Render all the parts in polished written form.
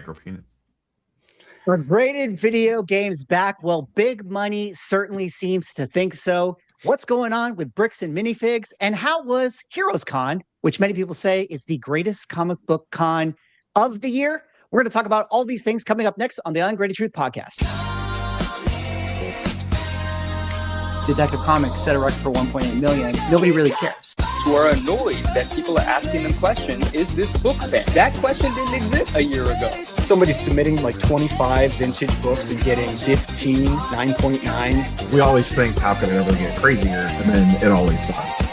Micro penis. Are graded video games back? Well, big money certainly seems to think so. What's going on with bricks and minifigs? And how was Heroes Con, which many people say is the greatest comic book con of the year? We're going to talk about all these things coming up next on the Ungraded Truth podcast. Detective Comics set a record for 1.8 million. Nobody really cares. Who are annoyed that people are asking them questions, is this book bad? That question didn't exist a year ago. Somebody submitting like 25 vintage books and getting 15 9.9s. We always think, how can it ever get crazier? And then it always does.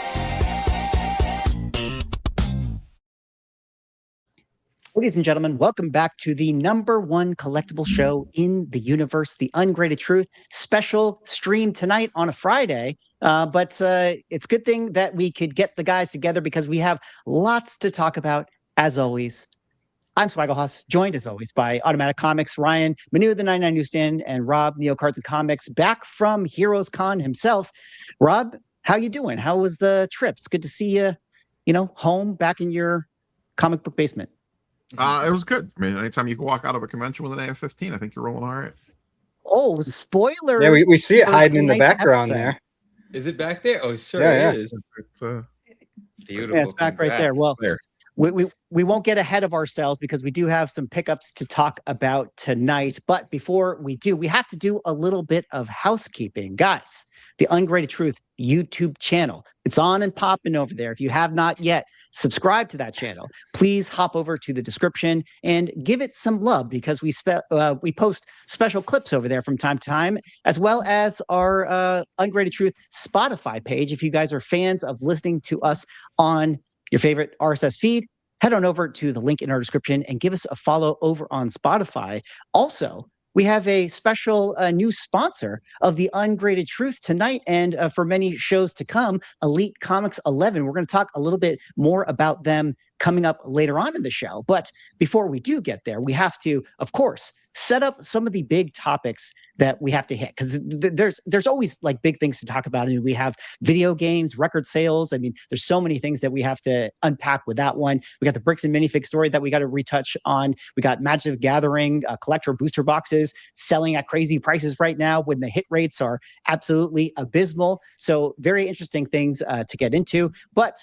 Ladies and gentlemen, welcome back to the #1 collectible show in the universe, the Ungraded Truth special stream tonight on a Friday. But it's a good thing that we could get the guys together because we have lots to talk about, as always. I'm Swaggle joined as always by Automatic Comics, Ryan, Manu of the 99 Newsstand, and Rob, Neo Cards and Comics, back from Heroes Con himself. Rob, how you doing? How was the trip? It's good to see you, home, back in your comic book basement. It was good. I mean, anytime you can walk out of a convention with an AF-15, I think you're rolling all right. Oh, spoiler! Yeah, we see it hiding in the background episode. There. Is it back there? Oh, sure Yeah, it is. It's Beautiful. Yeah, it's back right there. Well, there. we won't get ahead of ourselves because we do have some pickups to talk about tonight. But before we do, we have to do a little bit of housekeeping. Guys, the Ungraded Truth YouTube channel, it's on and popping over there. If you have not yet subscribed to that channel, please hop over to the description and give it some love because we post special clips over there from time to time, as well as our Ungraded Truth Spotify page. If you guys are fans of listening to us on your favorite RSS feed, head on over to the link in our description and give us a follow over on Spotify. Also, we have a special new sponsor of the Ungraded Truth tonight and for many shows to come, Elite Comics 11. We're going to talk a little bit more about them coming up later on in the show. But before we do get there, we have to, of course, set up some of the big topics that we have to hit because there's always like big things to talk about. I mean, we have video games, record sales. I mean, there's so many things that we have to unpack with that one. We got the bricks and minifig story that we got to retouch on. We got Magic the Gathering collector booster boxes selling at crazy prices right now when the hit rates are absolutely abysmal. So very interesting things to get into. But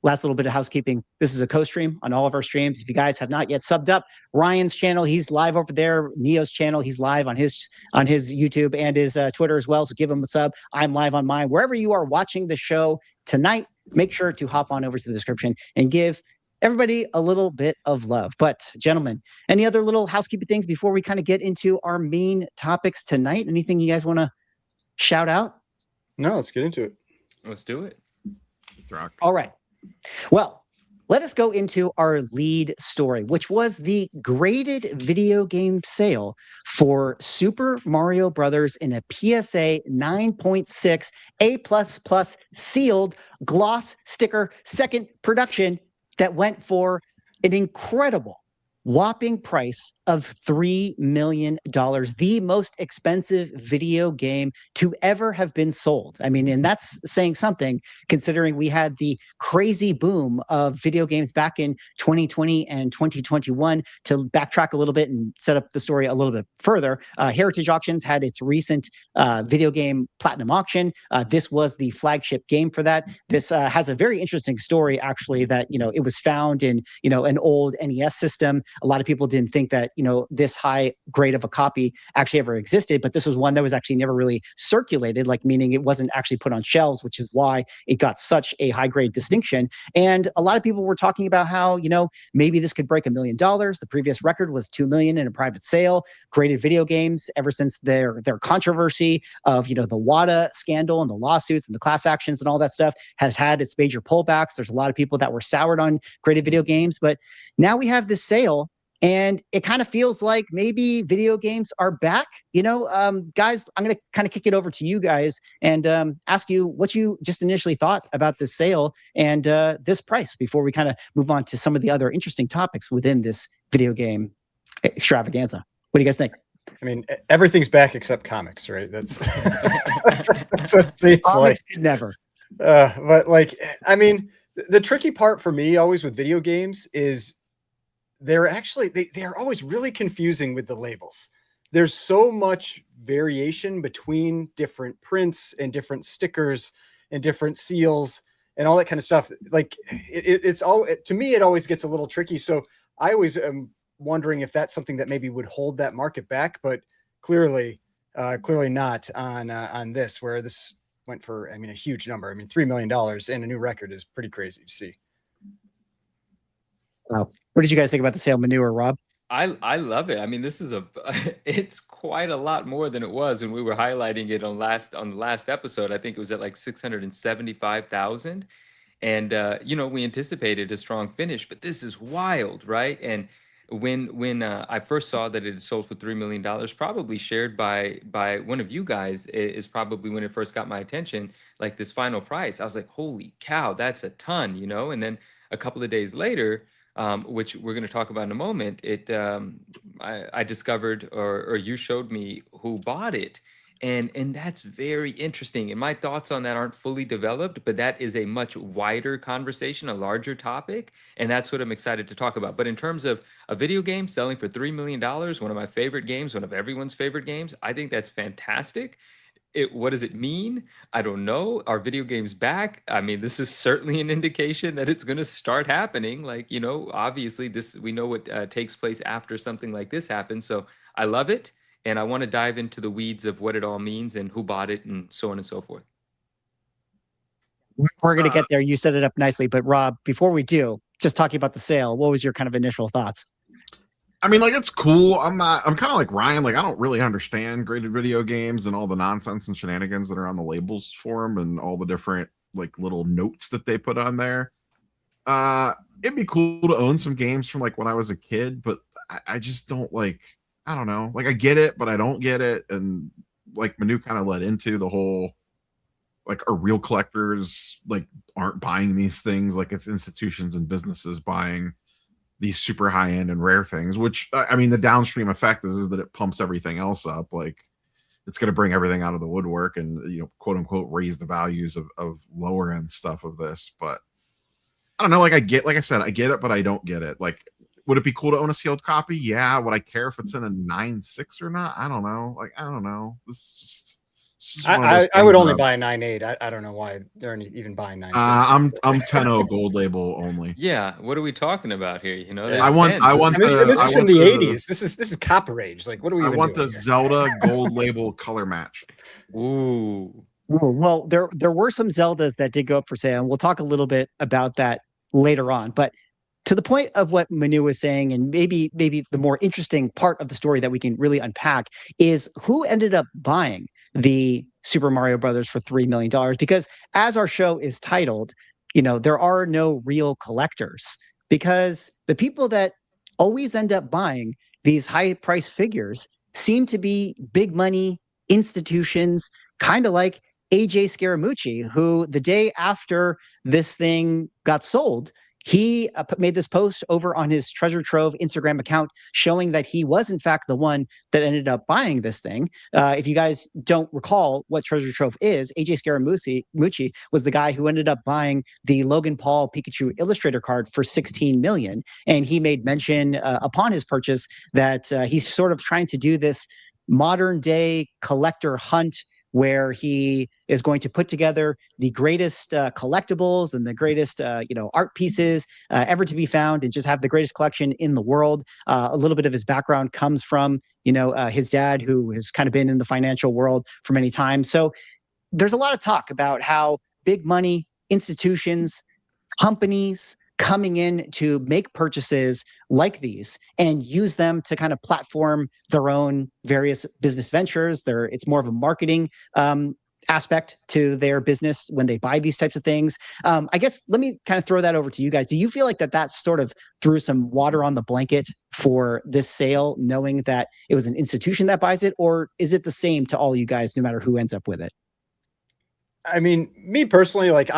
last little bit of housekeeping. This is a co-stream on all of our streams. If you guys have not yet subbed up, Ryan's channel, he's live over there. Neo's channel, he's live on his YouTube and his Twitter as well. So give him a sub. I'm live on mine. Wherever you are watching the show tonight, make sure to hop on over to the description and give everybody a little bit of love. But gentlemen, any other little housekeeping things before we kind of get into our main topics tonight? Anything you guys want to shout out? No, let's get into it. Let's do it. All right. Well, let us go into our lead story, which was the graded video game sale for Super Mario Brothers in a PSA 9.6 A++ sealed gloss sticker second production that went for an incredible whopping price of $3 million, the most expensive video game to ever have been sold. I mean, and that's saying something considering we had the crazy boom of video games back in 2020 and 2021. To backtrack a little bit and set up the story a little bit further, Heritage Auctions had its recent video game platinum auction. This was the flagship game for that. This has a very interesting story, actually, that, it was found in, an old NES system. A lot of people didn't think that, this high grade of a copy actually ever existed, but this was one that was actually never really circulated, like meaning it wasn't actually put on shelves, which is why it got such a high grade distinction. And a lot of people were talking about how, maybe this could break $1 million. The previous record was $2 million in a private sale. Graded video games, ever since their controversy of, the WADA scandal and the lawsuits and the class actions and all that stuff, has had its major pullbacks. There's a lot of people that were soured on graded video games, but now we have this sale. And it kind of feels like maybe video games are back. Guys, I'm going to kind of kick it over to you guys and ask you what you just initially thought about this sale and this price before we kind of move on to some of the other interesting topics within this video game extravaganza. What do you guys think? I mean, everything's back except comics, right? That's so it seems comics could never. But I mean, the tricky part for me always with video games is they're actually, they're always really confusing with the labels. There's so much variation between different prints and different stickers and different seals and all that kind of stuff. Like it's all, to me, it always gets a little tricky. So I always am wondering if that's something that maybe would hold that market back, but clearly not on this, where this went for, I mean, a huge number. I mean, $3 million and a new record is pretty crazy to see. Wow. What did you guys think about the sale, Manu or Rob? I love it. I mean, this is it's quite a lot more than it was when we were highlighting it on the last episode. I think it was at like 675,000. And you know, we anticipated a strong finish, but this is wild, right? And when I first saw that it had sold for $3 million, probably shared by one of you guys, is probably when it first got my attention. Like this final price, I was like, holy cow, that's a ton, you know. And then a couple of days later, which we're going to talk about in a moment, I discovered, or you showed me who bought it. And that's very interesting. And my thoughts on that aren't fully developed, but that is a much wider conversation, a larger topic. And that's what I'm excited to talk about. But in terms of a video game selling for $3 million, one of my favorite games, one of everyone's favorite games, I think that's fantastic. What does it mean? I don't know. Are video games back? I mean, this is certainly an indication that it's going to start happening. Like, you know, obviously we know what takes place after something like this happens. So I love it. And I want to dive into the weeds of what it all means and who bought it and so on and so forth. We're going to get there. You set it up nicely. But Rob, before we do, just talking about the sale, what was your kind of initial thoughts? I mean, like, it's cool. I'm kind of like Ryan. Like, I don't really understand graded video games and all the nonsense and shenanigans that are on the labels for them and all the different, like, little notes that they put on there. It'd be cool to own some games from, like, when I was a kid, but I just don't, like, I don't know. Like, I get it, but I don't get it. And, like, Manu kind of led into the whole, like, are real collectors, like, aren't buying these things. Like, it's institutions and businesses buying these super high end and rare things, which, I mean, the downstream effect is that it pumps everything else up. Like, it's going to bring everything out of the woodwork and, you know, quote unquote, raise the values of lower end stuff of this. But I don't know. Like, like I said, I get it, but I don't get it. Like, would it be cool to own a sealed copy? Yeah. Would I care if it's in a 9.6 or not? I don't know. Like, I don't know. This is just I would only buy a 9.8. I don't know why they're even buying 9.6. I'm 10.0 gold label only. Yeah, what are we talking about here? You know, I want this is from the 80s. This is copper age. Like, what are we? I want the here? Zelda gold label color match. Ooh. Well, there were some Zeldas that did go up for sale, and we'll talk a little bit about that later on. But to the point of what Manu was saying, and maybe the more interesting part of the story that we can really unpack is who ended up buying the Super Mario Brothers for $3 million. Because as our show is titled, you know, there are no real collectors, because the people that always end up buying these high price figures seem to be big money institutions, kind of like AJ Scaramucci, who the day after this thing got sold, he made this post over on his Treasure Trove Instagram account showing that he was in fact the one that ended up buying this thing. If you guys don't recall what Treasure Trove is, AJ Scaramucci was the guy who ended up buying the Logan Paul Pikachu Illustrator card for $16 million. And he made mention upon his purchase that he's sort of trying to do this modern day collector hunt where he is going to put together the greatest collectibles and the greatest art pieces ever to be found, and just have the greatest collection in the world. A little bit of his background comes from his dad, who has kind of been in the financial world for many times. So there's a lot of talk about how big money institutions, companies coming in to make purchases like these and use them to kind of platform their own various business ventures. It's more of a marketing aspect to their business when they buy these types of things. I guess let me kind of throw that over to you guys. Do you feel like that sort of threw some water on the blanket for this sale, knowing that it was an institution that buys it, or is it the same to all you guys, no matter who ends up with it? I mean, me personally, like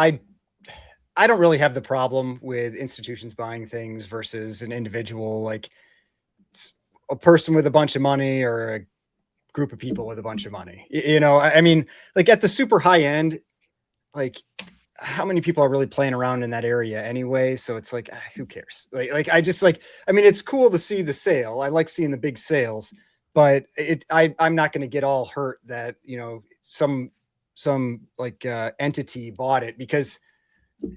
I don't really have the problem with institutions buying things versus an individual, like a person with a bunch of money or a group of people with a bunch of money. I mean, like at the super high end, like how many people are really playing around in that area anyway? So it's like, who cares? Like I just like, I mean, it's cool to see the sale. I like seeing the big sales, but I'm not going to get all hurt that, you know, some like entity bought it, because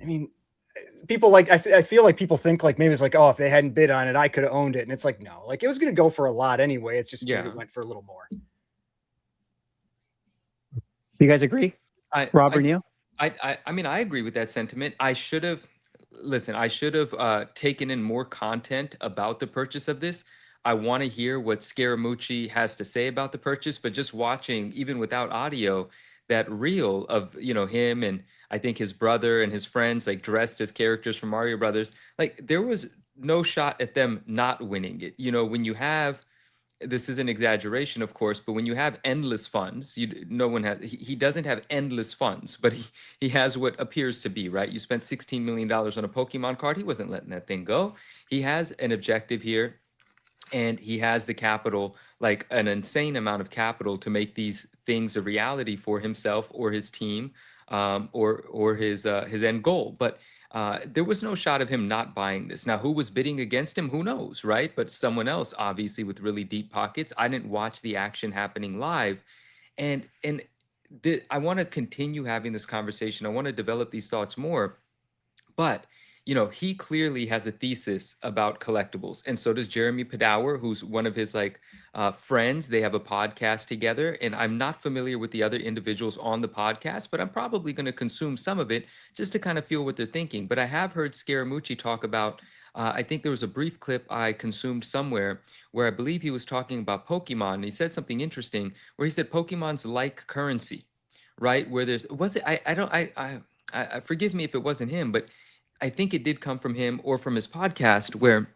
I mean, people like, I feel like people think like maybe it's like, oh, if they hadn't bid on it, I could have owned it. And it's like, no, like it was going to go for a lot anyway. It's just maybe it went for a little more. You guys agree? Rob or Neil? I mean, I agree with that sentiment. I should have taken in more content about the purchase of this. I want to hear what Scaramucci has to say about the purchase, but just watching, even without audio, that reel of, you know, him and I think his brother and his friends like dressed as characters from Mario Brothers, like there was no shot at them not winning it. You know, when you have, this is an exaggeration, of course, but when you have endless funds, no one has, he doesn't have endless funds, but he has what appears to be, right? You spent $16 million on a Pokemon card. He wasn't letting that thing go. He has an objective here, and he has the capital, like an insane amount of capital, to make these things a reality for himself or his team, or his end goal. But there was no shot of him not buying this. Now, who was bidding against him? Who knows, right? But someone else, obviously, with really deep pockets. I didn't watch the action happening live, and I want to continue having this conversation. I want to develop these thoughts more, but you know, he clearly has a thesis about collectibles, and so does Jeremy Padawer, who's one of his like friends. They have a podcast together, and I'm not familiar with the other individuals on the podcast, but I'm probably going to consume some of it just to kind of feel what they're thinking. But I have heard Scaramucci talk about, I think there was a brief clip I consumed somewhere where I believe he was talking about Pokemon, and he said something interesting where he said Pokemon's like currency, right? Where there's, was it, I forgive me if it wasn't him, but I think it did come from him or from his podcast, where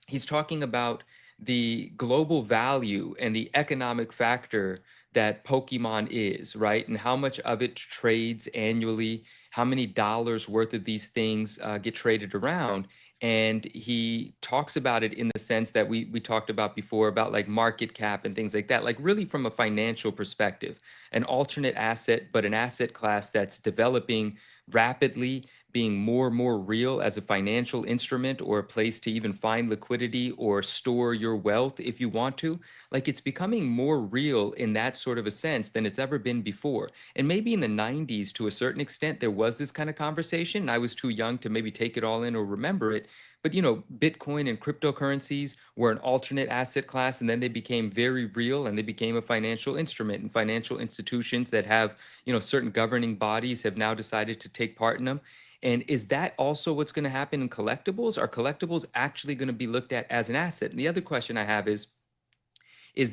he's talking about the global value and the economic factor that Pokemon is, right? And how much of it trades annually, how many dollars worth of these things get traded around. And he talks about it in the sense that we talked about before, about like market cap and things like that, like really from a financial perspective, an alternate asset, but an asset class that's developing rapidly, being more and more real as a financial instrument or a place to even find liquidity or store your wealth if you want to. Like it's becoming more real in that sort of a sense than it's ever been before. And maybe in the 90s, to a certain extent, there was this kind of conversation. I was too young to maybe take it all in or remember it. But, you know, Bitcoin and cryptocurrencies were an alternate asset class, and then they became very real and they became a financial instrument. And financial institutions that have, you know, certain governing bodies have now decided to take part in them. And is that also what's going to happen in collectibles? Are collectibles actually going to be looked at as an asset? And the other question I have is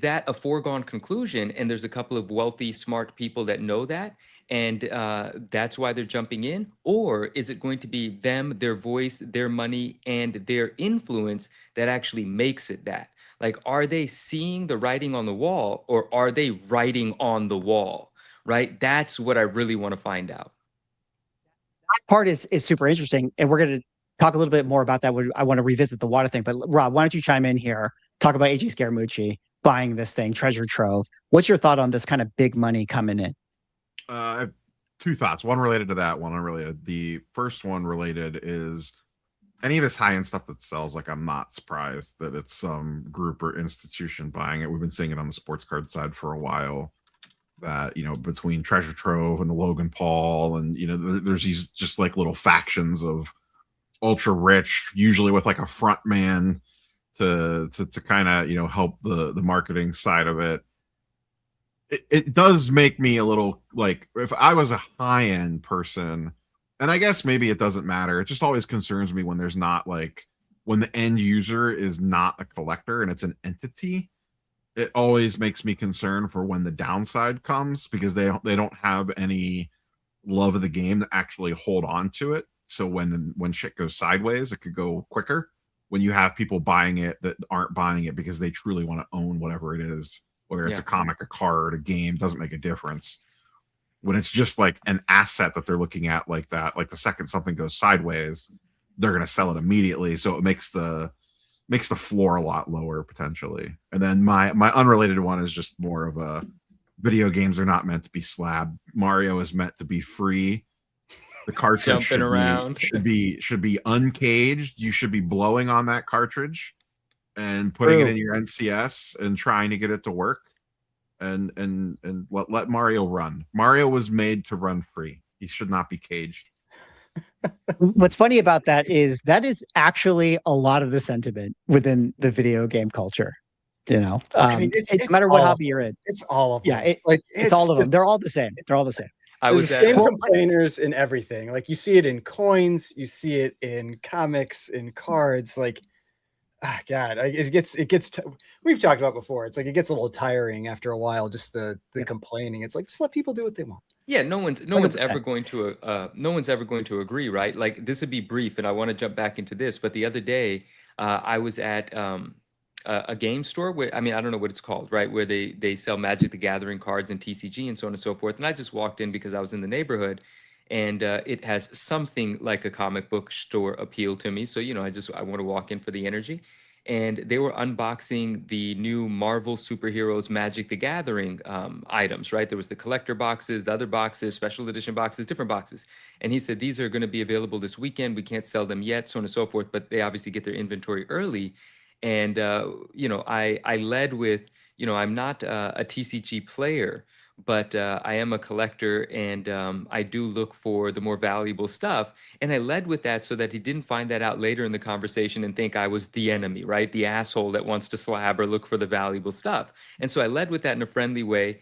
that a foregone conclusion? And there's a couple of wealthy, smart people that know that, and that's why they're jumping in? Or is it going to be them, their voice, their money, and their influence that actually makes it that? Like, are they seeing the writing on the wall, or are they writing on the wall, right? That's what I really want to find out. Part is super interesting, and we're going to talk a little bit more about that. I want to revisit the water thing, but Rob, why don't you chime in here? Talk about AJ Scaramucci buying this thing, treasure trove. What's your thought on this kind of big money coming in? I have two thoughts. One related to that, one unrelated. The first one related is any of this high-end stuff that sells. Like, I'm not surprised that it's some group or institution buying it. We've been seeing it on the sports card side for a while. That, you know, between Treasure Trove and Logan Paul, and you know, there's these just like little factions of ultra rich, usually with like a front man to kind of, you know, help the marketing side of it. It does make me a little like, if I was a high end person, and I guess maybe it doesn't matter. It just always concerns me when there's not like, when the end user is not a collector and it's an entity. It always makes me concerned for when the downside comes, because they don't have any love of the game to actually hold on to it. So when shit goes sideways, it could go quicker. When you have people buying it that aren't buying it because they truly want to own whatever it is, whether it's a comic, a card, a game, doesn't make a difference. When it's just like an asset that they're looking at like that, like the second something goes sideways, they're going to sell it immediately. So it makes the floor a lot lower potentially. And then my unrelated one is just more of a, video games are not meant to be slabbed. Mario is meant to be free. The cartridge Jumping should around. should be uncaged. You should be blowing on that cartridge and putting it in your NCS and trying to get it to work. And let Mario run. Mario was made to run free. He should not be caged. What's funny about that is actually a lot of the sentiment within the video game culture. You know, I mean, no matter what hobby you're in, it's all of them. yeah, it's all of them. They're all the same. They're all the same. I There's was the at same complainers in everything. Like you see it in coins, you see it in comics, in cards. Like, God, it gets. We've talked about before. It's like it gets a little tiring after a while. Just the complaining. It's like just let people do what they want. Yeah, no one's 100%. ever going to no one's ever going to agree, right? Like this would be brief, and I want to jump back into this. But the other day, I was at a game store where, I mean, I don't know what it's called, right? Where they sell Magic the Gathering cards and TCG and so on and so forth. And I just walked in because I was in the neighborhood, and it has something like a comic book store appeal to me. So, you know, I want to walk in for the energy. And they were unboxing the new Marvel Superheroes Magic the Gathering items, right? There was the collector boxes, the other boxes, special edition boxes, different boxes. And he said, these are going to be available this weekend. We can't sell them yet, so on and so forth, but they obviously get their inventory early. And, you know, I led with, you know, I'm not a TCG player, but I am a collector, and I do look for the more valuable stuff. And I led with that so that he didn't find that out later in the conversation and think I was the enemy, right? The asshole that wants to slab or look for the valuable stuff. And so I led with that in a friendly way.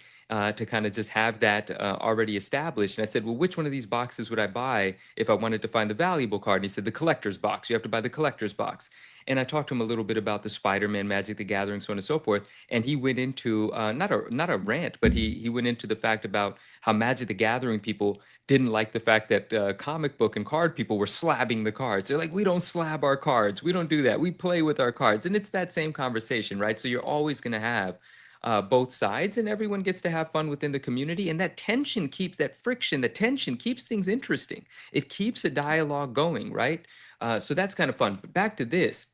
To kind of just have that already established. And I said, well, which one of these boxes would I buy if I wanted to find the valuable card? And he said, the collector's box. You have to buy the collector's box. And I talked to him a little bit about the Spider-Man, Magic the Gathering, so on and so forth. And he went into not a rant, but he went into the fact about how Magic the Gathering people didn't like the fact that comic book and card people were slabbing the cards. They're like, we don't slab our cards. We don't do that. We play with our cards. And it's that same conversation, right? So you're always going to have both sides, and everyone gets to have fun within the community. And that tension keeps that friction, the tension keeps things interesting. It keeps a dialogue going, right? So that's kind of fun. But back to this,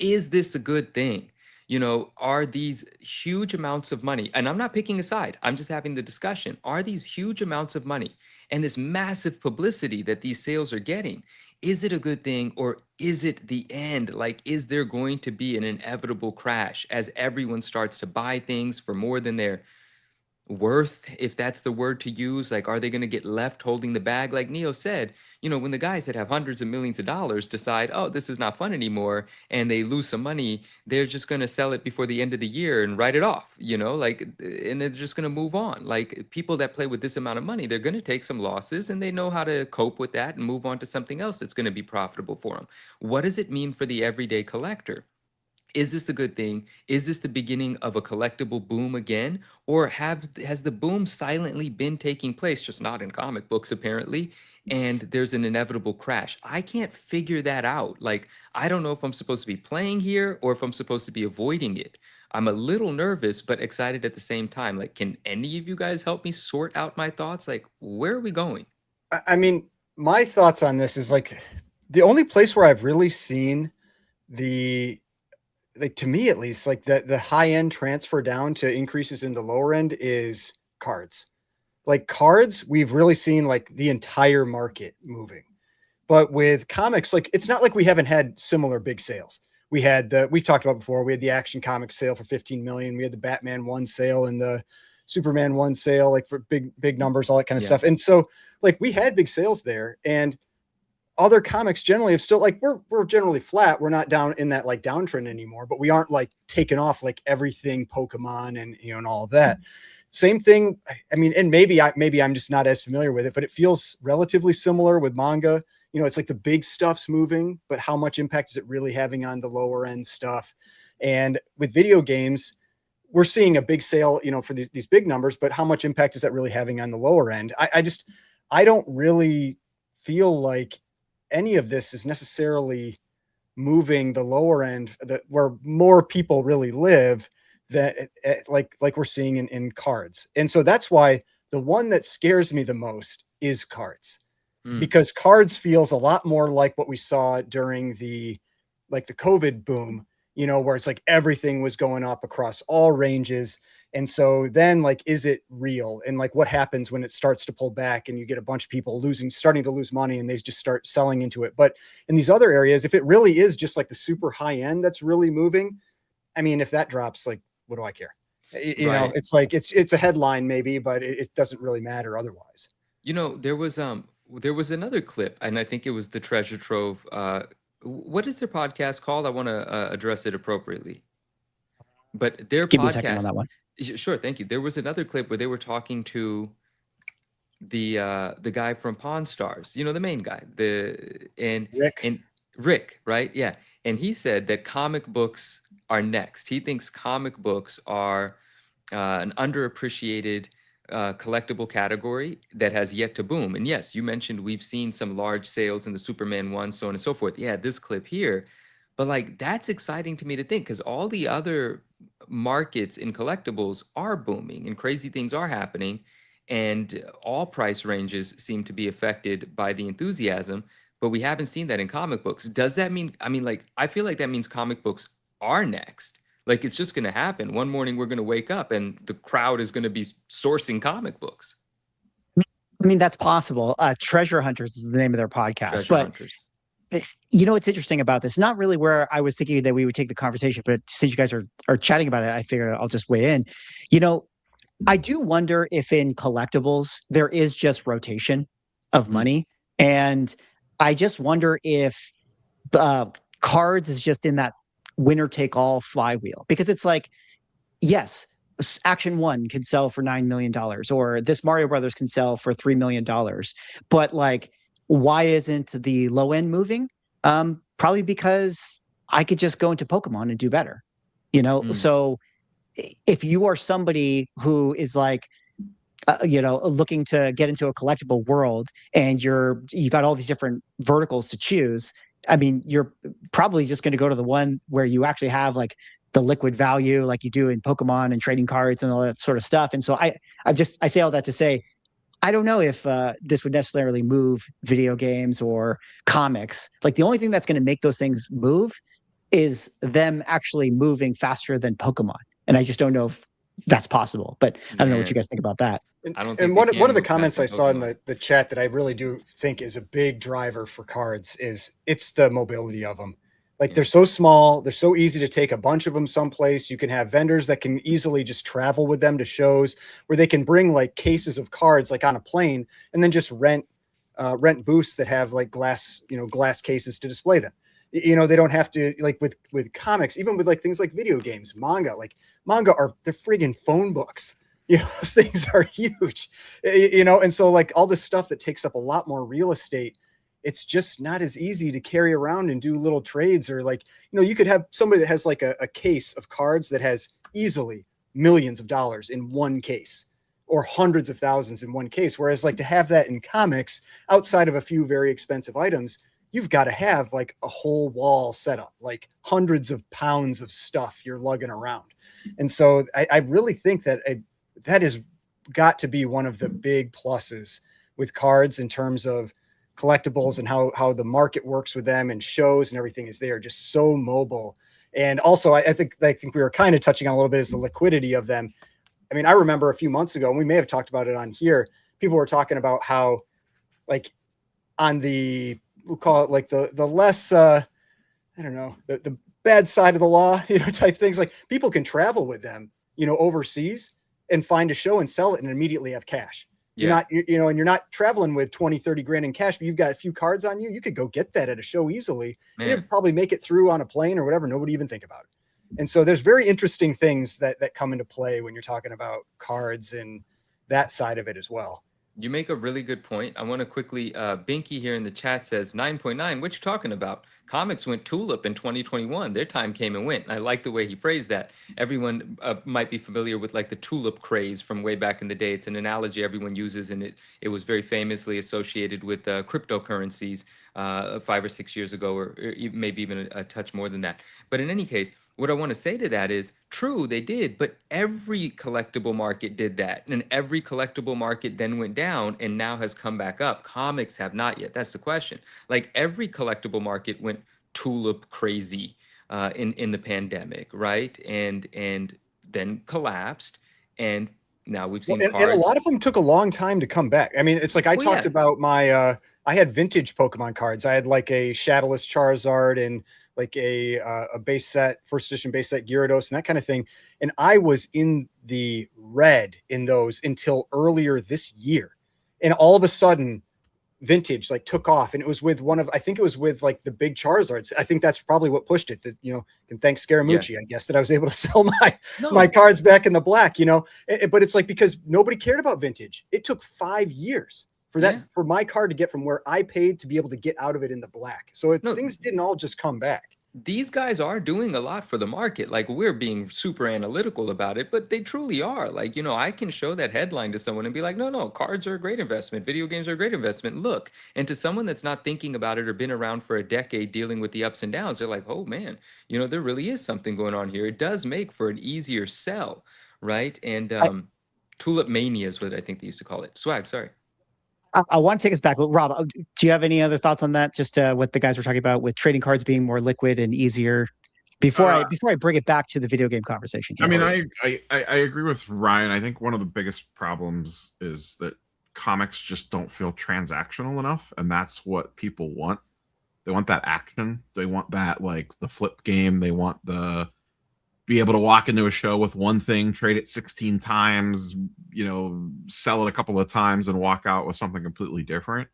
is this a good thing? You know, are these huge amounts of money, and I'm not picking a side, I'm just having the discussion. Are these huge amounts of money and this massive publicity that these sales are getting, is it a good thing, or is it the end? Like, is there going to be an inevitable crash as everyone starts to buy things for more than they're worth, if that's the word to use? Like, are they going to get left holding the bag? Like Neo said, you know, when the guys that have hundreds of millions of dollars decide, oh, this is not fun anymore, and they lose some money, they're just going to sell it before the end of the year and write it off, you know, like, and they're just going to move on. Like, people that play with this amount of money, they're going to take some losses, and they know how to cope with that and move on to something else that's going to be profitable for them. What does it mean for the everyday collector? Is this a good thing? Is this the beginning of a collectible boom again? Or has the boom silently been taking place, just not in comic books apparently, and there's an inevitable crash? I can't figure that out. Like, I don't know if I'm supposed to be playing here or if I'm supposed to be avoiding it. I'm a little nervous, but excited at the same time. Like, can any of you guys help me sort out my thoughts? Like, where are we going? I mean, my thoughts on this is like the only place where I've really seen like, to me at least, like the high end transfer down to increases in the lower end is cards. Like cards, we've really seen like the entire market moving. But with comics, like it's not like we haven't had similar big sales. We've talked about before, we had the Action Comics sale for 15 million. We had the Batman 1 sale and the Superman 1 sale, like for big numbers, all that kind of stuff. And so like we had big sales there, and other comics generally have still, like, we're generally flat. We're not down in that like downtrend anymore, but we aren't like taken off like everything Pokemon and, you know, and all of that. Same thing. I mean, and maybe I'm just not as familiar with it, but it feels relatively similar with manga. You know, it's like the big stuff's moving, but how much impact is it really having on the lower end stuff? And with video games, we're seeing a big sale, you know, for these big numbers, but how much impact is that really having on the lower end? I don't really feel like any of this is necessarily moving the lower end, that where more people really live, that like we're seeing in cards. And so that's why the one that scares me the most is cards, because cards feels a lot more like what we saw during the COVID boom, you know, where it's like everything was going up across all ranges. And so then, like, is it real? And like, what happens when it starts to pull back and you get a bunch of people starting to lose money, and they just start selling into it? But in these other areas, if it really is just like the super high end that's really moving, I mean, if that drops, like, what do I care? You know, Right. it's like, it's a headline maybe, but it doesn't really matter otherwise. You know, there was another clip, and I think it was the Treasure Trove. What is their podcast called? I want to address it appropriately. But their Give me a second on podcast, that one. sure, thank you. There was another clip where they were talking to the guy from Pawn Stars, you know, the main guy, Rick. and Rick, right? Yeah. And he said that comic books are next. He thinks comic books are an underappreciated collectible category that has yet to boom. And yes, you mentioned we've seen some large sales in the Superman one, so on and so forth. Yeah, this clip here. But like, that's exciting to me to think, because all the other markets in collectibles are booming and crazy things are happening, and all price ranges seem to be affected by the enthusiasm. But we haven't seen that in comic books. Does that mean, I mean, like, I feel like that means comic books are next. Like, it's just going to happen. One morning we're going to wake up and the crowd is going to be sourcing comic books. I mean, that's possible. Treasure Hunters is the name of their podcast. Treasure But hunters. you know what's interesting about this? Not really where I was thinking that we would take the conversation, but since you guys are chatting about it, I figure I'll just weigh in. You know, I do wonder if in collectibles there is just rotation of Mhm. money, and I just wonder if cards is just in that winner take all flywheel, because it's like, yes, Action One can sell for $9 million, or this Mario Brothers can sell for $3 million, but like, why isn't the low end moving? Probably because I could just go into Pokemon and do better, you know. Mm. So if you are somebody who is like, you know, looking to get into a collectible world, and you got all these different verticals to choose, I mean, you're probably just going to go to the one where you actually have like the liquid value, like you do in Pokemon and trading cards and all that sort of stuff. And so I say all that to say, I don't know if this would necessarily move video games or comics. Like, the only thing that's going to make those things move is them actually moving faster than Pokemon. And I just don't know if that's possible. But I don't know what you Man. guys think about that. I don't And think one they of can the move comments faster I saw in Pokemon. the chat that I really do think is a big driver for cards is it's the mobility of them. Like, Yeah. they're so small, they're so easy to take a bunch of them someplace. You can have vendors that can easily just travel with them to shows, where they can bring like cases of cards like on a plane, and then just rent booths that have like glass cases to display them. You know, they don't have to, like with comics, even with like things like video games, manga are the friggin' phone books. You know, those things are huge, you know, and so like all this stuff that takes up a lot more real estate, it's just not as easy to carry around and do little trades. Or like, you know, you could have somebody that has like a case of cards that has easily millions of dollars in one case, or hundreds of thousands in one case. Whereas like, to have that in comics, outside of a few very expensive items, you've got to have like a whole wall set up, like hundreds of pounds of stuff you're lugging around. And so I really think that that has got to be one of the big pluses with cards in terms of collectibles, and how the market works with them and shows and everything, is they are just so mobile. And also I think we were kind of touching on a little bit, is the liquidity of them. I mean, I remember a few months ago, and we may have talked about it on here, people were talking about how, like, on the, we'll call it like the less I don't know, the bad side of the law, you know, type things, like people can travel with them, you know, overseas, and find a show and sell it and immediately have cash. Yeah. You're not, you know, and you're not traveling with 20-30 grand in cash, but you've got a few cards on you. You could go get that at a show easily. And Man. it'd probably make it through on a plane or whatever. Nobody even think about it. And so there's very interesting things that come into play when you're talking about cards and that side of it as well. You make a really good point. I want to quickly, Binky here in the chat says 9.9. What you talking about? Comics went tulip in 2021. Their time came and went. And I like the way he phrased that. Everyone might be familiar with like the tulip craze from way back in the day. It's an analogy everyone uses, and it was very famously associated with cryptocurrencies 5 or 6 years ago, or maybe even a touch more than that. But in any case, what I want to say to that is, true, they did, but every collectible market did that. And every collectible market then went down and now has come back up. Comics have not yet. That's the question. Like, every collectible market went tulip crazy in the pandemic, right? And then collapsed. And now we've Well, seen and a cards. lot of them took a long time to come back. I mean, it's like I Well, talked yeah. about my I had vintage Pokemon cards. I had like a Shadowless Charizard and like a base set, first edition base set Gyarados and that kind of thing. And I was in the red in those until earlier this year. And all of a sudden, vintage like took off, and it was with one of, I think it was with like the big Charizards. I think that's probably what pushed it, that, you know, can thank Scaramucci, I guess, that I was able to sell my cards back in the black, you know. But it's like, because nobody cared about vintage. It took 5 years for that, for my card to get from where I paid to be able to get out of it in the black. So things didn't all just come back. These guys are doing a lot for the market. Like, we're being super analytical about it, but they truly are. Like, you know, I can show that headline to someone and be like, no, cards are a great investment. Video games are a great investment. Look. And to someone that's not thinking about it or been around for a decade dealing with the ups and downs, they're like, oh man, you know, there really is something going on here. It does make for an easier sell, right? And tulip mania is what I think they used to call it. Swag, sorry. I want to take us back. Rob, do you have any other thoughts on that? Just what the guys were talking about with trading cards being more liquid and easier. Before I bring it back to the video game conversation. I mean, I agree with Ryan. I think one of the biggest problems is that comics just don't feel transactional enough, and that's what people want. They want that action. They want that, like, the flip game. They want be able to walk into a show with one thing, trade it 16 times, you know, sell it a couple of times and walk out with something completely different.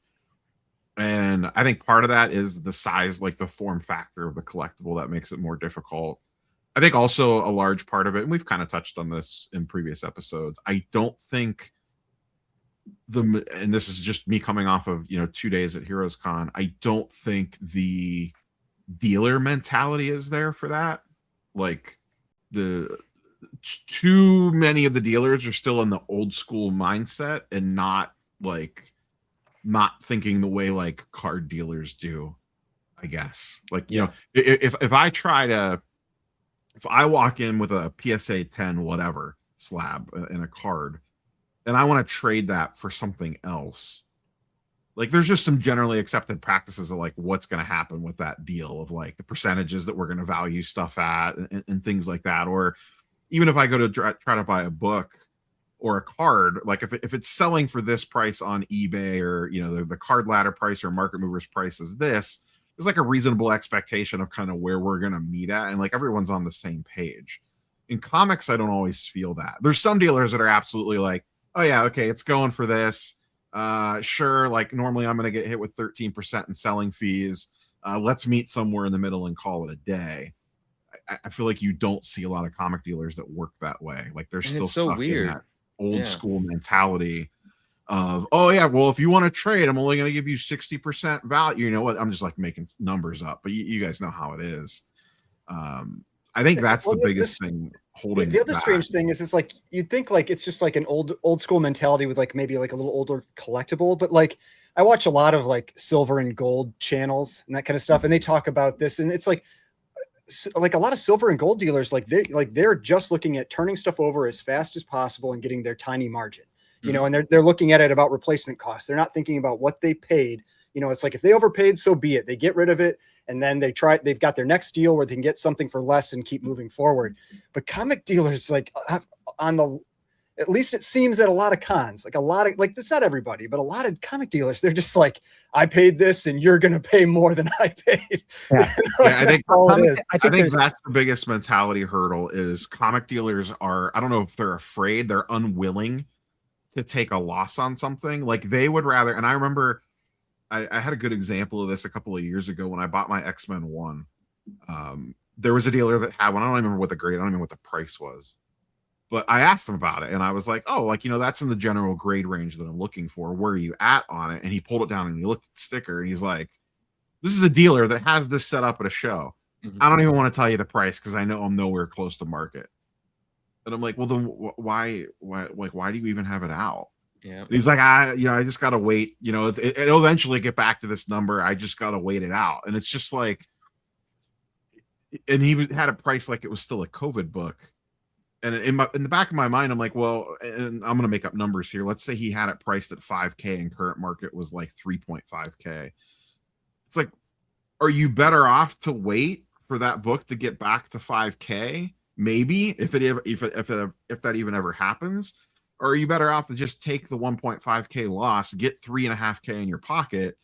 And I think part of that is the size, like the form factor of the collectible, that makes it more difficult. I think also a large part of it, and we've kind of touched on this in previous episodes, I don't think and this is just me coming off of, you know, 2 days at Heroes Con, I don't think the dealer mentality is there for that. Like, too many of the dealers are still in the old school mindset and not thinking the way like card dealers do, I guess. Like, you know, if I walk in with a PSA 10 whatever slab and a card, and I want to trade that for something else, like, there's just some generally accepted practices of like what's going to happen with that deal, of like the percentages that we're going to value stuff at and things like that. Or even if I go to try to buy a book or a card, like if it's selling for this price on eBay, or, you know, the card ladder price or market movers price is this, there's like a reasonable expectation of kind of where we're going to meet at, and like everyone's on the same page. In comics, I don't always feel that. There's some dealers that are absolutely like, oh yeah, okay, it's going for this. Sure, like normally I'm going to get hit with 13% in selling fees. Let's meet somewhere in the middle and call it a day. I feel like you don't see a lot of comic dealers that work that way. Like, they're still stuck in that old school mentality of, oh yeah, well, if you want to trade, I'm only going to give you 60% value. You know what? I'm just like making numbers up, but you guys know how it is. I think that's the biggest thing holding the other back. Strange thing is, it's like, you'd think like it's just like an old school mentality with like maybe like a little older collectible, but like I watch a lot of like silver and gold channels and that kind of stuff, and they talk about this, and it's like a lot of silver and gold dealers, they're just looking at turning stuff over as fast as possible and getting their tiny margin, you know, and they're looking at it about replacement costs. They're not thinking about what they paid. You know, it's like, if they overpaid, so be it. They get rid of it, and then they've got their next deal where they can get something for less and keep moving forward. But comic dealers, like, at least it seems at a lot of cons, like it's not everybody, but a lot of comic dealers, they're just like, I paid this and you're going to pay more than I paid. Yeah. I think all it is. I think that's the biggest mentality hurdle is comic dealers are, I don't know if they're afraid, they're unwilling to take a loss on something. Like, they would rather, and I remember I had a good example of this a couple of years ago when I bought my X-Men 1. There was a dealer that had one. I don't remember what I don't remember what the price was, but I asked him about it, and I was like, oh, like, you know, that's in the general grade range that I'm looking for. Where are you at on it? And he pulled it down and he looked at the sticker and he's like, this is a dealer that has this set up at a show. I don't even want to tell you the price because I know I'm nowhere close to market. And I'm like, well, then why do you even have it out? Yeah. And he's like, I just got to wait. You know, it'll eventually get back to this number. I just got to wait it out. And it's just like, and he had a price like it was still a COVID book. And in the back of my mind, I'm like, well, and I'm going to make up numbers here. Let's say he had it priced at 5K and current market was like 3.5K. It's like, are you better off to wait for that book to get back to 5K maybe if that even ever happens, or are you better off to just take the 1.5K loss, get 3.5K in your pocket,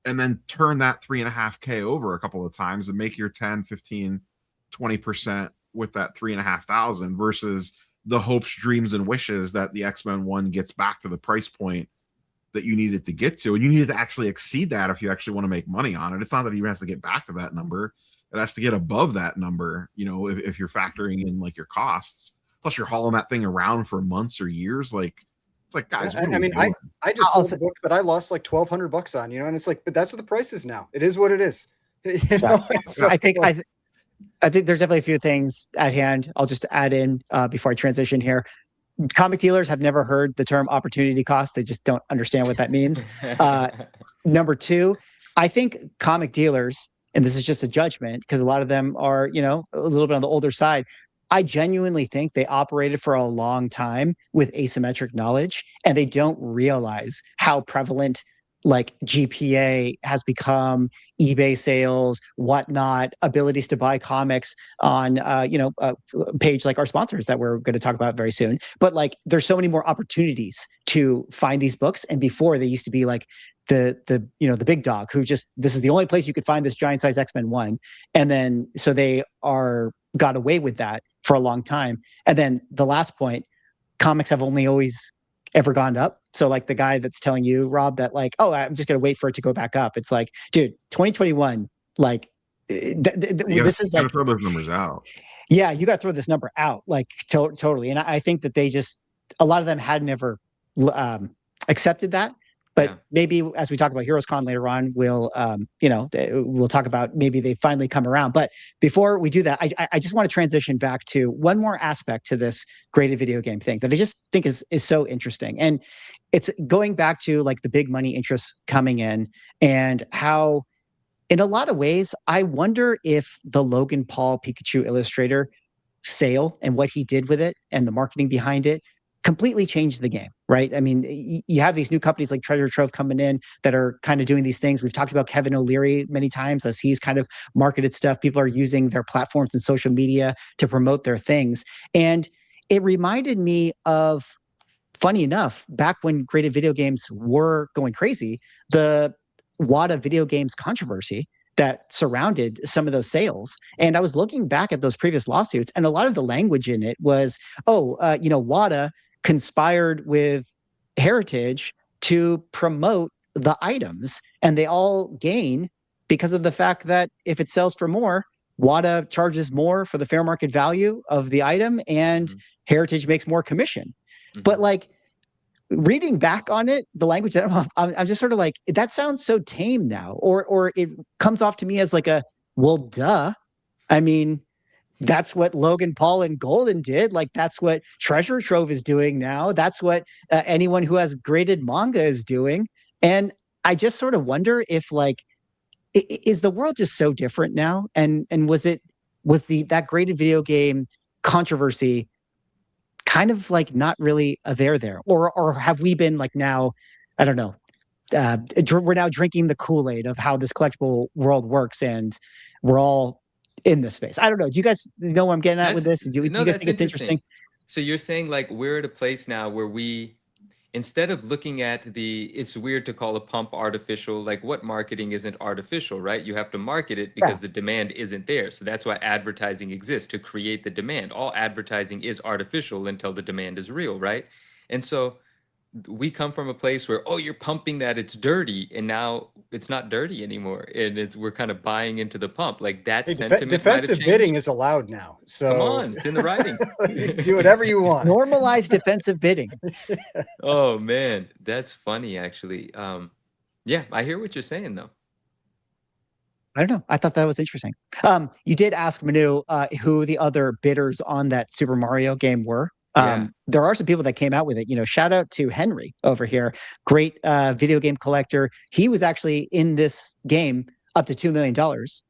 and then turn that 3.5K over a couple of times and make your 10, 15, 20% with that 3,500 versus the hopes, dreams, and wishes that the X-Men one gets back to the price point that you needed to get to, and you needed to actually exceed that if you actually want to make money on it. It's not that it even has to get back to that number; it has to get above that number. You know, if you're factoring in like your costs, plus you're hauling that thing around for months or years. Like, it's like, guys, what are we doing? I just sold a book that I lost like $1,200 on, you know, and it's like, but that's what the price is now. It is what it is. You know? So I think there's definitely a few things at hand. I'll just add in before I transition here. Comic dealers have never heard the term opportunity cost. They just don't understand what that means. Number two, I think comic dealers, and this is just a judgment because a lot of them are, you know, a little bit on the older side. I genuinely think they operated for a long time with asymmetric knowledge, and they don't realize how prevalent like GPA has become, eBay sales, whatnot, abilities to buy comics on, page like our sponsors that we're going to talk about very soon. But like, there's so many more opportunities to find these books. And before they used to be like the big dog who just, this is the only place you could find this giant size X-Men one. And then, so they got away with that for a long time. And then the last point, comics have only always ever gone up. So like the guy that's telling you, Rob, that like, oh, I'm just going to wait for it to go back up. It's like, dude, 2021, like this is like, throw those numbers out. Yeah, you got to throw this number out, like totally. And I think that a lot of them had never accepted that. But maybe as we talk about Heroes Con later on, we'll talk about maybe they finally come around. But before we do that, I just want to transition back to one more aspect to this graded video game thing that I just think is so interesting. And it's going back to like the big money interests coming in and how, in a lot of ways, I wonder if the Logan Paul Pikachu Illustrator sale and what he did with it and the marketing behind it completely changed the game, right? I mean, you have these new companies like Treasure Trove coming in that are kind of doing these things. We've talked about Kevin O'Leary many times as he's kind of marketed stuff. People are using their platforms and social media to promote their things. And it reminded me of, funny enough, back when graded video games were going crazy, the WADA video games controversy that surrounded some of those sales. And I was looking back at those previous lawsuits, and a lot of the language in it was, WADA conspired with Heritage to promote the items, and they all gain because of the fact that if it sells for more, WADA charges more for the fair market value of the item, and Heritage makes more commission. But like, reading back on it, the language that I'm just sort of like, that sounds so tame now, or it comes off to me as like well, duh. I mean, that's what Logan Paul and Golden did. Like, that's what Treasure Trove is doing now. That's what anyone who has graded manga is doing. And I just sort of wonder if like, is the world just so different now? And was that graded video game controversy kind of like not really there, or have we been like, now, I don't know, we're now drinking the Kool-Aid of how this collectible world works, and we're all in this space. I don't know. Do you guys know what I'm getting at with this? Do you guys think it's interesting? So you're saying like we're at a place now where we, instead of looking at it's weird to call a pump artificial, like what marketing isn't artificial, right? You have to market it because the demand isn't there. So that's why advertising exists, to create the demand. All advertising is artificial until the demand is real, right? And so we come from a place where, oh, you're pumping that, it's dirty, and now it's not dirty anymore, and we're kind of buying into the pump. Like that sentiment. Defensive bidding is allowed now. So come on, it's in the writing. Do whatever you want. Normalize defensive bidding. Oh man, that's funny actually. Yeah, I hear what you're saying though. I don't know. I thought that was interesting. You did ask Manu who the other bidders on that Super Mario game were. There are some people that came out with it. You know, shout out to Henry over here, great video game collector. He was actually in this game up to $2 million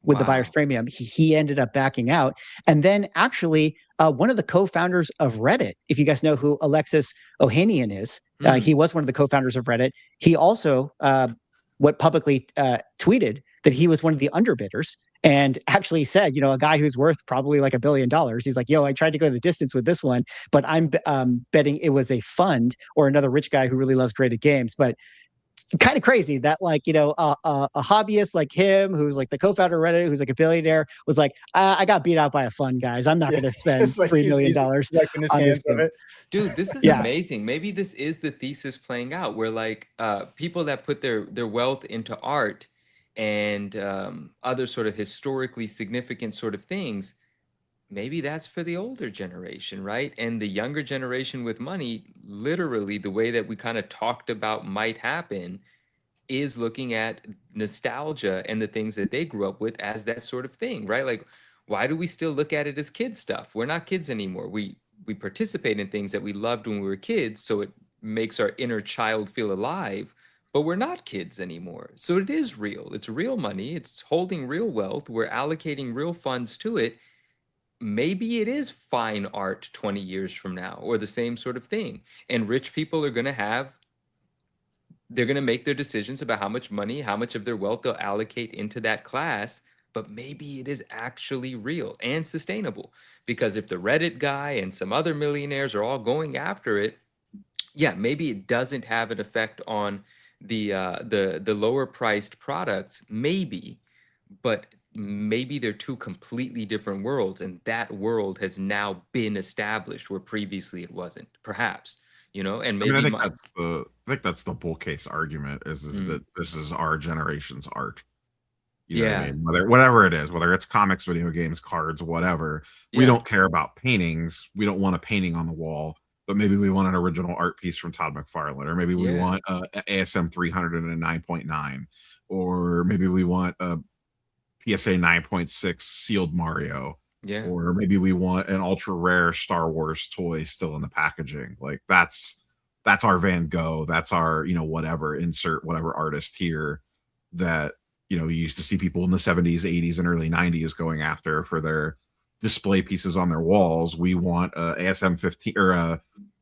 with the buyer's premium. He ended up backing out. And then actually one of the co-founders of Reddit, if you guys know who Alexis Ohanian is, he was one of the co-founders of Reddit. He also publicly tweeted that he was one of the underbidders. and actually said, a guy who's worth probably like $1 billion. He's like, yo, I tried to go the distance with this one, but I'm betting it was a fund or another rich guy who really loves graded games. But it's kind of crazy that a hobbyist like him, who's like the co-founder of Reddit, who's like a billionaire, was like, I got beat out by a fund, guys. I'm not going to spend It's like $3 million he's wiping his on this hands of game. it. Dude, this is Yeah. amazing. Maybe this is the thesis playing out where like people that put their wealth into art and other sort of historically significant sort of things, maybe that's for the older generation, right? And the younger generation with money, literally the way that we kind of talked about might happen is looking at nostalgia and the things that they grew up with as that sort of thing, right? Like, why do we still look at it as kid stuff? We're not kids anymore. We participate in things that we loved when we were kids, so it makes our inner child feel alive, but we're not kids anymore. So it is real. It's real money. It's holding real wealth. We're allocating real funds to it. Maybe it is fine art 20 years from now or the same sort of thing. And rich people are going to they're going to make their decisions about how much money, how much of their wealth they'll allocate into that class. But maybe it is actually real and sustainable, because if the Reddit guy and some other millionaires are all going after it, yeah, maybe it doesn't have an effect on the lower priced products, maybe, but maybe they're two completely different worlds, and that world has now been established where previously it wasn't, perhaps, and maybe I mean, I think that's the bull case argument is that this is our generation's art. You know what I mean? Whatever it is, whether it's comics, video games, cards, whatever. We don't care about paintings. We don't want a painting on the wall, but maybe we want an original art piece from Todd McFarlane, or maybe we want a ASM 300 and a 9.9, or maybe we want a PSA 9.6 sealed Mario. Yeah. Or maybe we want an ultra rare Star Wars toy still in the packaging. Like that's our Van Gogh. That's our, whatever, insert whatever artist here that, you used to see people in the 70s, 80s, and early 90s going after for their display pieces on their walls. We want a ASM 15 or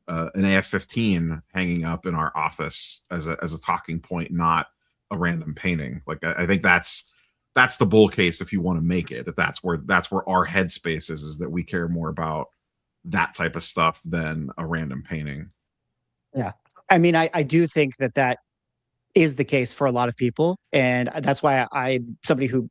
an AF 15 hanging up in our office as a talking point, not a random painting. Like I think that's the bull case if you want to make it. That's where our headspace is that we care more about that type of stuff than a random painting. Yeah. I mean, I do think that is the case for a lot of people. And that's why I'm somebody who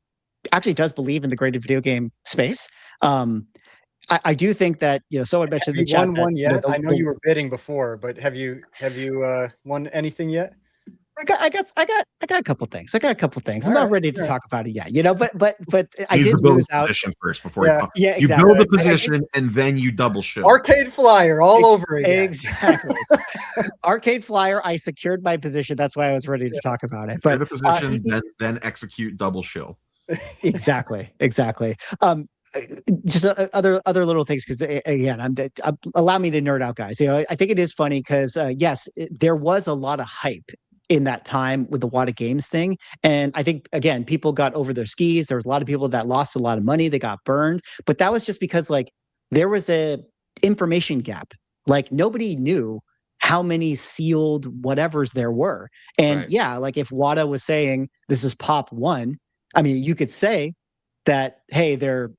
actually does believe in the graded video game space. I do think that, someone mentioned in the chat. Have you won one yet? I know you were bidding before, but have you won anything yet? I got a couple things. I'm not ready to talk about it yet, but I did lose out first before you talk. Yeah, you exactly. build the position and then you double show. Arcade Flyer all over again. Exactly. Arcade Flyer. I secured my position. That's why I was ready to talk about it. But the position, then execute double shill. Exactly. Just other little things, because again, allow me to nerd out, guys. I think it is funny because yes, there was a lot of hype in that time with the Wada Games thing. And I think, again, people got over their skis. There was a lot of people that lost a lot of money. They got burned. But that was just because there was a information gap. Nobody knew how many sealed whatevers there were. And if Wada was saying this is pop 1, I mean, you could say that, hey, they're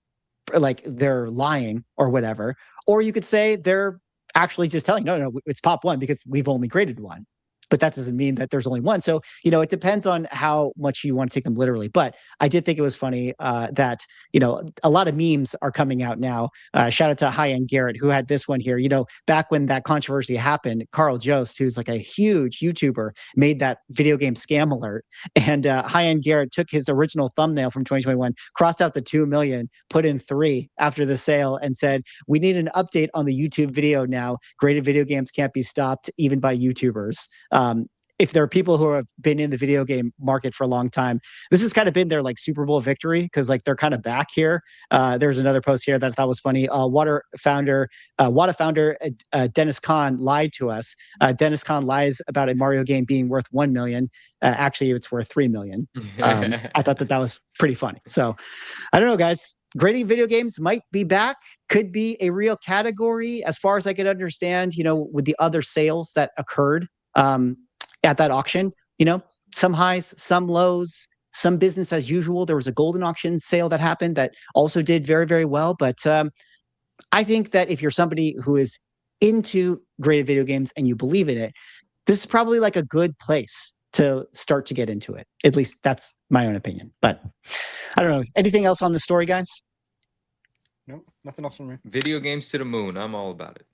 lying or whatever. Or you could say they're actually just telling, no, it's pop 1 because we've only graded 1. But that doesn't mean that there's only one. So, it depends on how much you want to take them literally. But I did think it was funny that, a lot of memes are coming out now. Shout out to High End Garrett, who had this one here. Back when that controversy happened, Carl Jost, who's like a huge YouTuber, made that video game scam alert. And High End Garrett took his original thumbnail from 2021, crossed out the 2 million, put in 3 after the sale, and said, we need an update on the YouTube video now. Graded video games can't be stopped even by YouTubers. If there are people who have been in the video game market for a long time, this has kind of been their Super Bowl victory, because they're kind of back here. There's another post here that I thought was funny. Wada founder Dennis Kahn lied to us. Dennis Kahn lies about a Mario game being worth 1 million. Actually, it's worth 3 million. I thought that was pretty funny. So I don't know, guys. Grading video games might be back, could be a real category as far as I could understand, with the other sales that occurred at that auction. Some highs, some lows. some business as usual. There was a golden auction sale that happened that also did very, very well. But I think that if you're somebody who is into graded video games and you believe in it, this is probably like a good place to start to get into it. At least that's my own opinion. But I don't know. Anything else on the story, guys? No, nothing else from me. Video games to the moon. I'm all about it.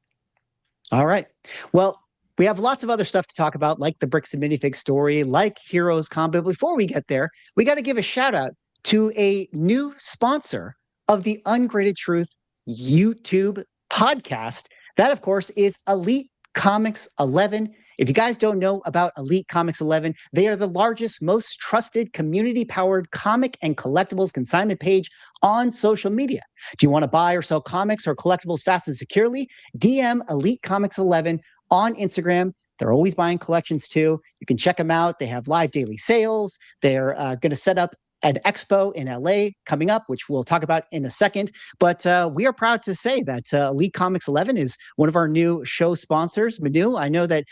All right. Well, we have lots of other stuff to talk about, like the Bricks and Minifigs story, like Heroes Combo. Before we get there, we got to give a shout out to a new sponsor of the Ungraded Truth YouTube podcast. That, of course, is Elite Comics 11. If you guys don't know about Elite Comics 11, they are the largest, most trusted, community-powered comic and collectibles consignment page on social media. Do you want to buy or sell comics or collectibles fast and securely? DM Elite Comics 11 on Instagram. They're always buying collections too. You can check them out. They have live daily sales. They're going to set up an expo in LA coming up, which we'll talk about in a second. But we are proud to say that Elite Comics 11 is one of our new show sponsors. Manu, I know that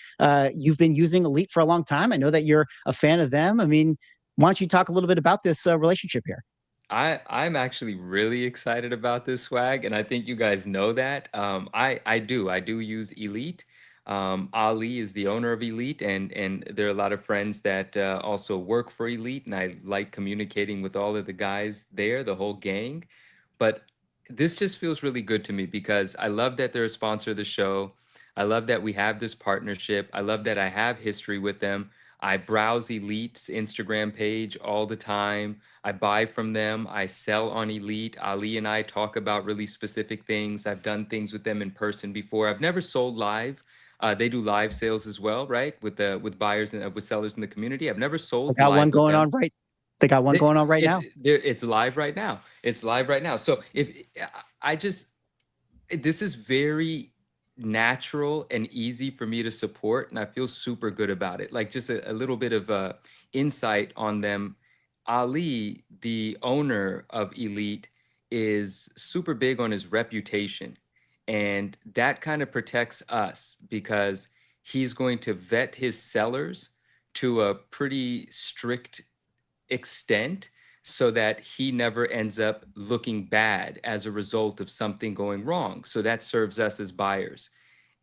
you've been using Elite for a long time. I know that you're a fan of them. I mean, why don't you talk a little bit about this relationship here? I'm actually really excited about this swag, and I think you guys know that. I do use Elite. Ali is the owner of Elite, and there are a lot of friends that also work for Elite, and I like communicating with all of the guys there, the whole gang. But this just feels really good to me because I love that they're a sponsor of the show. I love that we have this partnership. I love that I have history with them. I browse Elite's Instagram page all the time. I buy from them. I sell on Elite. Ali and I talk about really specific things. I've done things with them in person before. I've never sold live. They do live sales as well, right? With buyers and with sellers in the community. I've never sold. They got one going on right. They got one going on right now. It's live right now. It's live right now. So this is very natural and easy for me to support, and I feel super good about it. Like just a little bit of insight on them. Ali, the owner of Elite, is super big on his reputation. And that kind of protects us because he's going to vet his sellers to a pretty strict extent so that he never ends up looking bad as a result of something going wrong. So that serves us as buyers.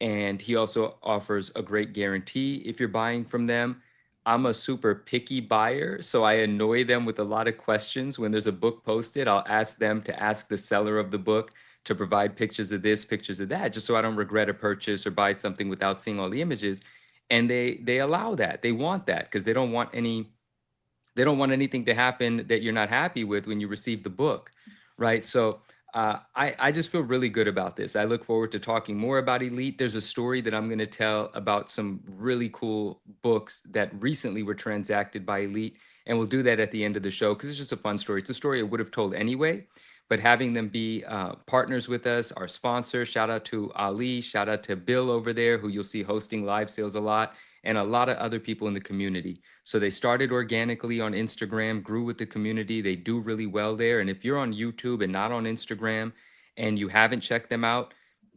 And he also offers a great guarantee if you're buying from them. I'm a super picky buyer, so I annoy them with a lot of questions. When there's a book posted, I'll ask them to ask the seller of the book to provide pictures of this, pictures of that, just so I don't regret a purchase or buy something without seeing all the images. And they allow that. They want that because they don't want anything to happen that you're not happy with when you receive the book, right? So I just feel really good about this. I look forward to talking more about Elite. There's a story that I'm going to tell about some really cool books that recently were transacted by Elite, and we'll do that at the end of the show because it's just a fun story. It's a story I would have told anyway. But having them be partners with us, our sponsor, shout out to Ali, shout out to Bill over there, who you'll see hosting live sales a lot, and a lot of other people in the community. So they started organically on Instagram, grew with the community. They do really well there. And if you're on YouTube and not on Instagram and you haven't checked them out,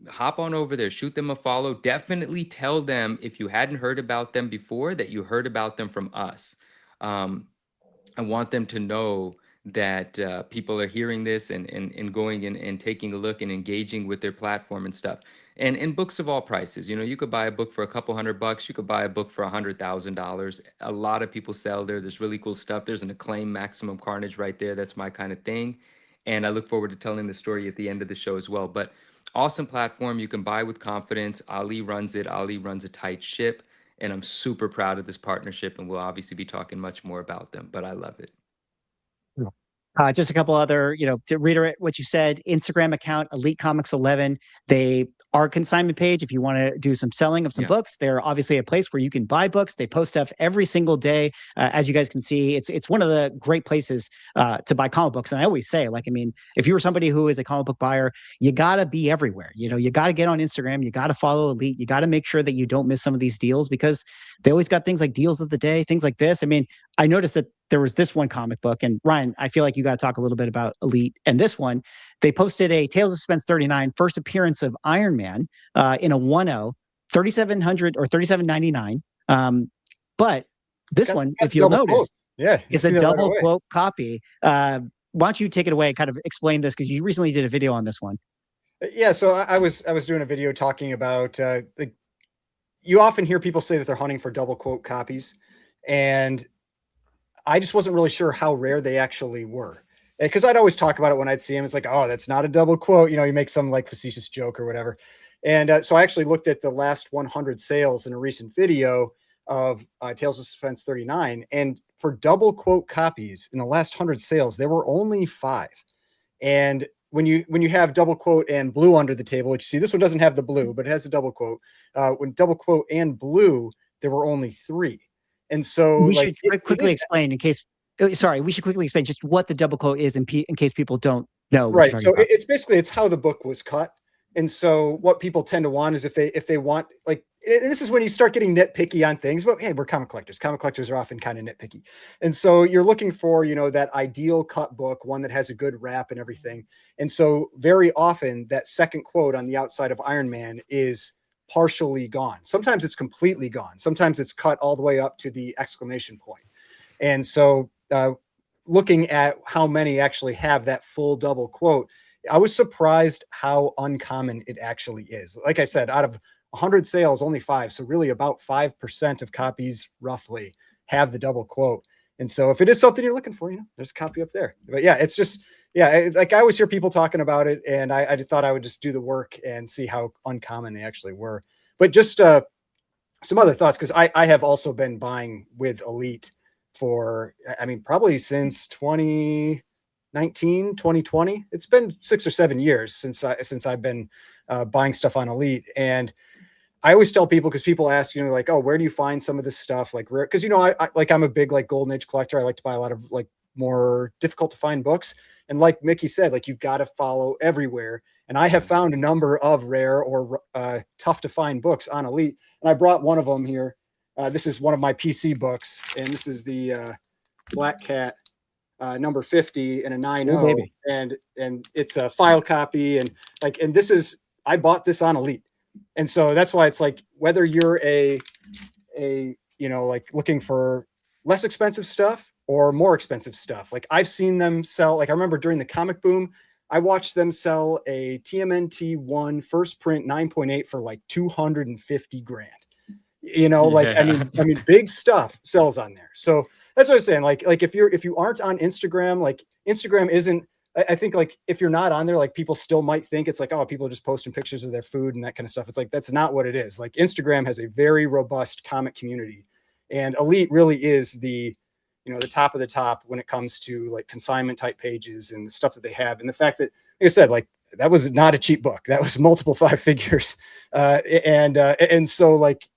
hop on over there, shoot them a follow. Definitely tell them if you hadn't heard about them before that you heard about them from us. I want them to know that people are hearing this and going and taking a look and engaging with their platform and stuff. And books of all prices. You know, you could buy a book for a couple $100. You could buy a book for $100,000. A lot of people sell there. There's really cool stuff. There's an Acclaim Maximum Carnage right there. That's my kind of thing. And I look forward to telling the story at the end of the show as well. But awesome platform. You can buy with confidence. Ali runs it. Ali runs a tight ship. And I'm super proud of this partnership. And we'll obviously be talking much more about them. But I love it. Just a couple other, to reiterate what you said, Instagram account, Elite Comics 11. They are a consignment page. If you want to do some selling of some books, they're obviously a place where you can buy books. They post stuff every single day. As you guys can see, it's one of the great places to buy comic books. And I always say, if you were somebody who is a comic book buyer, you got to be everywhere. You got to get on Instagram. You got to follow Elite. You got to make sure that you don't miss some of these deals because they always got things like deals of the day, things like this. I mean, I noticed that there was this one comic book, and Ryan, I feel like you got to talk a little bit about Elite and this one. They posted a Tales of Suspense 39 first appearance of Iron Man in a 1.0, 3,700 or 3,799. But this one, if you'll notice, Yeah, is seen a it right double away. quote copy. Why don't you take it away and kind of explain this, because you recently did a video on this one. Yeah, so I was doing a video talking about you often hear people say that they're hunting for double quote copies, and I just wasn't really sure how rare they actually were. Because I'd always talk about it when I'd see him. It's like, oh, that's not a double quote. You make some like facetious joke or whatever. And so I actually looked at the last 100 sales in a recent video of Tales of Suspense 39. And for double quote copies in the last 100 sales, there were only 5. And when you have double quote and blue under the table, which you see, this one doesn't have the blue, but it has the double quote. When double quote and blue, there were only 3. And so We like should quickly explain in case. Sorry, we should quickly explain just what the double quote is in case people don't know what you're right. talking So about. it's basically it's how the book was cut. And so what people tend to want is if they want, like, and this is when you start getting nitpicky on things, but hey, we're comic collectors. Comic collectors are often kind of nitpicky. And so you're looking for, that ideal cut book, one that has a good wrap and everything. And so very often that second quote on the outside of Iron Man is partially gone. Sometimes it's completely gone. Sometimes it's cut all the way up to the exclamation point. And so looking at how many actually have that full double quote, I was surprised how uncommon it actually is. Like I said, out of 100 sales, only 5. So really about 5% of copies roughly have the double quote. And so if it is something you're looking for, there's a copy up there. But yeah, it's just, like I always hear people talking about it, and I thought I would just do the work and see how uncommon they actually were. But just some other thoughts, because I have also been buying with Elite for, probably since 2019, 2020. It's been 6 or 7 years since I've been buying stuff on Elite. And I always tell people, because people ask, like, oh, where do you find some of this stuff? Like rare, because I'm a big like Golden Age collector. I like to buy a lot of like more difficult to find books. And like Mickey said, like you've got to follow everywhere. And I have found a number of rare or tough to find books on Elite. And I brought one of them here. This is one of my PC books, and this is the Black Cat number 50 and a 9.0, and it's a file copy, and this is, I bought this on Elite. And so that's why it's like, whether you're a like looking for less expensive stuff or more expensive stuff, like I've seen them sell, like I remember during the comic boom, I watched them sell a TMNT 1 first print 9.8 for like 250 grand. Big stuff sells on there. So that's what I'm saying. Like if you aren't on Instagram, like Instagram isn't, I think like if you're not on there, like people still might think it's like, oh, people are just posting pictures of their food and that kind of stuff. It's like, that's not what it is. Like Instagram has a very robust comic community, and Elite really is the top of the top when it comes to like consignment type pages and the stuff that they have. And the fact that, like I said, like that was not a cheap book. That was multiple 5 figures. And so like,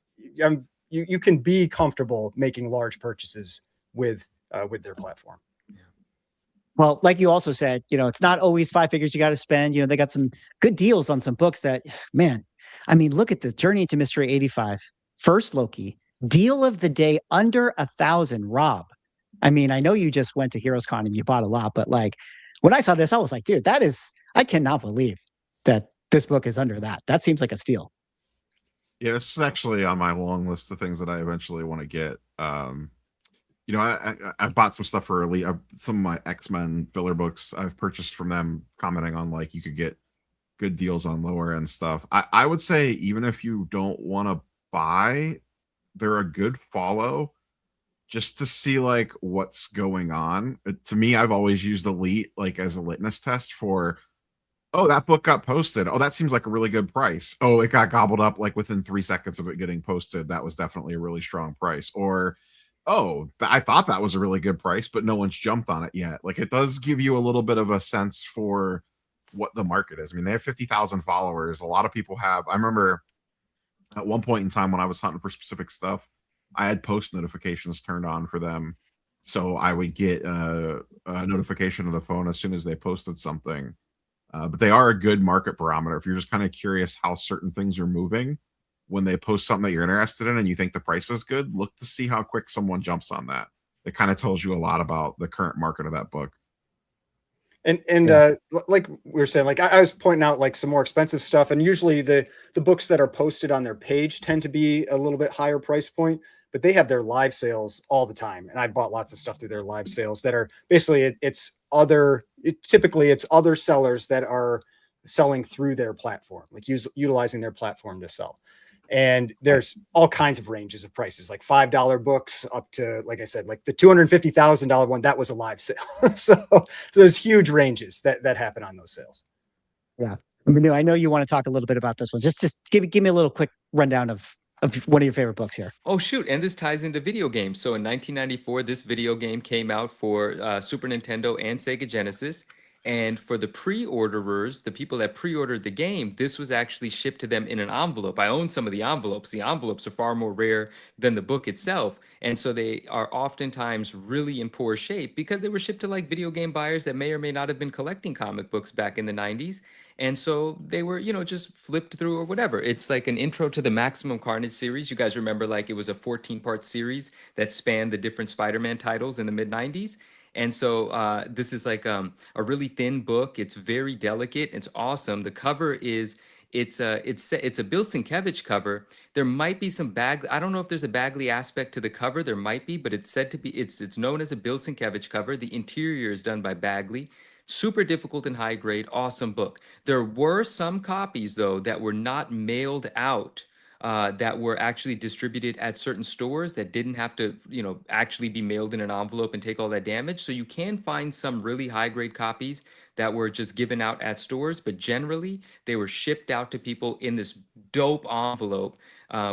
you can be comfortable making large purchases with their platform. Well, like you also said, it's not always 5 figures you got to spend. They got some good deals on some books that, man, look at the Journey into Mystery 85, First Loki, deal of the day under 1,000. Rob, I know you just went to Heroes Con and you bought a lot, but like when I saw this, I was like, dude, I cannot believe that this book is under that. That seems like a steal. Yeah, this is actually on my long list of things that I eventually want to get. I bought some stuff for Elite. Some of my X-Men filler books I've purchased from them, commenting on like you could get good deals on lower end stuff. I would say even if you don't want to buy, they're a good follow just to see like what's going on. To me, I've always used Elite like as a litmus test for, oh, that book got posted. Oh, that seems like a really good price. Oh, it got gobbled up like within 3 seconds of it getting posted. That was definitely a really strong price. Or, oh, I thought that was a really good price, but no one's jumped on it yet. Like it does give you a little bit of a sense for what the market is. They have 50,000 followers. A lot of people have. I remember at one point in time when I was hunting for specific stuff, I had post notifications turned on for them. So I would get a notification of the phone as soon as they posted something. But they are a good market barometer. If you're just kind of curious how certain things are moving, when they post something that you're interested in and you think the price is good, look to see how quick someone jumps on that. It kind of tells you a lot about the current market of that book. And like we were saying, like I was pointing out like some more expensive stuff, and usually the books that are posted on their page tend to be a little bit higher price point. but they have their live sales all the time. And I bought lots of stuff through their live sales that are basically typically it's other sellers that are selling through their platform, like utilizing their platform to sell. And there's all kinds of ranges of prices, like $5 books up to, like I said, like the $250,000 one, that was a live sale. so there's huge ranges that happen on those sales. Yeah. I know you want to talk a little bit about this one. Just give me a little quick rundown of one of your favorite books here. Oh, shoot. And this ties into video games. So in 1994, this video game came out for Super Nintendo and Sega Genesis. And for the pre-orderers, the people that pre-ordered the game, this was actually shipped to them in an envelope. I own some of the envelopes. The envelopes are far more rare than the book itself. And so they are oftentimes really in poor shape because they were shipped to like video game buyers that may or may not have been collecting comic books back in the 90s. And so they were, just flipped through or whatever. It's like an intro to the Maximum Carnage series. You guys remember, like, it was a 14-part series that spanned the different Spider-Man titles in the mid-90s. And so this is like a really thin book. It's very delicate. It's awesome. The cover is it's a Bill Sienkiewicz cover. There might be some I don't know if there's a Bagley aspect to the cover. There might be, but it's said to be. It's known as a Bill Sienkiewicz cover. The interior is done by Bagley. Super difficult and high grade. Awesome book. There were some copies though that were not mailed out. That were actually distributed at certain stores that didn't have to, actually be mailed in an envelope and take all that damage. So you can find some really high-grade copies that were just given out at stores, but generally they were shipped out to people in this dope envelope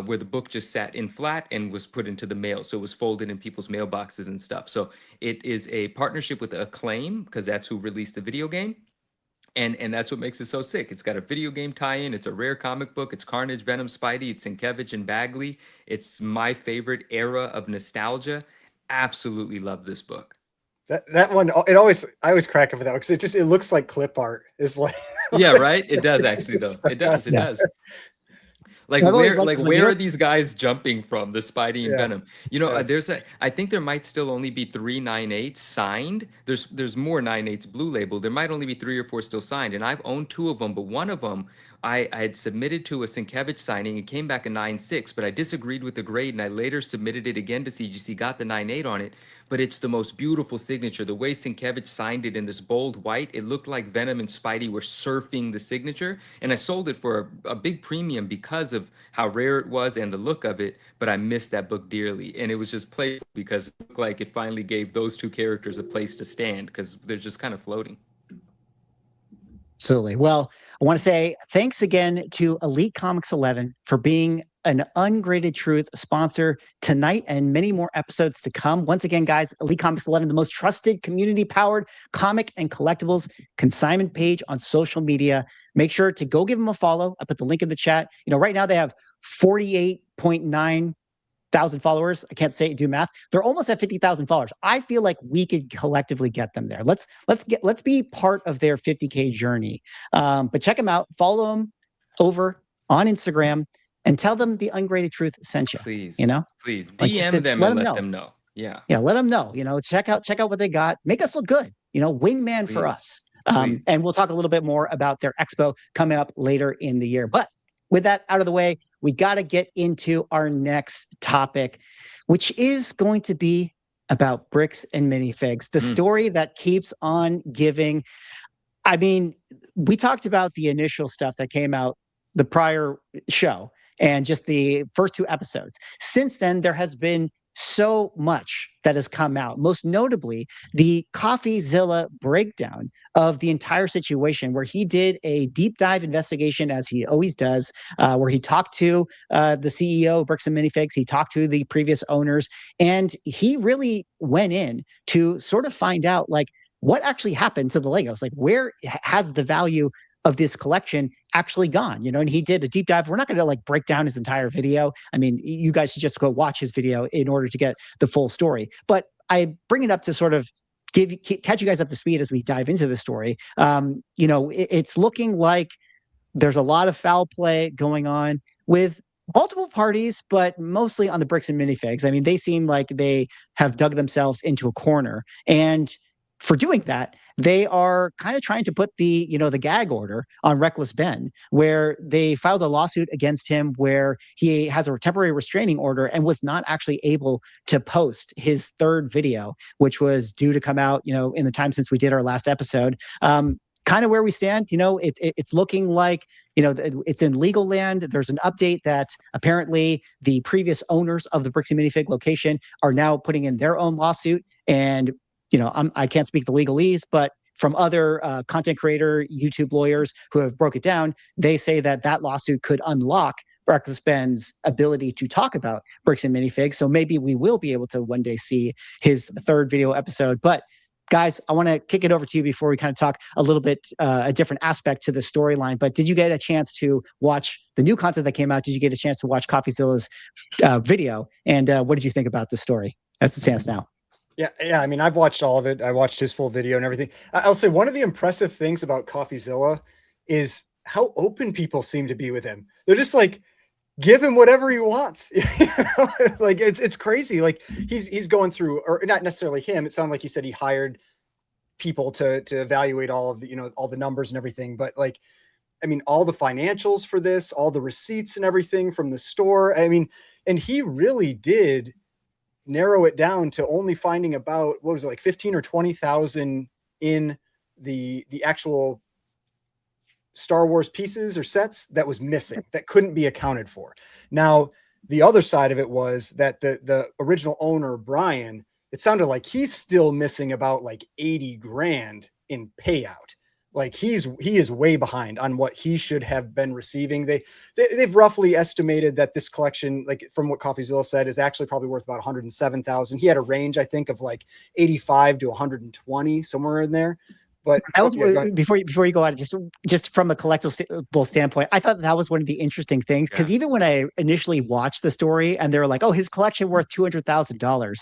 where the book just sat in flat and was put into the mail. So it was folded in people's mailboxes and stuff. So it is a partnership with Acclaim because that's who released the video game. And that's what makes it so sick. It's got a video game tie-in. It's a rare comic book. It's Carnage, Venom, Spidey. It's Sienkiewicz and Bagley. It's my favorite era of nostalgia. Absolutely love this book. That one, I always crack up for that because it looks like clip art. It's like yeah, right. It does actually though. It does. It does. Like where are these guys jumping from? The Spidey and Venom. I think there might still only be 3 9/8 signed. There's more 9/8 blue label. There might only be 3 or 4 still signed, and I've owned 2 of them, but one of them I had submitted to a Sienkiewicz signing. It came back a 9/6, but I disagreed with the grade, and I later submitted it again to CGC. Got the 9/8 on it, but it's the most beautiful signature. The way Sienkiewicz signed it in this bold white, it looked like Venom and Spidey were surfing the signature, and I sold it for a big premium because of how rare it was and the look of it, but I missed that book dearly. And it was just playful because it looked like it finally gave those 2 characters a place to stand because they're just kind of floating. Absolutely. Well, I want to say thanks again to Elite Comics 11 for being an Ungraded Truth sponsor tonight and many more episodes to come. Once again, guys, Elite Comics 11, the most trusted community-powered comic and collectibles consignment page on social media. Make sure to go give them a follow. I put the link in the chat. Right now they have 48.9 thousand followers. I can't do math. They're almost at 50,000 followers. I feel like we could collectively get them there. Let's be part of their 50K journey. But check them out. Follow them over on Instagram and tell them the Ungraded Truth sent you. Please, please DM them and let them know. Yeah, let them know. Check out what they got. Make us look good. Wingman for us. And we'll talk a little bit more about their expo coming up later in the year. But with that out of the way, we got to get into our next topic, which is going to be about bricks and minifigs, the story that keeps on giving. I mean, we talked about the initial stuff that came out the prior show and just the first 2 episodes. Since then, there has been so much that has come out, most notably the CoffeeZilla breakdown of the entire situation, where he did a deep dive investigation, as he always does, where he talked to the CEO of Bricks and Minifigs, he talked to the previous owners, and he really went in to sort of find out, like, what actually happened to the Legos? Like, where has the value of this collection actually gone? And he did a deep dive. We're not going to break down his entire video. I mean, you guys should just go watch his video in order to get the full story. But I bring it up to sort of catch you guys up to speed as we dive into the story. It's looking like there's a lot of foul play going on with multiple parties, but mostly on the Bricks and Minifigs. I mean, they seem like they have dug themselves into a corner. And for doing that, they are kind of trying to put the, the gag order on Reckless Ben, where they filed a lawsuit against him where he has a temporary restraining order and was not actually able to post his third video, which was due to come out, in the time since we did our last episode. Kind of where we stand, it's looking like, it's in legal land. There's an update that apparently the previous owners of the Brixie Minifig location are now putting in their own lawsuit. And, I can't speak the legalese, but from other content creator, YouTube lawyers who have broke it down, they say that lawsuit could unlock Reckless Ben's ability to talk about Bricks and Minifigs. So maybe we will be able to one day see his third video episode. But guys, I want to kick it over to you before we kind of talk a little bit, a different aspect to the storyline. But did you get a chance to watch the new content that came out? Did you get a chance to watch CoffeeZilla's video? And what did you think about the story as it stands now? Yeah. I mean, I've watched all of it. I watched his full video and everything. I'll say one of the impressive things about CoffeeZilla is how open people seem to be with him. They're just like, give him whatever he wants. Like it's crazy. Like he's going through, or not necessarily him. It sounded like he said he hired people to evaluate all of the, all the numbers and everything. But like, I mean, all the financials for this, all the receipts and everything from the store. I mean, and he really did narrow it down to only finding about, what was it, like 15 or 20,000 in the actual Star Wars pieces or sets that was missing, that couldn't be accounted for. Now, the other side of it was that the original owner, Brian, it sounded like he's still missing about like 80 grand in payout. Like he is way behind on what he should have been receiving. They've roughly estimated that this collection, like from what CoffeeZilla said, is actually probably worth about 107,000. He had a range, I think, of like 85 to 120, somewhere in there. But that was before you go out, just from a collectible standpoint, I thought that was one of the interesting things, because even when I initially watched the story and they were like, "Oh, his collection worth $200,000,"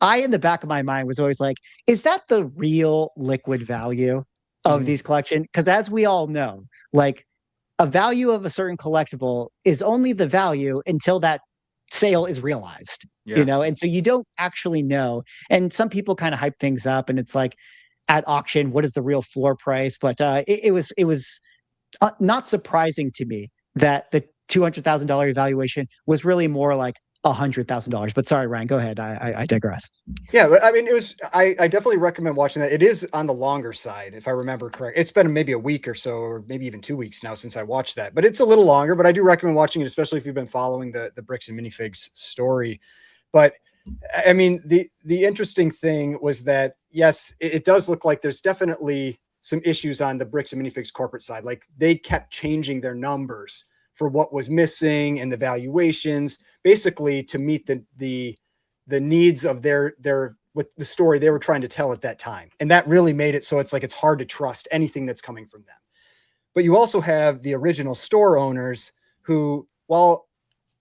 I, in the back of my mind, was always like, "Is that the real liquid value of these collections?" Because as we all know, like a value of a certain collectible is only the value until that sale is realized, and so you don't actually know. And some people kind of hype things up, and it's like, at auction, what is the real floor price? But it was not surprising to me that the $200,000 evaluation was really more like $100,000. But sorry, Ryan, go ahead. I digress. Yeah, but I mean, I definitely recommend watching that. It is on the longer side, if I remember correct. It's been maybe a week or so, or maybe even 2 weeks now since I watched that. But it's a little longer. But I do recommend watching it, especially if you've been following the Bricks and Minifigs story. But I mean, the interesting thing was that, yes, it does look like there's definitely some issues on the Bricks and Minifigs corporate side. Like they kept changing their numbers for what was missing and the valuations, basically to meet the needs of their with the story they were trying to tell at that time. And that really made it so it's like it's hard to trust anything that's coming from them. But you also have the original store owners who, while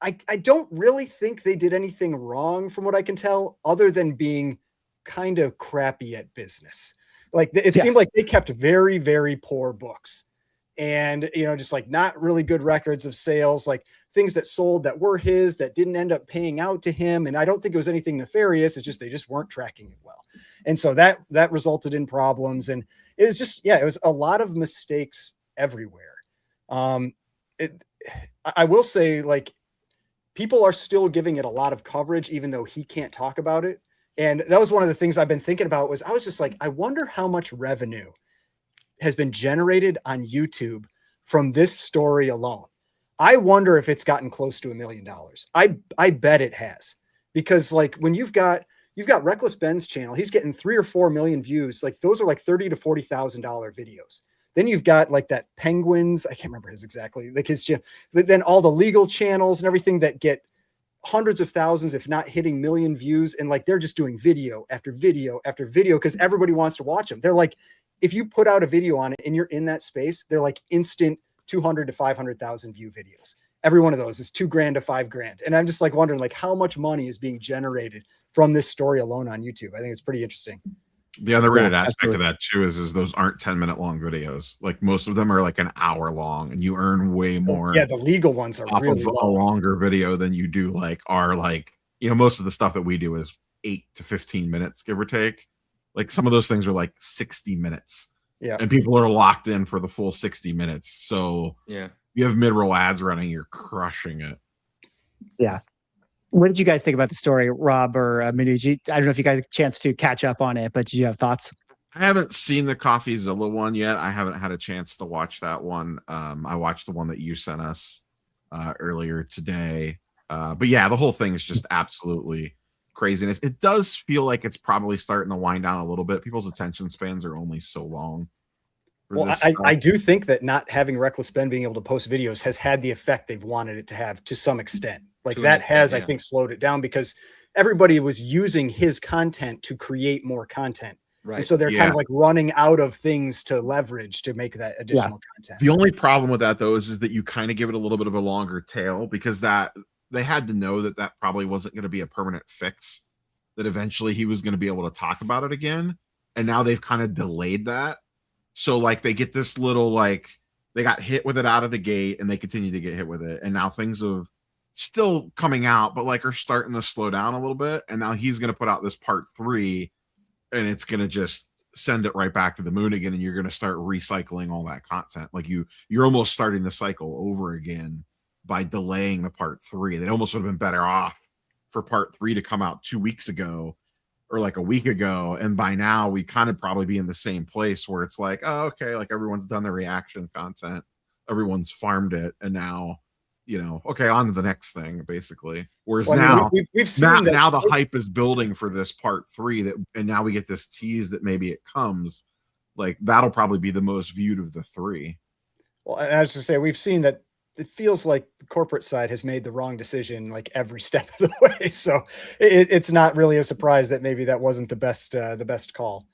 I don't really think they did anything wrong from what I can tell, other than being kind of crappy at business. Like it seemed like they kept very, very poor books, and, just like not really good records of sales, like things that sold that were his that didn't end up paying out to him. And I don't think it was anything nefarious. It's just, they just weren't tracking it well. And so that resulted in problems. And it was just, it was a lot of mistakes everywhere. I will say, like, people are still giving it a lot of coverage, even though he can't talk about it. And that was one of the things I've been thinking about. Was I was just like, I wonder how much revenue has been generated on YouTube from this story alone. I wonder if it's gotten close to $1 million. I bet it has, because like when you've got Reckless Ben's channel, he's getting 3 or 4 million views. Like those are like $30,000 to $40,000 videos. Then you've got like that Penguins, I can't remember his exactly, like his, but then all the legal channels and everything that get hundreds of thousands, if not hitting million views. And like, they're just doing video after video after video, because everybody wants to watch them. They're like, if you put out a video on it and you're in that space, they're like instant 200 to 500,000 view videos. Every one of those is $2,000 to $5,000. And I'm just like wondering like how much money is being generated from this story alone on YouTube. I think it's pretty interesting. The other rated aspect of that too is those aren't 10-minute long videos. Like most of them are like an hour long, and you earn way more. Yeah, the legal ones are off really of a longer video than you do most of the stuff that we do is 8 to 15 minutes, give or take. Like some of those things are like 60 minutes. Yeah. And people are locked in for the full 60 minutes. So Yeah. you have mid-roll ads running, you're crushing it. Yeah. What did you guys think about the story, Rob or Minuji? I don't know if you guys had a chance to catch up on it, but did you have thoughts? I haven't seen the CoffeeZilla one yet. I haven't had a chance to watch that one. I watched the one that you sent us earlier today. But yeah, the whole thing is just absolutely craziness. It does feel like it's probably starting to wind down a little bit. People's attention spans are only so long. Well, I do think that not having Reckless Ben being able to post videos has had the effect they've wanted it to have to some extent. Like that has, I think, slowed it down because everybody was using his content to create more content. Right. And so they're kind of like running out of things to leverage to make that additional content. The only problem with that, though, is that you kind of give it a little bit of a longer tail because that they had to know that that probably wasn't going to be a permanent fix, that eventually he was going to be able to talk about it again. And now they've kind of delayed that. So like they get this little, like they got hit with it out of the gate and they continue to get hit with it. And now things have still coming out, but like are starting to slow down a little bit. And now he's going to put out this part 3 and it's going to just send it right back to the moon again. And you're going to start recycling all that content. Like you're almost starting the cycle over again by delaying the part 3. They almost would have been better off for part 3 to come out 2 weeks ago or like a week ago. And by now we kind of probably be in the same place where it's like, oh, okay, like everyone's done the reaction content, everyone's farmed it. And now, you know, okay, on to the next thing, basically. Whereas now, we've seen now the hype is building for this part 3 and now we get this tease that maybe it comes. Like that'll probably be the most viewed of the 3. Well, and I was to say, we've seen that it feels like the corporate side has made the wrong decision like every step of the way. So it's not really a surprise that maybe that wasn't the best call.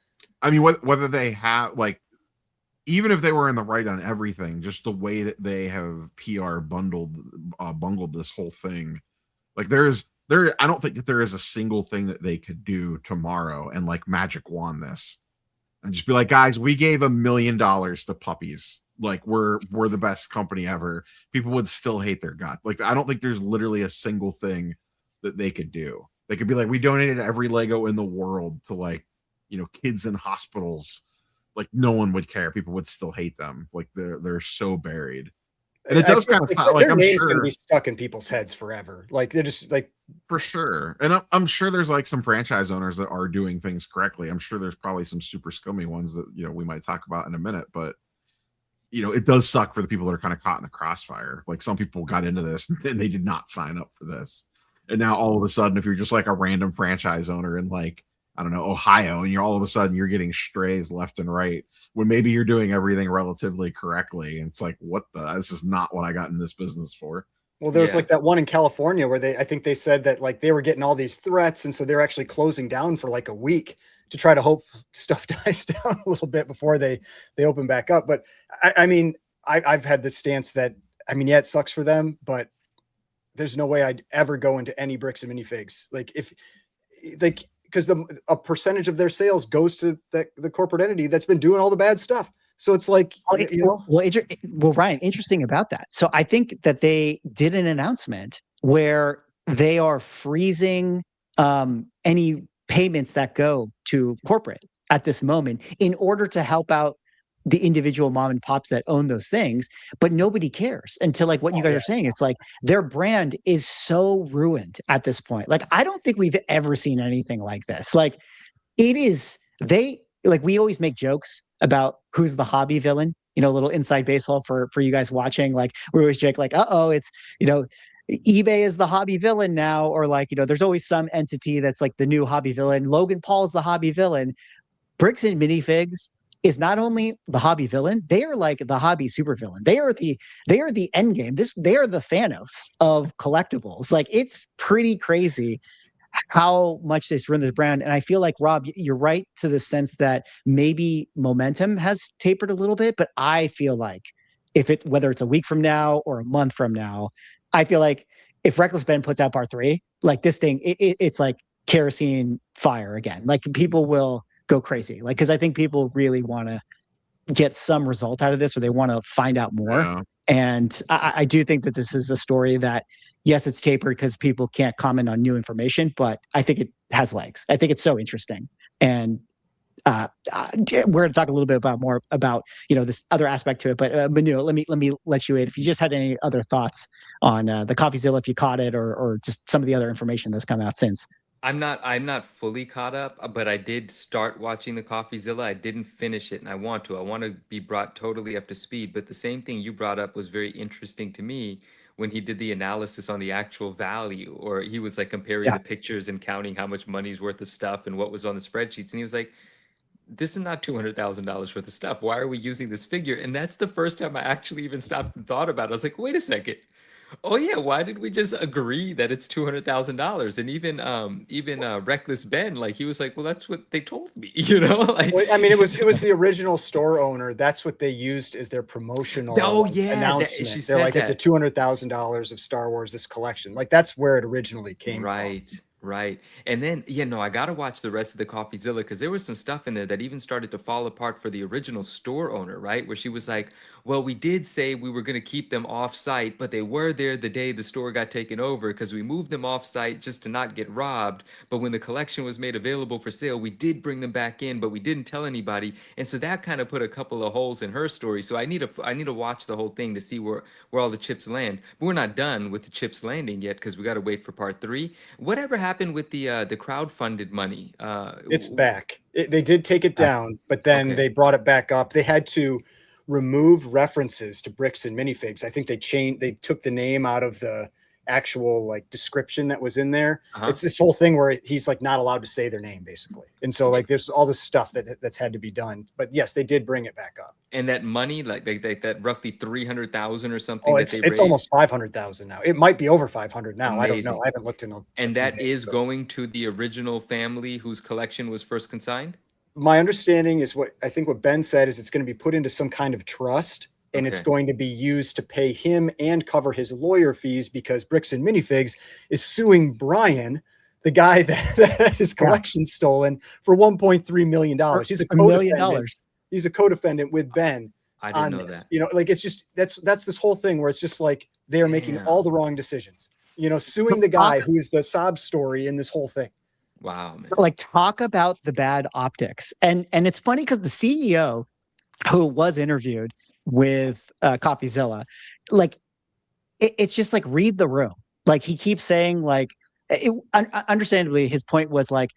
I mean, whether they have like, even if they were in the right on everything, just the way that they have PR bungled this whole thing, like I don't think that there is a single thing that they could do tomorrow and like magic wand this and just be like, guys, we gave $1 million to puppies. Like we're the best company ever. People would still hate their gut. Like I don't think there's literally a single thing that they could do. They could be like, we donated every Lego in the world to like, you know, kids in hospitals. Like no one would care. People would still hate them. Like they're so buried. And it does kind of like I'm sure gonna be stuck in people's heads forever. Like they're just like for sure. And I'm sure there's like some franchise owners that are doing things correctly. I'm sure there's probably some super scummy ones that, you know, we might talk about in a minute, but you know, it does suck for the people that are kind of caught in the crossfire. Like some people got into this and they did not sign up for this. And now all of a sudden, if you're just like a random franchise owner in like, I don't know, Ohio, and you're all of a sudden you're getting strays left and right when maybe you're doing everything relatively correctly. And it's like, this is not what I got in this business for. Well, there was like that one in California where I think they said that like they were getting all these threats. And so they're actually closing down for like a week to try to hope stuff dies down a little bit before they open back up. But I mean, I've had this stance that, I mean, yeah, it sucks for them, but there's no way I'd ever go into any bricks and minifigs. Like if like, because a percentage of their sales goes to the corporate entity that's been doing all the bad stuff. So it's like, well, Ryan, interesting about that. So I think that they did an announcement where they are freezing any payments that go to corporate at this moment in order to help out the individual mom and pops that own those things, but nobody cares until like what you guys are saying. It's like their brand is so ruined at this point. Like, I don't think we've ever seen anything like this. Like we always make jokes about who's the hobby villain, you know, a little inside baseball for you guys watching. Like we always joke like, it's, you know, eBay is the hobby villain now, or like, you know, there's always some entity that's like the new hobby villain. Logan Paul's the hobby villain. Bricks and Minifigs is not only the hobby villain, they are like the hobby supervillain. They are the end game. They are the Thanos of collectibles. Like it's pretty crazy how much they run this brand. And I feel like, Rob, you're right to the sense that maybe momentum has tapered a little bit, but I feel like whether it's a week from now or a month from now, I feel like if Reckless Ben puts out part 3, like this thing, it's like kerosene fire again. Like people will go crazy. Like, because I think people really want to get some result out of this, or they want to find out more. Yeah. And I do think that this is a story that, yes, it's tapered because people can't comment on new information, but I think it has legs. I think it's so interesting. And we're going to talk a little bit more about this other aspect to it. But Manu, let me let you in. If you just had any other thoughts on the CoffeeZilla, if you caught it, or just some of the other information that's come out since. I'm not fully caught up, but I did start watching the CoffeeZilla. I didn't finish it, and I want to. I want to be brought totally up to speed. But the same thing you brought up was very interesting to me when he did the analysis on the actual value, or he was like comparing the pictures and counting how much money's worth of stuff and what was on the spreadsheets. And he was like, this is not $200,000 worth of stuff. Why are we using this figure? And that's the first time I actually even stopped and thought about it. I was like, wait a second. Oh yeah, why did we just agree that it's $200,000? And even Reckless Ben, like he was like, well, that's what they told me, Like, well, I mean, it was the original store owner. That's what they used as their promotional announcement. They're like, it's a $200,000 of Star Wars, this collection. Like that's where it originally came from. Right. And then, I got to watch the rest of the CoffeeZilla because there was some stuff in there that even started to fall apart for the original store owner, right? Where she was like, well, we did say we were going to keep them off site, but they were there the day the store got taken over because we moved them off site just to not get robbed. But when the collection was made available for sale, we did bring them back in, but we didn't tell anybody. And so that kind of put a couple of holes in her story. So I need to watch the whole thing to see where all the chips land. But we're not done with the chips landing yet because we got to wait for part 3. Whatever happened with the crowdfunded money? It's back. They did take it down, but then they brought it back up. They had to remove references to bricks and minifigs. I think they took the name out of the actual like description that was in there. It's this whole thing where he's like not allowed to say their name basically. And so like there's all this stuff that's had to be done. But yes, they did bring it back up. And that money, like that roughly 300,000 or something. Oh, it's almost 500,000 now. It might be over 500 now. Amazing. I don't know. I haven't looked in. And that is going to the original family whose collection was first consigned. My understanding is what Ben said is it's going to be put into some kind of trust, and it's going to be used to pay him and cover his lawyer fees because Bricks and Minifigs is suing Brian, the guy that had his collection stolen, for $1.3 million. He's a $1 million. He's a co-defendant with Ben. I didn't know that. Like it's just that's this whole thing where it's just like they are making all the wrong decisions. Suing the guy who is the sob story in this whole thing. Wow, man. Like talk about the bad optics. And it's funny because the CEO who was interviewed with CoffeeZilla, like it's just like read the room. Like he keeps saying like understandably his point was like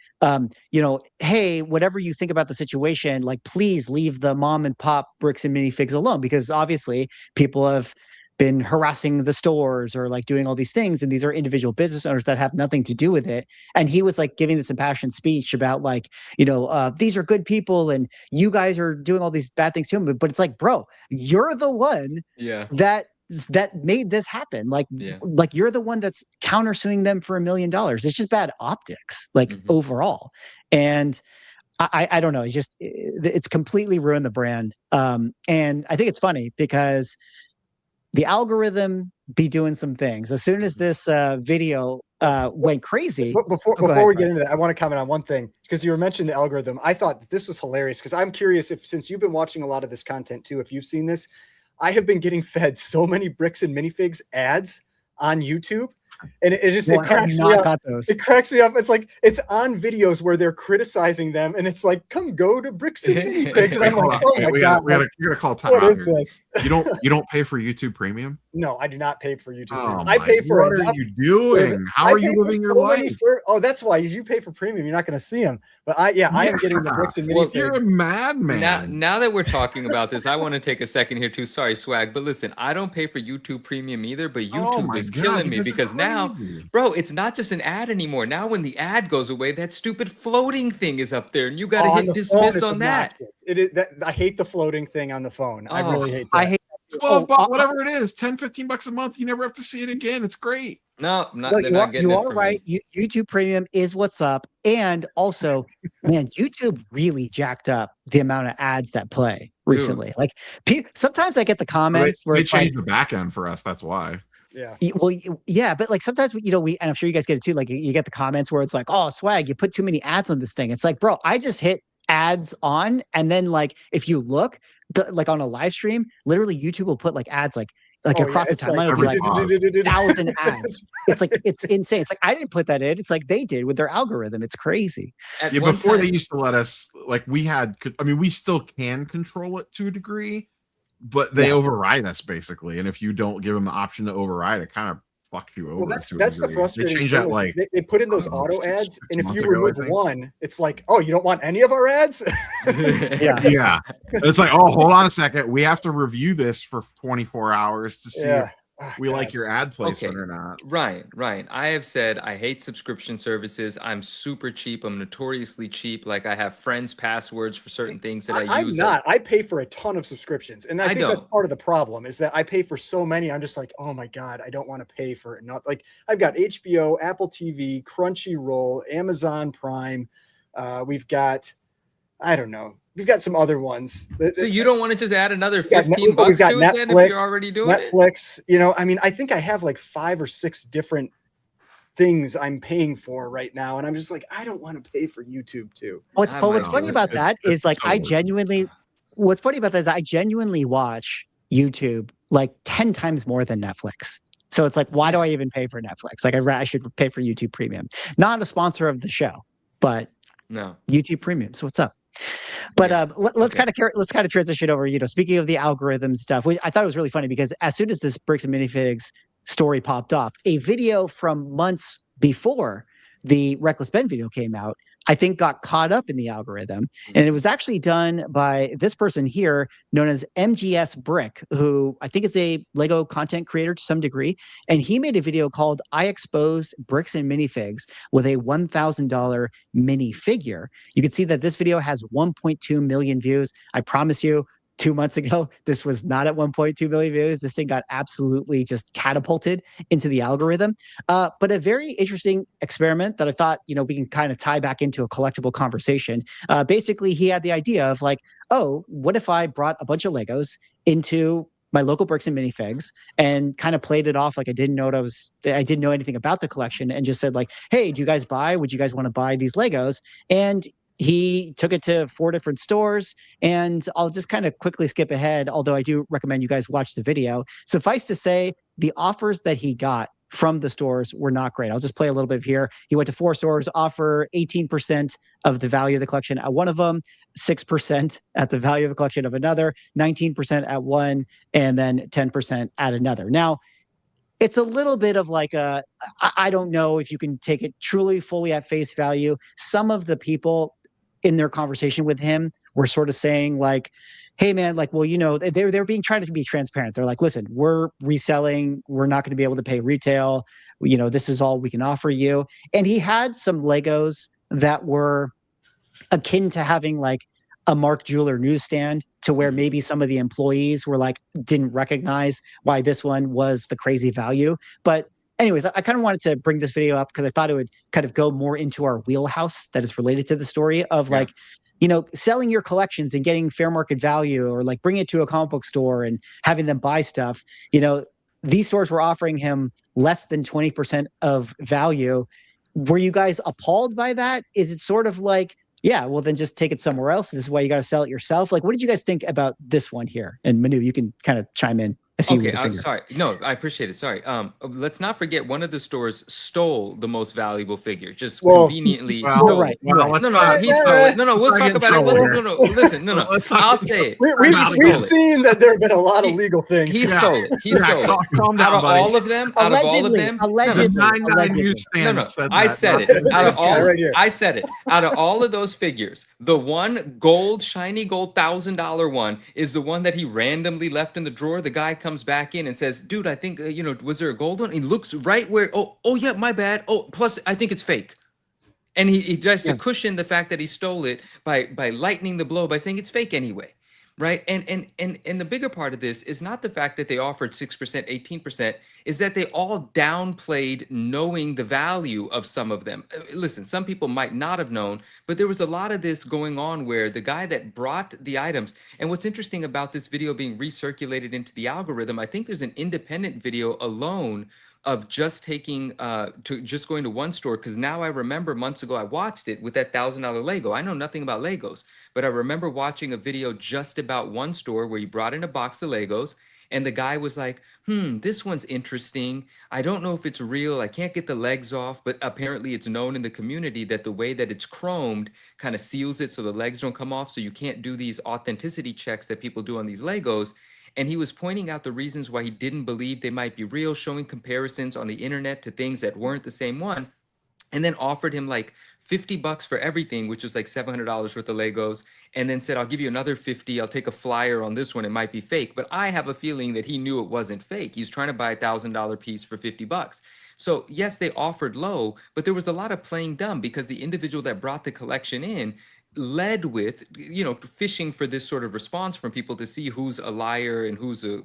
hey, whatever you think about the situation, like please leave the mom and pop Bricks and Minifigs alone, because obviously people have been harassing the stores or like doing all these things, and these are individual business owners that have nothing to do with it. And he was like giving this impassioned speech about like these are good people and you guys are doing all these bad things to them, but it's like, bro, you're the one that made this happen. Like you're the one that's countersuing them for $1 million. It's just bad optics, like overall. And I don't know. It's completely ruined the brand. And I think it's funny because the algorithm be doing some things. As soon as this video went crazy. Before we get into that, I want to comment on one thing, because you were mentioning the algorithm. I thought that this was hilarious because I'm curious since you've been watching a lot of this content too, if you've seen this. I have been getting fed so many Bricks and Minifigs ads on YouTube. And it cracks me up. It cracks me up. It's like it's on videos where they're criticizing them, and it's like, come go to Bricks and Minifigs. And I'm like, oh my god, we gotta call time. What is this? You don't pay for YouTube Premium? No, I do not pay for YouTube. Oh, I pay for. What are you doing? How are you living your life? Oh, that's why you pay for premium. You're not going to see them. But I am getting the Bricks and Minifigs. Well, you're a madman. Now that we're talking about this, I want to take a second here too. Sorry, Swag, but listen, I don't pay for YouTube Premium either. But YouTube is killing me because now, bro, it's not just an ad anymore. Now, when the ad goes away, that stupid floating thing is up there, and you got to hit dismiss on that. It is that I hate the floating thing on the phone. I really hate that. I hate 12 bucks, whatever it is, 10, 15 bucks a month. You never have to see it again. It's great. No, you are right. YouTube Premium is what's up. And also, man, YouTube really jacked up the amount of ads that play recently. Dude. Like sometimes I get the comments where they changed the back end for us. That's why. Yeah. Well, yeah, but like sometimes we, and I'm sure you guys get it too. Like you get the comments where it's like, "Oh, Swag, you put too many ads on this thing." It's like, bro, I just hit ads on, and then like if you look, like on a live stream, literally YouTube will put like ads like like Oh, yeah, across the it's timeline, it'll be like every 1,000 ads. It's like, it's insane. It's like, I didn't put that in. It's like they did with their algorithm. It's crazy. At Yeah, one before they time, used to let us, like, we had, I mean, we still can control it to a degree, but they Yeah. override us basically. And if you don't give them the option to override, it kind of fucks you over. Well, that's to a the degree. frustrating They changed thing that is like they put in I those don't know, auto six ads, and if months you ago, I remove think. one, it's like, oh, you don't want any of our ads? Yeah. Yeah, it's like, oh, hold on a second, we have to review this for 24 hours to see if Oh, we God. like your ad placement Okay. or not. Ryan, I have said I hate subscription services. I'm super cheap. I'm notoriously cheap. Like I have friends' passwords for certain things that I I'm use. not. I pay for a ton of subscriptions, and I I think that's don't. part of the problem is that I pay for so many. I'm just like, oh my God, I don't want to pay for it. Not like I've got HBO, Apple TV, Crunchyroll, Amazon Prime. We've got, I don't know, we've got some other ones. So you don't want to just add another We've got 15 we've bucks got to it then if you're already doing it? Netflix. You know, I mean, I think I have like 5 or 6 different things I'm paying for right now, and I'm just like, I don't want to pay for YouTube too. What's I but might what's do funny it. about that It's is like I totally- genuinely what's funny about that is I genuinely watch YouTube like 10 times more than Netflix. So it's like, why do I even pay for Netflix? Like I should pay for YouTube Premium. Not a sponsor of the show, but No. YouTube Premium. So what's up? But Yeah. let's Okay. kind of transition over. Speaking of the algorithm stuff, I thought it was really funny because as soon as this Bricks and Minifigs story popped off, a video from months before the Reckless Ben video came out, I think got caught up in the algorithm, and it was actually done by this person here, known as MGS Brick, who I think is a Lego content creator to some degree, and he made a video called "I Exposed Bricks and Minifigs" with a $1,000 minifigure. You can see that this video has 1.2 million views. I promise you, 2 months ago, this was not at 1.2 million views. This thing got absolutely just catapulted into the algorithm. But a very interesting experiment that I thought, we can kind of tie back into a collectible conversation. Basically, he had the idea of like, oh, what if I brought a bunch of Legos into my local Bricks and Minifigs and kind of played it off like I didn't know anything about the collection, and just said like, hey, do you guys buy? Would you guys want to buy these Legos? And he took it to 4 different stores, and I'll just kind of quickly skip ahead, although I do recommend you guys watch the video. Suffice to say, the offers that he got from the stores were not great. I'll just play a little bit here. He went to 4 stores, offer 18% of the value of the collection at one of them, 6% at the value of the collection of another, 19% at one, and then 10% at another. Now, it's a little bit of like I don't know if you can take it truly fully at face value. Some of the people in their conversation with him were sort of saying like, hey man, like, well, they're trying to be transparent. They're like, listen, we're reselling, we're not going to be able to pay retail, this is all we can offer you. And he had some Legos that were akin to having like a Mark Jeweler newsstand, to where maybe some of the employees were like, didn't recognize why this one was the crazy value. But anyways, I kind of wanted to bring this video up because I thought it would kind of go more into our wheelhouse that is related to the story of like, selling your collections and getting fair market value, or like bring it to a comic book store and having them buy stuff. These stores were offering him less than 20% of value. Were you guys appalled by that? Is it sort of like, yeah, well, then just take it somewhere else. This is why you got to sell it yourself. Like, what did you guys think about this one here? And Manu, you can kind of chime in. I see you with Okay, the I'm finger. sorry. No, I appreciate it. Sorry. Let's not forget one of the stores stole the most valuable figure. Just Well, conveniently well, stole right, it. you're right. let's No, not- he stole it. No, we'll let's talk not about get it. in Well, trouble no, listen, no. Let's not I'll get- say it. we've He stole it. seen that there have been a lot of He- legal things. He Yeah. stole it. He Yeah, stole it. calm down, Out of buddy. all of them, out of all of them, Allegedly. The 99 Allegedly. newsstand No, said I that, said not it. Out of This guy all, right here. I said it. Out of all of those figures, the one gold, shiny gold $1,000 one is the one that he randomly left in the drawer. The guy comes back in and says, "Dude, I think was there a gold one?" He looks right where. Oh yeah, my bad. Oh, plus I think it's fake. And he tries to cushion the fact that he stole it by lightening the blow by saying it's fake anyway. Right. And the bigger part of this is not the fact that they offered 6%, 18%, is that they all downplayed knowing the value of some of them. Listen, some people might not have known, but there was a lot of this going on where the guy that brought the items, and what's interesting about this video being recirculated into the algorithm, I think there's an independent video alone of just taking just going to one store, because now I remember months ago I watched it with that $1,000 Lego. I know nothing about Legos, but I remember watching a video just about one store where he brought in a box of Legos, And the guy was like, this one's interesting. I don't know if it's real. I can't get the legs off, but apparently it's known in the community that the way that it's chromed kind of seals it so the legs don't come off. So you can't do these authenticity checks that people do on these Legos. And he was pointing out the reasons why he didn't believe they might be real, showing comparisons on the internet to things that weren't the same one, and then offered him like $50 for everything, which was like $700 worth of Legos, and then said, I'll give you another 50. I'll take a flyer on this one. It might be fake. But I have a feeling that he knew it wasn't fake. He's trying to buy a $1,000 piece for $50. So yes, they offered low, but there was a lot of playing dumb because the individual that brought the collection in led with, fishing for this sort of response from people to see who's a liar and who's a,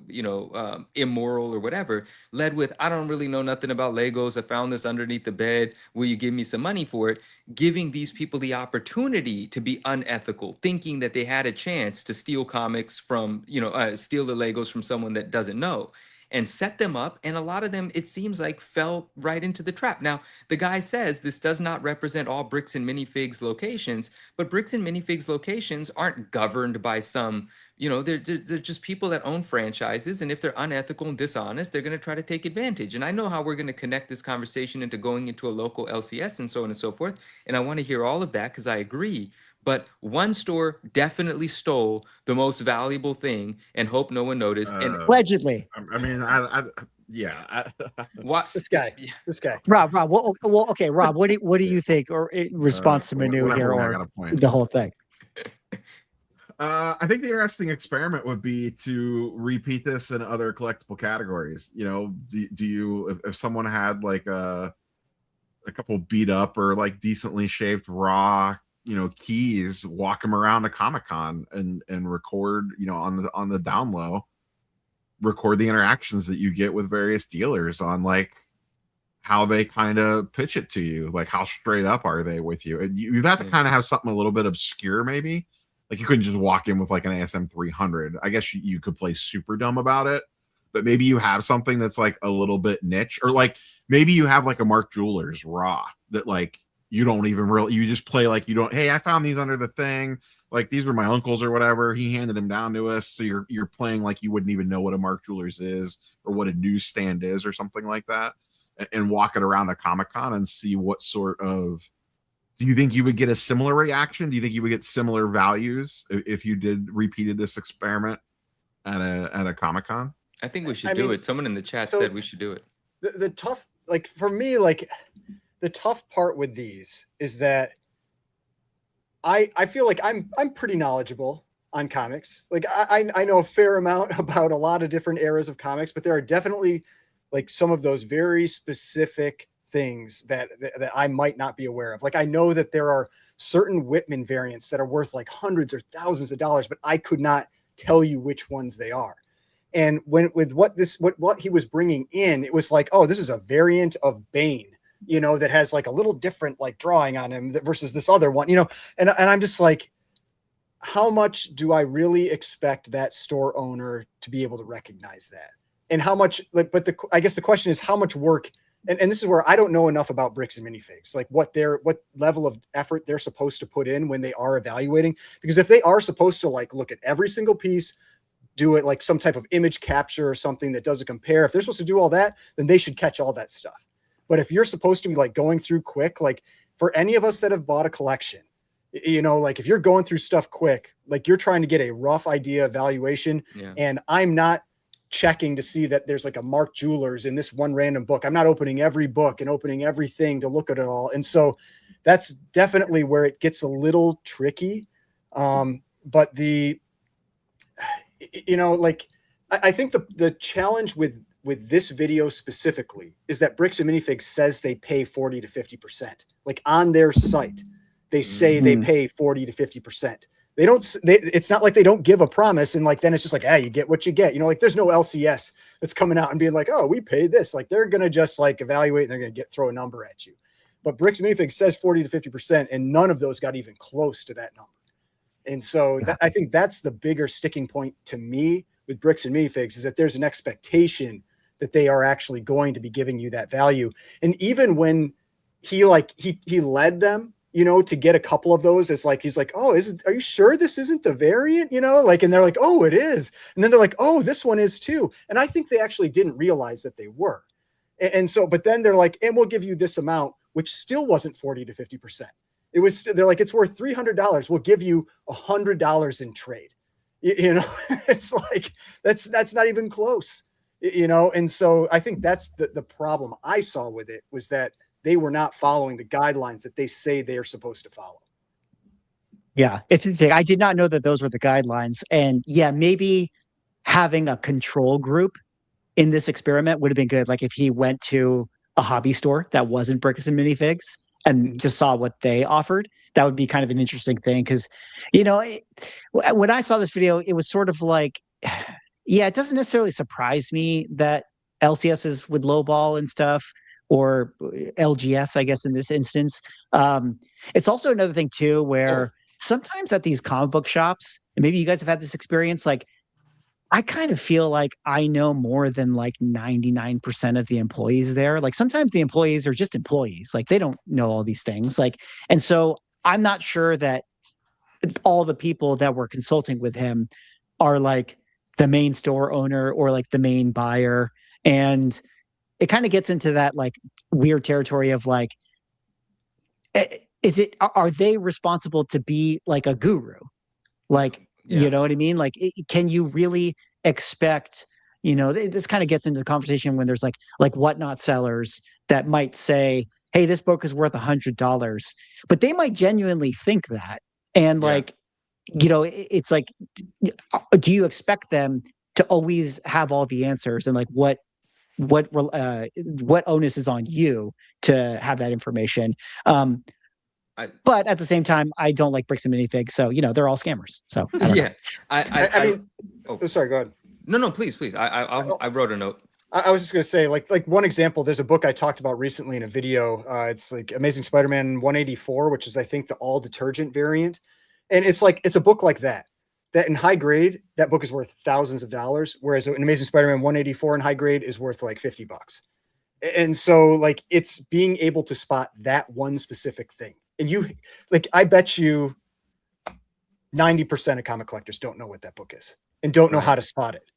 immoral or whatever, led with, I don't really know nothing about Legos. I found this underneath the bed. Will you give me some money for it? Giving these people the opportunity to be unethical, thinking that they had a chance to steal comics from, steal the Legos from someone that doesn't know, and set them up. And a lot of them, it seems like, fell right into the trap. Now, the guy says this does not represent all Bricks and Minifigs locations, but Bricks and Minifigs locations aren't governed by some, they're just people that own franchises. And if they're unethical and dishonest, they're going to try to take advantage. And I know how we're going to connect this conversation into going into a local LCS and so on and so forth. And I want to hear all of that because I agree. But one store definitely stole the most valuable thing and hope no one noticed. And Allegedly. I mean, yeah. what This guy. Rob. Well, okay, Rob. What do you think, or in response to Manu here, or the whole thing? I think the interesting experiment would be to repeat this in other collectible categories. Do you, if someone had like a couple beat up or like decently shaped raw keys, walk them around a Comic-Con and record, on the down low, record the interactions that you get with various dealers on like how they kind of pitch it to you, like how straight up are they with you. And you'd have to kind of have something a little bit obscure, maybe. Like you couldn't just walk in with like an ASM 300. I guess you could play super dumb about it, but maybe you have something that's like a little bit niche, or like maybe you have like a Mark Jewelers raw that like you don't even really, you just play like you don't, hey, I found these under the thing. Like these were my uncle's or whatever. He handed them down to us. So you're playing like you wouldn't even know what a Mark Jewelers is or what a newsstand is or something like that, and walk it around a Comic-Con and see what sort of, do you think you would get a similar reaction? Do you think you would get similar values if you repeated this experiment at a Comic-Con? I think we should do it. Someone in the chat said we should do it. The tough, like for me, like the tough part with these is that I feel like I'm pretty knowledgeable on comics. Like I know a fair amount about a lot of different eras of comics, but there are definitely like some of those very specific things that I might not be aware of. Like I know that there are certain Whitman variants that are worth like hundreds or thousands of dollars, but I could not tell you which ones they are. And with what he was bringing in, it was like, oh, this is a variant of Bane, that has like a little different like drawing on him versus this other one, and I'm just like, how much do I really expect that store owner to be able to recognize that? And how much, like, but I guess the question is how much work, and this is where I don't know enough about Bricks and Minifigs, like what level of effort they're supposed to put in when they are evaluating, because if they are supposed to like look at every single piece, do it like some type of image capture or something that doesn't compare, if they're supposed to do all that, then they should catch all that stuff. But if you're supposed to be like going through quick, like for any of us that have bought a collection, like if you're going through stuff quick, like you're trying to get a rough idea of valuation, and I'm not checking to see that there's like a Mark Jewelers in this one random book. I'm not opening every book and opening everything to look at it all. And so that's definitely where it gets a little tricky. But like I think the challenge with this video specifically is that Bricks and Minifigs says they pay 40 to 50%. Like on their site, they say they pay 40 to 50%. It's not like they don't give a promise and like then it's just like, you get what you get. Like there's no LCS that's coming out and being like, oh, we paid this. Like they're gonna just like evaluate and they're gonna throw a number at you. But Bricks and Minifigs says 40 to 50%, and none of those got even close to that number. And so I think that's the bigger sticking point to me with Bricks and Minifigs, is that there's an expectation that they are actually going to be giving you that value. And even when he led them you know, to get a couple of those. It's like, he's like, oh, are you sure this isn't the variant? You know, like, and they're like, oh, it is. And then they're like, oh, this one is too. And I think they actually didn't realize that they were. And so, but then they're like, and we'll give you this amount, which still wasn't 40 to 50%. It was, they're like, it's worth $300. We'll give you $100 in trade. You know, it's like, that's not even close, you know? And so I think that's the problem I saw with it, was that they were not following the guidelines that they say they are supposed to follow. Yeah, it's interesting. I did not know that those were the guidelines. And yeah, maybe having a control group in this experiment would have been good. Like if he went to a hobby store that wasn't Bricks and Minifigs and just saw what they offered, that would be kind of an interesting thing. Because, you know, when I saw this video, it was sort of like, yeah, it doesn't necessarily surprise me that LCSs would lowball and stuff, or LGS, I guess, in this instance. It's also another thing too, where sometimes at these comic book shops, and maybe you guys have had this experience, like I kind of feel like I know more than like 99% of the employees there. Like sometimes the employees are just employees, like they don't know all these things. Like, and so I'm not sure that all the people that were consulting with him are like the main store owner or like the main buyer. And it kind of gets into that like weird territory of like, are they responsible to be like a guru? Like, you know what I mean? Like, can you really expect, you know, this kind of gets into the conversation when there's like whatnot sellers that might say, hey, this book is worth $100, but they might genuinely think that. And like, you know, it's like, do you expect them to always have all the answers? And like, what onus is on you to have that information? But at the same time, I don't like Bricks and Minifigs, so you know they're all scammers. So I mean, sorry, go ahead. No, please. I wrote a note. I was just gonna say, like one example. There's a book I talked about recently in a video. It's like Amazing Spider-Man 184, which is I think the all detergent variant, and it's like it's a book like that. That in high grade, that book is worth thousands of dollars, whereas an Amazing Spider-Man 184 in high grade is worth like $50. And so, like, it's being able to spot that one specific thing. And you, like, I bet you 90% of comic collectors don't know what that book is and don't know how to spot it,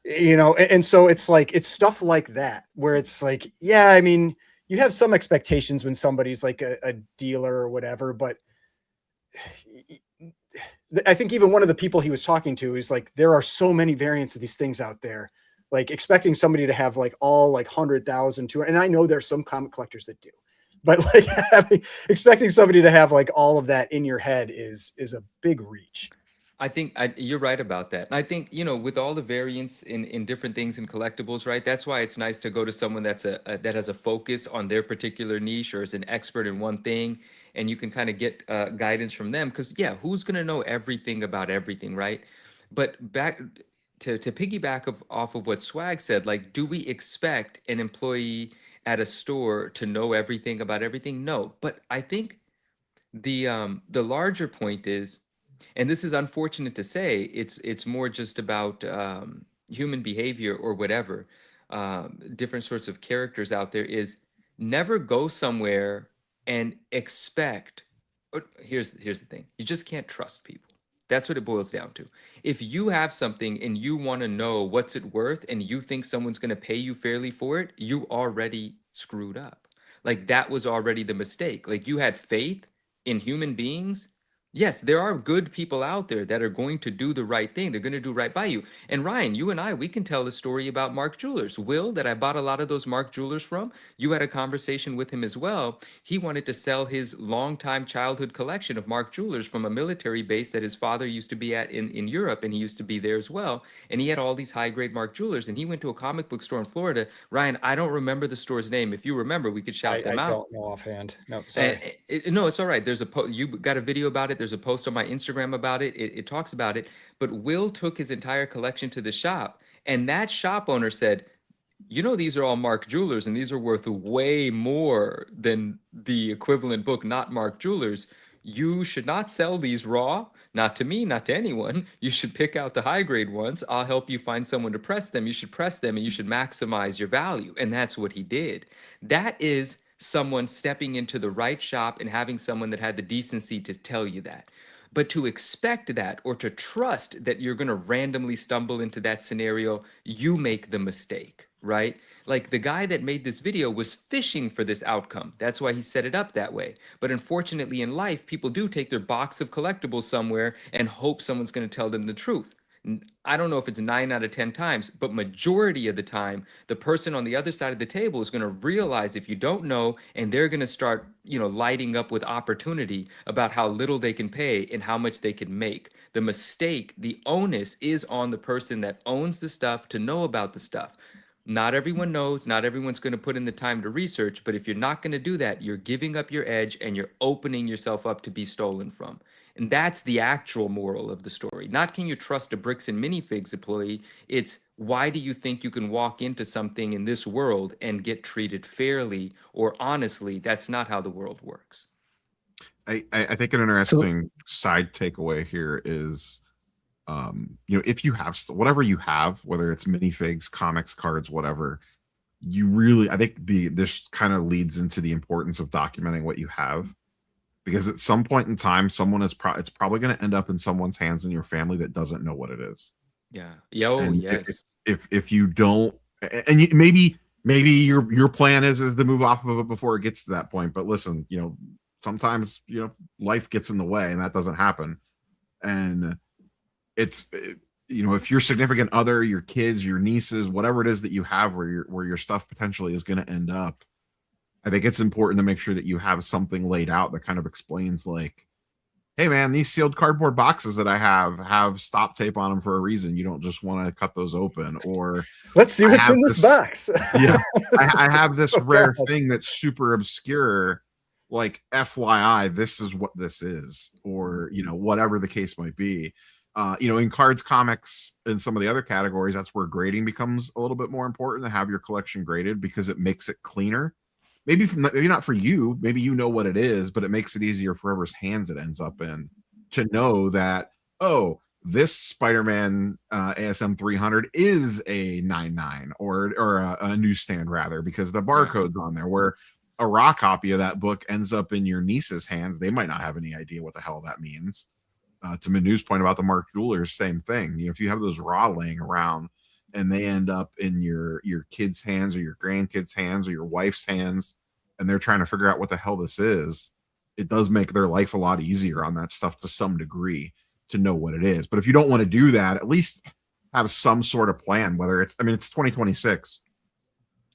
you know? And so it's like, it's stuff like that where it's like, yeah, I mean, you have some expectations when somebody's like a dealer or whatever, but I think even one of the people he was talking to is like, there are so many variants of these things out there, like expecting somebody to have like all like 100,000 to, and I know there's some comic collectors that do, but like expecting somebody to have like all of that in your head is a big reach. I think you're right about that. And I think, you know, with all the variants in different things in collectibles, right? That's why it's nice to go to someone that has a focus on their particular niche or is an expert in one thing, and you can kind of get guidance from them. Because yeah, who's going to know everything about everything, right? But back to piggyback off of what Swag said, like, do we expect an employee at a store to know everything about everything? No. But I think the larger point is, and this is unfortunate to say, it's more just about human behavior or whatever, different sorts of characters out there, is never go somewhere and expect. Here's the thing. You just can't trust people. That's what it boils down to. If you have something and you want to know what's it worth and you think someone's going to pay you fairly for it, you already screwed up. Like, that was already the mistake. Like, you had faith in human beings. Yes, there are good people out there that are going to do the right thing. They're going to do right by you. And Ryan, you and I, we can tell the story about Mark Jewelers. Will, that I bought a lot of those Mark Jewelers from, you had a conversation with him as well. He wanted to sell his longtime childhood collection of Mark Jewelers from a military base that his father used to be at in Europe, and he used to be there as well. And he had all these high-grade Mark Jewelers, and he went to a comic book store in Florida. Ryan, I don't remember the store's name. If you remember, we could shout them out. I don't know offhand. No, sorry. No, it's all right. There's you got a video about it. There's a post on my Instagram about it. It talks about it. But Will took his entire collection to the shop, and that shop owner said, you know, these are all Mark Jewelers, and these are worth way more than the equivalent book, not Mark Jewelers. You should not sell these raw, not to me, not to anyone. You should pick out the high grade ones. I'll help you find someone to press them. You should press them, and you should maximize your value. And that's what he did. That is someone stepping into the right shop and having someone that had the decency to tell you that. But to expect that or to trust that you're going to randomly stumble into that scenario, you make the mistake, right? Like the guy that made this video was fishing for this outcome. That's why he set it up that way. But unfortunately in life, people do take their box of collectibles somewhere and hope someone's going to tell them the truth. I don't know if it's 9 out of 10 times, but majority of the time, the person on the other side of the table is going to realize if you don't know, and they're going to start, lighting up with opportunity about how little they can pay and how much they can make. The mistake, the onus is on the person that owns the stuff to know about the stuff. Not everyone knows, not everyone's going to put in the time to research, but if you're not going to do that, you're giving up your edge and you're opening yourself up to be stolen from. And that's the actual moral of the story. Not can you trust a Bricks and Minifigs employee, it's why do you think you can walk into something in this world and get treated fairly or honestly? That's not how the world works. I think an interesting side takeaway here is, if you have whatever you have, whether it's minifigs, comics, cards, whatever, you really, I think this kind of leads into the importance of documenting what you have, because at some point in time, it's probably going to end up in someone's hands in your family that doesn't know what it is. Yeah. Yes. If you don't, and maybe your plan is to move off of it before it gets to that point. But listen, sometimes life gets in the way, and that doesn't happen. And it's if your significant other, your kids, your nieces, whatever it is that you have where your stuff potentially is going to end up, I think it's important to make sure that you have something laid out that kind of explains, like, hey man, these sealed cardboard boxes that I have stop tape on them for a reason. You don't just want to cut those open. Or let's see what's in this box. Yeah, I have this rare thing that's super obscure, like FYI, this is what this is, or whatever the case might be. In cards, comics, and some of the other categories, that's where grading becomes a little bit more important, to have your collection graded, because it makes it cleaner. Maybe not for you, maybe you know what it is, but it makes it easier for whoever's hands it ends up in to know that, oh, this Spider-Man ASM 300 is a 99 or a newsstand rather, because the barcode's on there, where a raw copy of that book ends up in your niece's hands. They might not have any idea what the hell that means. To Manu's point about the Mark Jewelers, same thing. If you have those raw laying around and they end up in your kids' hands or your grandkids' hands or your wife's hands, and they're trying to figure out what the hell this is, it does make their life a lot easier on that stuff to some degree, to know what it is. But if you don't want to do that, at least have some sort of plan, whether it's 2026.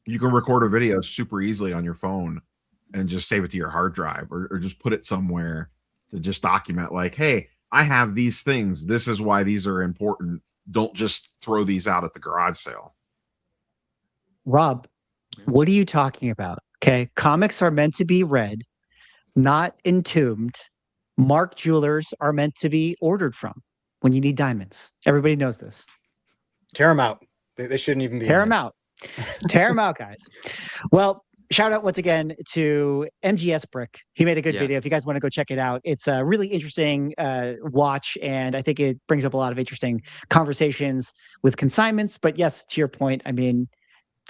You can record a video super easily on your phone and just save it to your hard drive, or just put it somewhere to just document, like, hey, I have these things. This is why these are important. Don't just throw these out at the garage sale. Rob, what are you talking about? Okay. Comics are meant to be read, not entombed. Mark Jewelers are meant to be ordered from when you need diamonds. Everybody knows this. Tear them out. They shouldn't even be. Tear them out. Tear them out, guys. Well, shout out once again to MGS Brick. He made a good video. If you guys want to go check it out, it's a really interesting watch, and I think it brings up a lot of interesting conversations with consignments. But yes, to your point, I mean,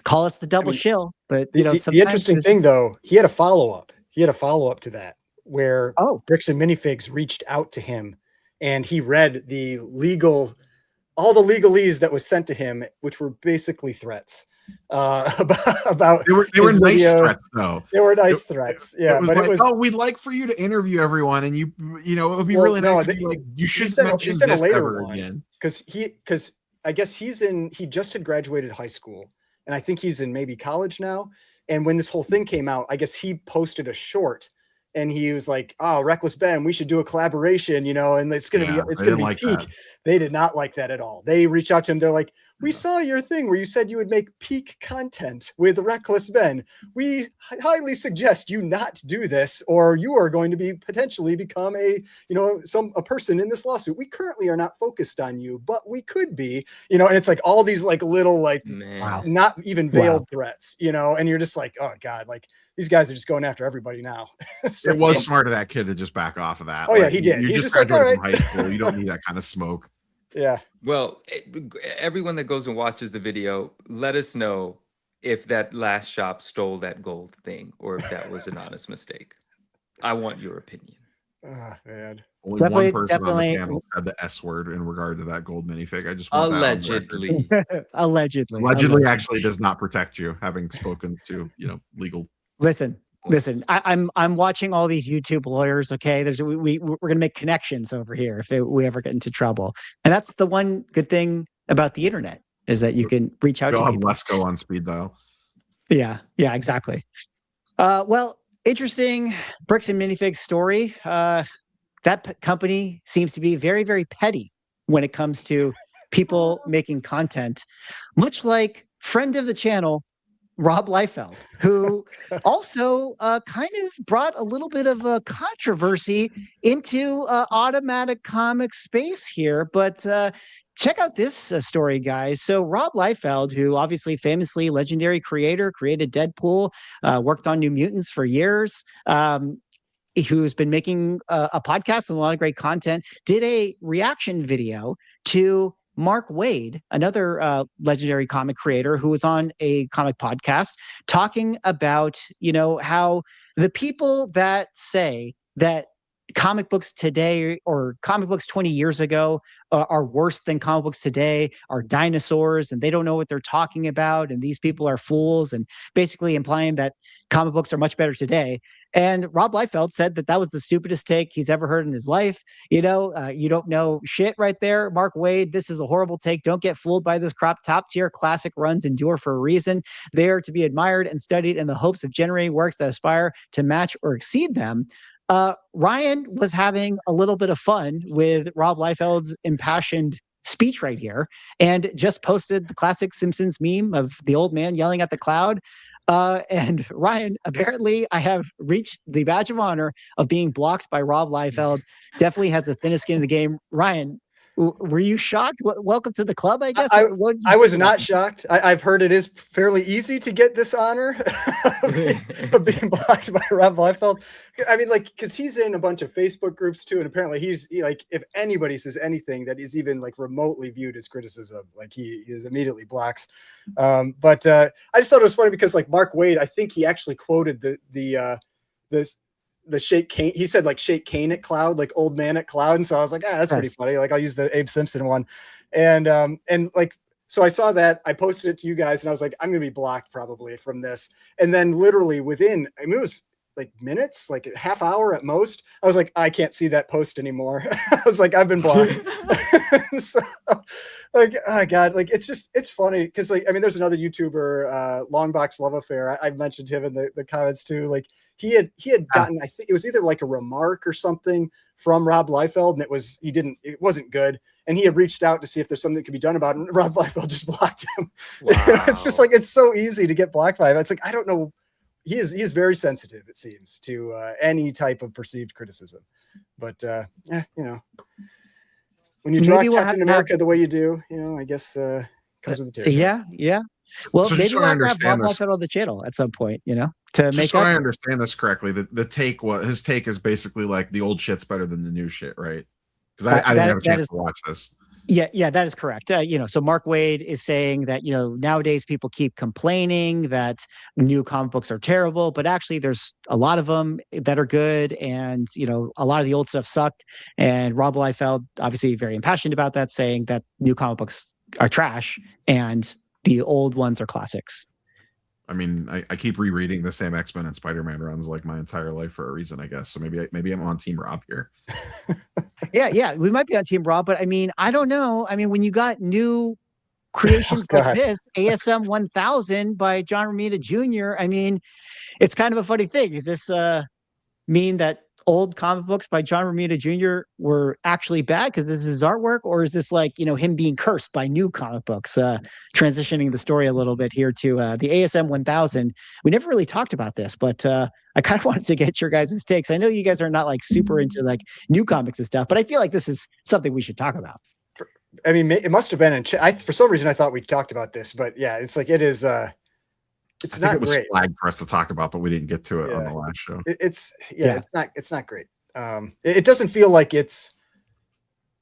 call us the double shill, but the interesting thing though, he had a follow-up. He had a follow-up to that, where Bricks and Minifigs reached out to him, and he read all the legalese that was sent to him, which were basically threats. About they were nice threats though. They were nice threats. Yeah, but it was, oh, we'd like for you to interview everyone, and it would be really nice if you shouldn't mention this ever again. Because I guess he just had graduated high school, and I think he's in maybe college now. And when this whole thing came out, I guess he posted a short, and he was like, "Oh, Reckless Ben, we should do a collaboration, and it's gonna be peak." That. They did not like that at all. They reached out to him. They're like, "We saw your thing where you said you would make peak content with Reckless Ben. We highly suggest you not do this, or you are going to be potentially become a person in this lawsuit. We currently are not focused on you, but we could be, And it's like all these like little not even veiled threats, And you're just like, oh God, like these guys are just going after everybody now. So, it was smart of that kid to just back off of that. Oh yeah, he did. You just graduated from high school. You don't need that kind of smoke. Yeah. Well, everyone that goes and watches the video, let us know if that last shop stole that gold thing or if that was an honest mistake. I want your opinion. Ah, man. Only one person on the Definitely. panel said the S word in regard to that gold minifig. I just want that on the record. Allegedly. Allegedly actually does not protect you, having spoken to legal. Listen, I'm watching all these YouTube lawyers. Okay, we're gonna make connections over here if we ever get into trouble, and that's the one good thing about the internet is that you can reach out We to all have people. Lesco on speed dial. Yeah, exactly. Well, interesting Bricks and Minifigs story. That company seems to be very, very petty when it comes to people making content, much like friend of the channel, Rob Liefeld, who also kind of brought a little bit of a controversy into automatic comic space here. But check out this story, guys. So Rob Liefeld, who obviously famously legendary creator, created Deadpool, worked on New Mutants for years. Who's been making a podcast and a lot of great content, did a reaction video to Mark Waid, another legendary comic creator who was on a comic podcast, talking about, how the people that say that comic books today or comic books 20 years ago are worse than comic books today, are dinosaurs, and they don't know what they're talking about, and these people are fools, and basically implying that comic books are much better today. And Rob Liefeld said that was the stupidest take he's ever heard in his life. You don't know shit right there. Mark Waid, this is a horrible take. Don't get fooled by this crap. Top tier classic runs endure for a reason. They are to be admired and studied in the hopes of generating works that aspire to match or exceed them. Ryan was having a little bit of fun with Rob Liefeld's impassioned speech right here and just posted the classic Simpsons meme of the old man yelling at the cloud. And Ryan, apparently I have reached the badge of honor of being blocked by Rob Liefeld. Definitely has the thinnest skin in the game. Ryan, were you shocked? Welcome to the club, I guess. I was not shocked. I've heard it is fairly easy to get this honor of being blocked by Rob Liefeld. I mean, because he's in a bunch of Facebook groups too, and apparently he's if anybody says anything that is even remotely viewed as criticism, he is immediately blocks. But I just thought it was funny because Mark Waid, I think he actually quoted the shake cane. He said shake cane at cloud, old man at cloud. And so I was like, that's pretty funny. I'll use the Abe Simpson one. And so I saw that, I posted it to you guys and I was like, I'm going to be blocked probably from this. And then literally within, it was minutes, a half hour at most. I was like, I can't see that post anymore. I was like, I've been blocked. So oh God, it's funny. Cause there's another YouTuber, Longbox Love Affair. I mentioned him in the comments too. He had gotten, I think it was either a remark or something from Rob Liefeld, and it wasn't good. And he had reached out to see if there's something that could be done about it. And Rob Liefeld just blocked him. Wow. It's just it's so easy to get blocked by him. It's I don't know. He is very sensitive, it seems, to any type of perceived criticism. But when you draw Captain America the way you do, I guess comes with the territory. Yeah. Well, so maybe we'll have Rob Liefeld on the channel at some point, to make so I understand this correctly. His take is basically the old shit's better than the new shit, right? Because I didn't have a chance to watch this. Yeah, that is correct. So Mark Waid is saying that, nowadays people keep complaining that new comic books are terrible, but actually there's a lot of them that are good. And, a lot of the old stuff sucked. And Rob Liefeld, obviously very impassioned about that, saying that new comic books are trash and the old ones are classics. I mean, I keep rereading the same X-Men and Spider-Man runs my entire life for a reason, I guess. So maybe I'm on Team Rob here. Yeah, we might be on Team Rob, but I don't know. When you got new creations this, ASM 1000 by John Romita Jr., it's kind of a funny thing. Is this mean that old comic books by John Romita Jr. were actually bad because this is his artwork, or is this him being cursed by new comic books? Transitioning the story a little bit here to the ASM 1000. We never really talked about this, but I kind of wanted to get your guys' takes. I know you guys are not super into new comics and stuff, but I feel like this is something we should talk about. It must have been in chat. For some reason I thought we talked about this, but yeah, it's it is it's not great. Flagged for us to talk about, but we didn't get to it on the last show. It's not great. It doesn't feel like it's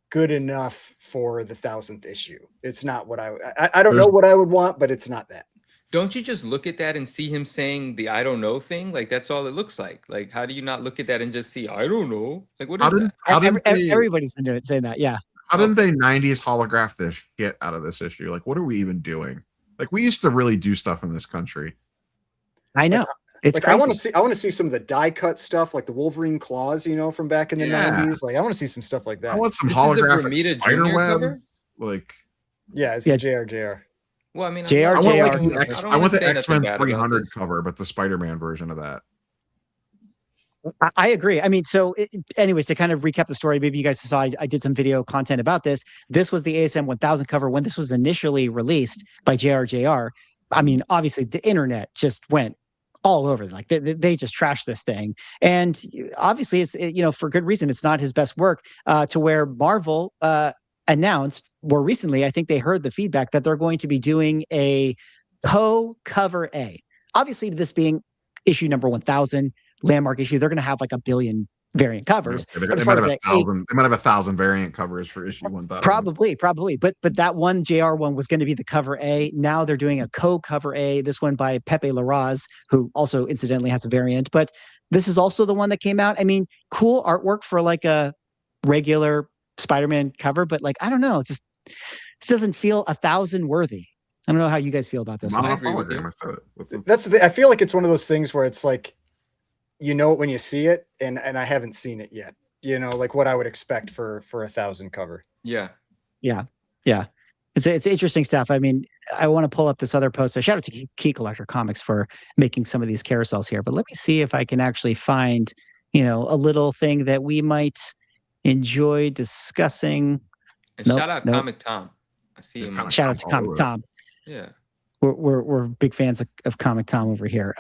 good enough for the 1000th issue. It's not what I don't know what I would want, but it's not that. Don't you just look at that and see him saying the "I don't know" thing? Like that's all it looks like. Like how do you not look at that and just see "I don't know"? Like what is that? Everybody's been saying that. Yeah. How didn't they 90s holograph this shit out of this issue? Like, what are we even doing? Like, we used to really do stuff in this country. I know. It's like crazy. I want to see some of the die cut stuff, like the Wolverine claws, you know, from back in the 90s. Like I want to see some stuff like that. I want some This is a holographic Bermuda spider Junior web. cover? Like, yeah, it's JR. Well, I mean, JR. I want like I the don't X, I wanna want the say nothing X-Men bad about 300 this. cover, but the Spider-Man version of that. I agree. I mean, so anyways, to kind of recap the story, maybe you guys saw I did some video content about this. This was the ASM 1000 cover when this was initially released by JR. I mean, obviously the internet just went all over. Like they just trashed this thing, and obviously it's for good reason. It's not his best work. To where Marvel announced more recently, I think they heard the feedback that they're going to be doing a cover A. Obviously, this being issue number 1000. Landmark issue, they're going to have like a billion variant covers. They might have 1,000 variant covers for issue 1000. Probably. But that one JR one was going to be the cover A. Now they're doing a co-cover A. This one by Pepe Larraz, who also incidentally has a variant. But this is also the one that came out. I mean, cool artwork for like a regular Spider-Man cover, but like I don't know, this doesn't feel 1,000 worthy. I don't know how you guys feel about this. I agree with you. I feel like it's one of those things where it's like, you know it when you see it, and I haven't seen it yet. You know, like what I would expect for 1,000 cover. Yeah. It's interesting stuff. I mean, I want to pull up this other post. So shout out to Key Collector Comics for making some of these carousels here. But let me see if I can actually find, a little thing that we might enjoy discussing. And shout out Comic Tom. I see him. Shout out to Comic Tom. Yeah. We're big fans of Comic Tom over here.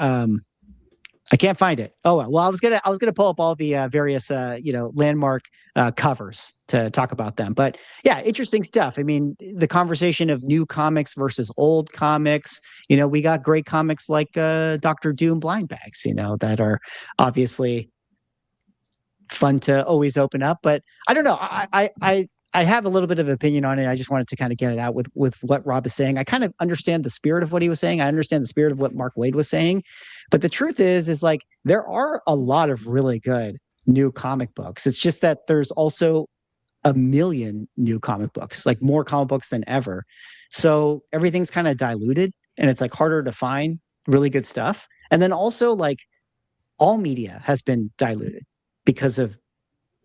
I can't find it. Oh well, I was gonna pull up all the various Landmark covers to talk about them. But yeah, interesting stuff. I mean, the conversation of new comics versus old comics. We got great comics like Dr. Doom blind bags. That are obviously fun to always open up. But I don't know. I have a little bit of opinion on it. I just wanted to kind of get it out with what Rob is saying. I kind of understand the spirit of what he was saying. I understand the spirit of what Mark Waid was saying. But the truth is like there are a lot of really good new comic books. It's just that there's also a million new comic books, like more comic books than ever. So everything's kind of diluted and it's like harder to find really good stuff. And then also like all media has been diluted because of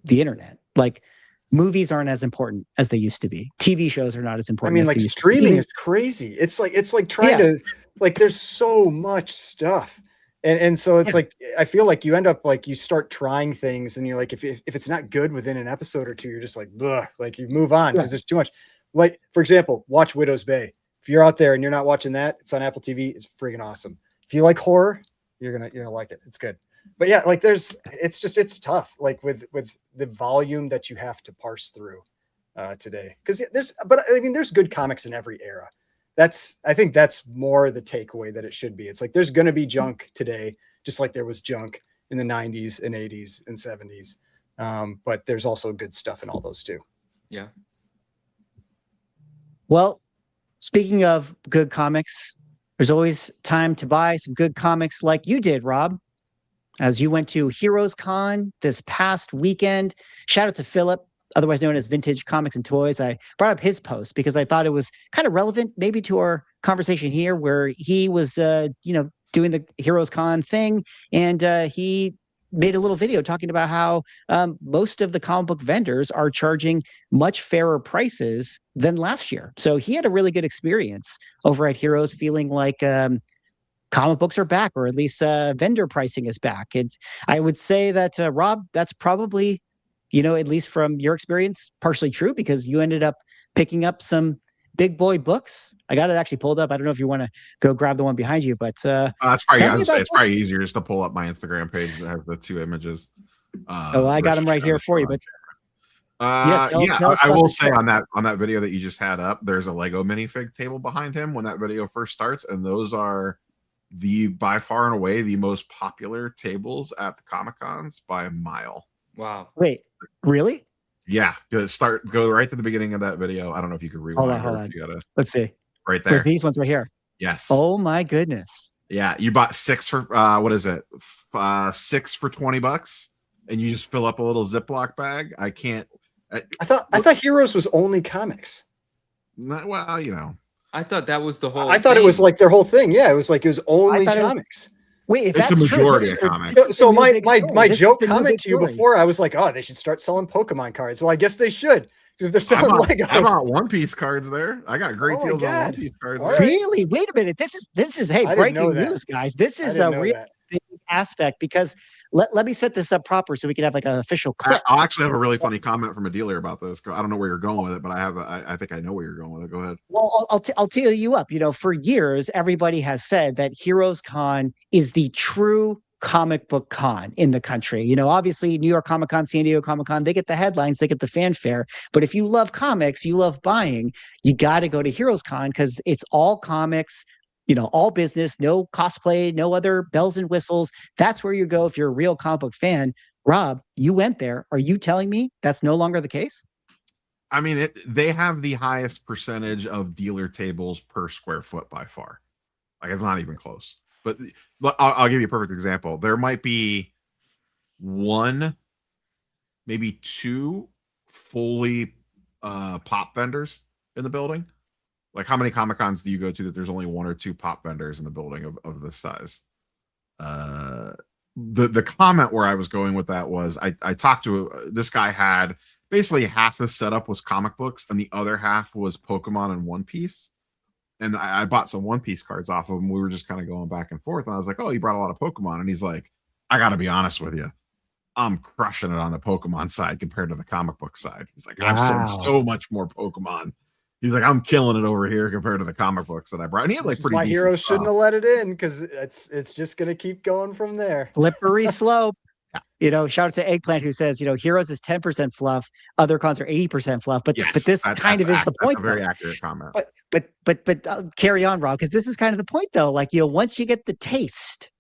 the internet. Like movies aren't as important as they used to be. TV shows are not as important. I mean, like streaming is crazy. It's like trying to like there's so much stuff. And so it's like I feel like you end up like you start trying things and you're like if it's not good within an episode or two, you're just like bleh, like you move on because there's too much. Like for example, watch Widow's Bay. If you're out there and you're not watching that, it's on Apple TV. It's friggin' awesome. If you like horror, you're gonna like it. It's good. But yeah, like it's tough like with the volume that you have to parse through today because there's good comics in every era. I think that's more the takeaway that it should be. It's like there's going to be junk today, just like there was junk in the 90s and 80s and 70s. But there's also good stuff in all those too. Yeah. Well, speaking of good comics, there's always time to buy some good comics like you did, Rob, as you went to Heroes Con this past weekend. Shout out to Philip, otherwise known as Vintage Comics and Toys. I brought up his post because I thought it was kind of relevant maybe to our conversation here where he was, doing the Heroes Con thing. And he made a little video talking about how most of the comic book vendors are charging much fairer prices than last year. So he had a really good experience over at Heroes, feeling like comic books are back, or at least vendor pricing is back. I would say that, Rob, that's probably, at least from your experience, partially true because you ended up picking up some big boy books. I got it actually pulled up. I don't know if you want to go grab the one behind you, but it's probably easier just to pull up my Instagram page that has the two images. I got them right here for you. But I will say on that video that you just had up, there's a Lego minifig table behind him when that video first starts, and those are by far and away the most popular tables at the Comic-Cons by a mile. Wow. Wait, really? Yeah. Go right to the beginning of that video. I don't know if you could rewind. Hold on. If you gotta, let's see. Right there. These ones right here. Yes. Oh my goodness. Yeah, you bought 6 for what is it? 6 for $20, and you just fill up a little Ziploc bag. I can't. I thought Heroes was only comics. Well, you know. I thought that was the whole. I thought it was like their whole thing. Yeah, it was only comics. Wait, if It's a that's majority true, of this- comics. this is So the new my big my story. my This is joke the new comment big to you story. before, I was like, oh, they should start selling Pokemon cards. Well, I guess they should. Because if they're I selling bought Legos. One Piece cards there. I got great Oh my deals on One God. Piece cards. All There. right. Really? Wait a minute. This is hey, I didn't know breaking that. news, guys. This I is didn't a know real that. big aspect because let me set this up proper so we can have like an official clip. I'll actually have a really funny comment from a dealer about this. I don't know where you're going with it, but I think I know where you're going with it. Go ahead. Well, I'll tee you up. You know, for years, everybody has said that Heroes Con is the true comic book con in the country. You know, obviously, New York Comic Con, San Diego Comic Con, they get the headlines, they get the fanfare. But if you love comics, you love buying, you got to go to Heroes Con because it's all comics. You know, all business, no cosplay, no other bells and whistles. That's where you go if you're a real comic book fan. Rob, you went there. Are you telling me that's no longer the case? I mean, they have the highest percentage of dealer tables per square foot by far. Like, it's not even close. But I'll give you a perfect example. There might be one, maybe 2 fully pop vendors in the building. Like, how many Comic Cons do you go to that there's only 1 or 2 pop vendors in the building of this size? The comment where I was going with that was I talked to this guy had basically half the setup was comic books and the other half was Pokemon and One Piece. And I bought some One Piece cards off of him. We were just kind of going back and forth. And I was like, oh, you brought a lot of Pokemon. And he's like, I got to be honest with you. I'm crushing it on the Pokemon side compared to the comic book side. He's like, I've sold so much more Pokemon. He's like, I'm killing it over here compared to the comic books that I brought. And he had like This is pretty why decent Heroes stuff. shouldn't have let it in because it's just gonna keep going from there. Slippery slope. Yeah. You know, shout out to Eggplant who says, you know, Heroes is 10% fluff, other cons are 80% fluff. But Yes, but this kind of is the point. That's a very though. accurate comment. But carry on, Rob, because this is kind of the point though. Like, you know, once you get the taste,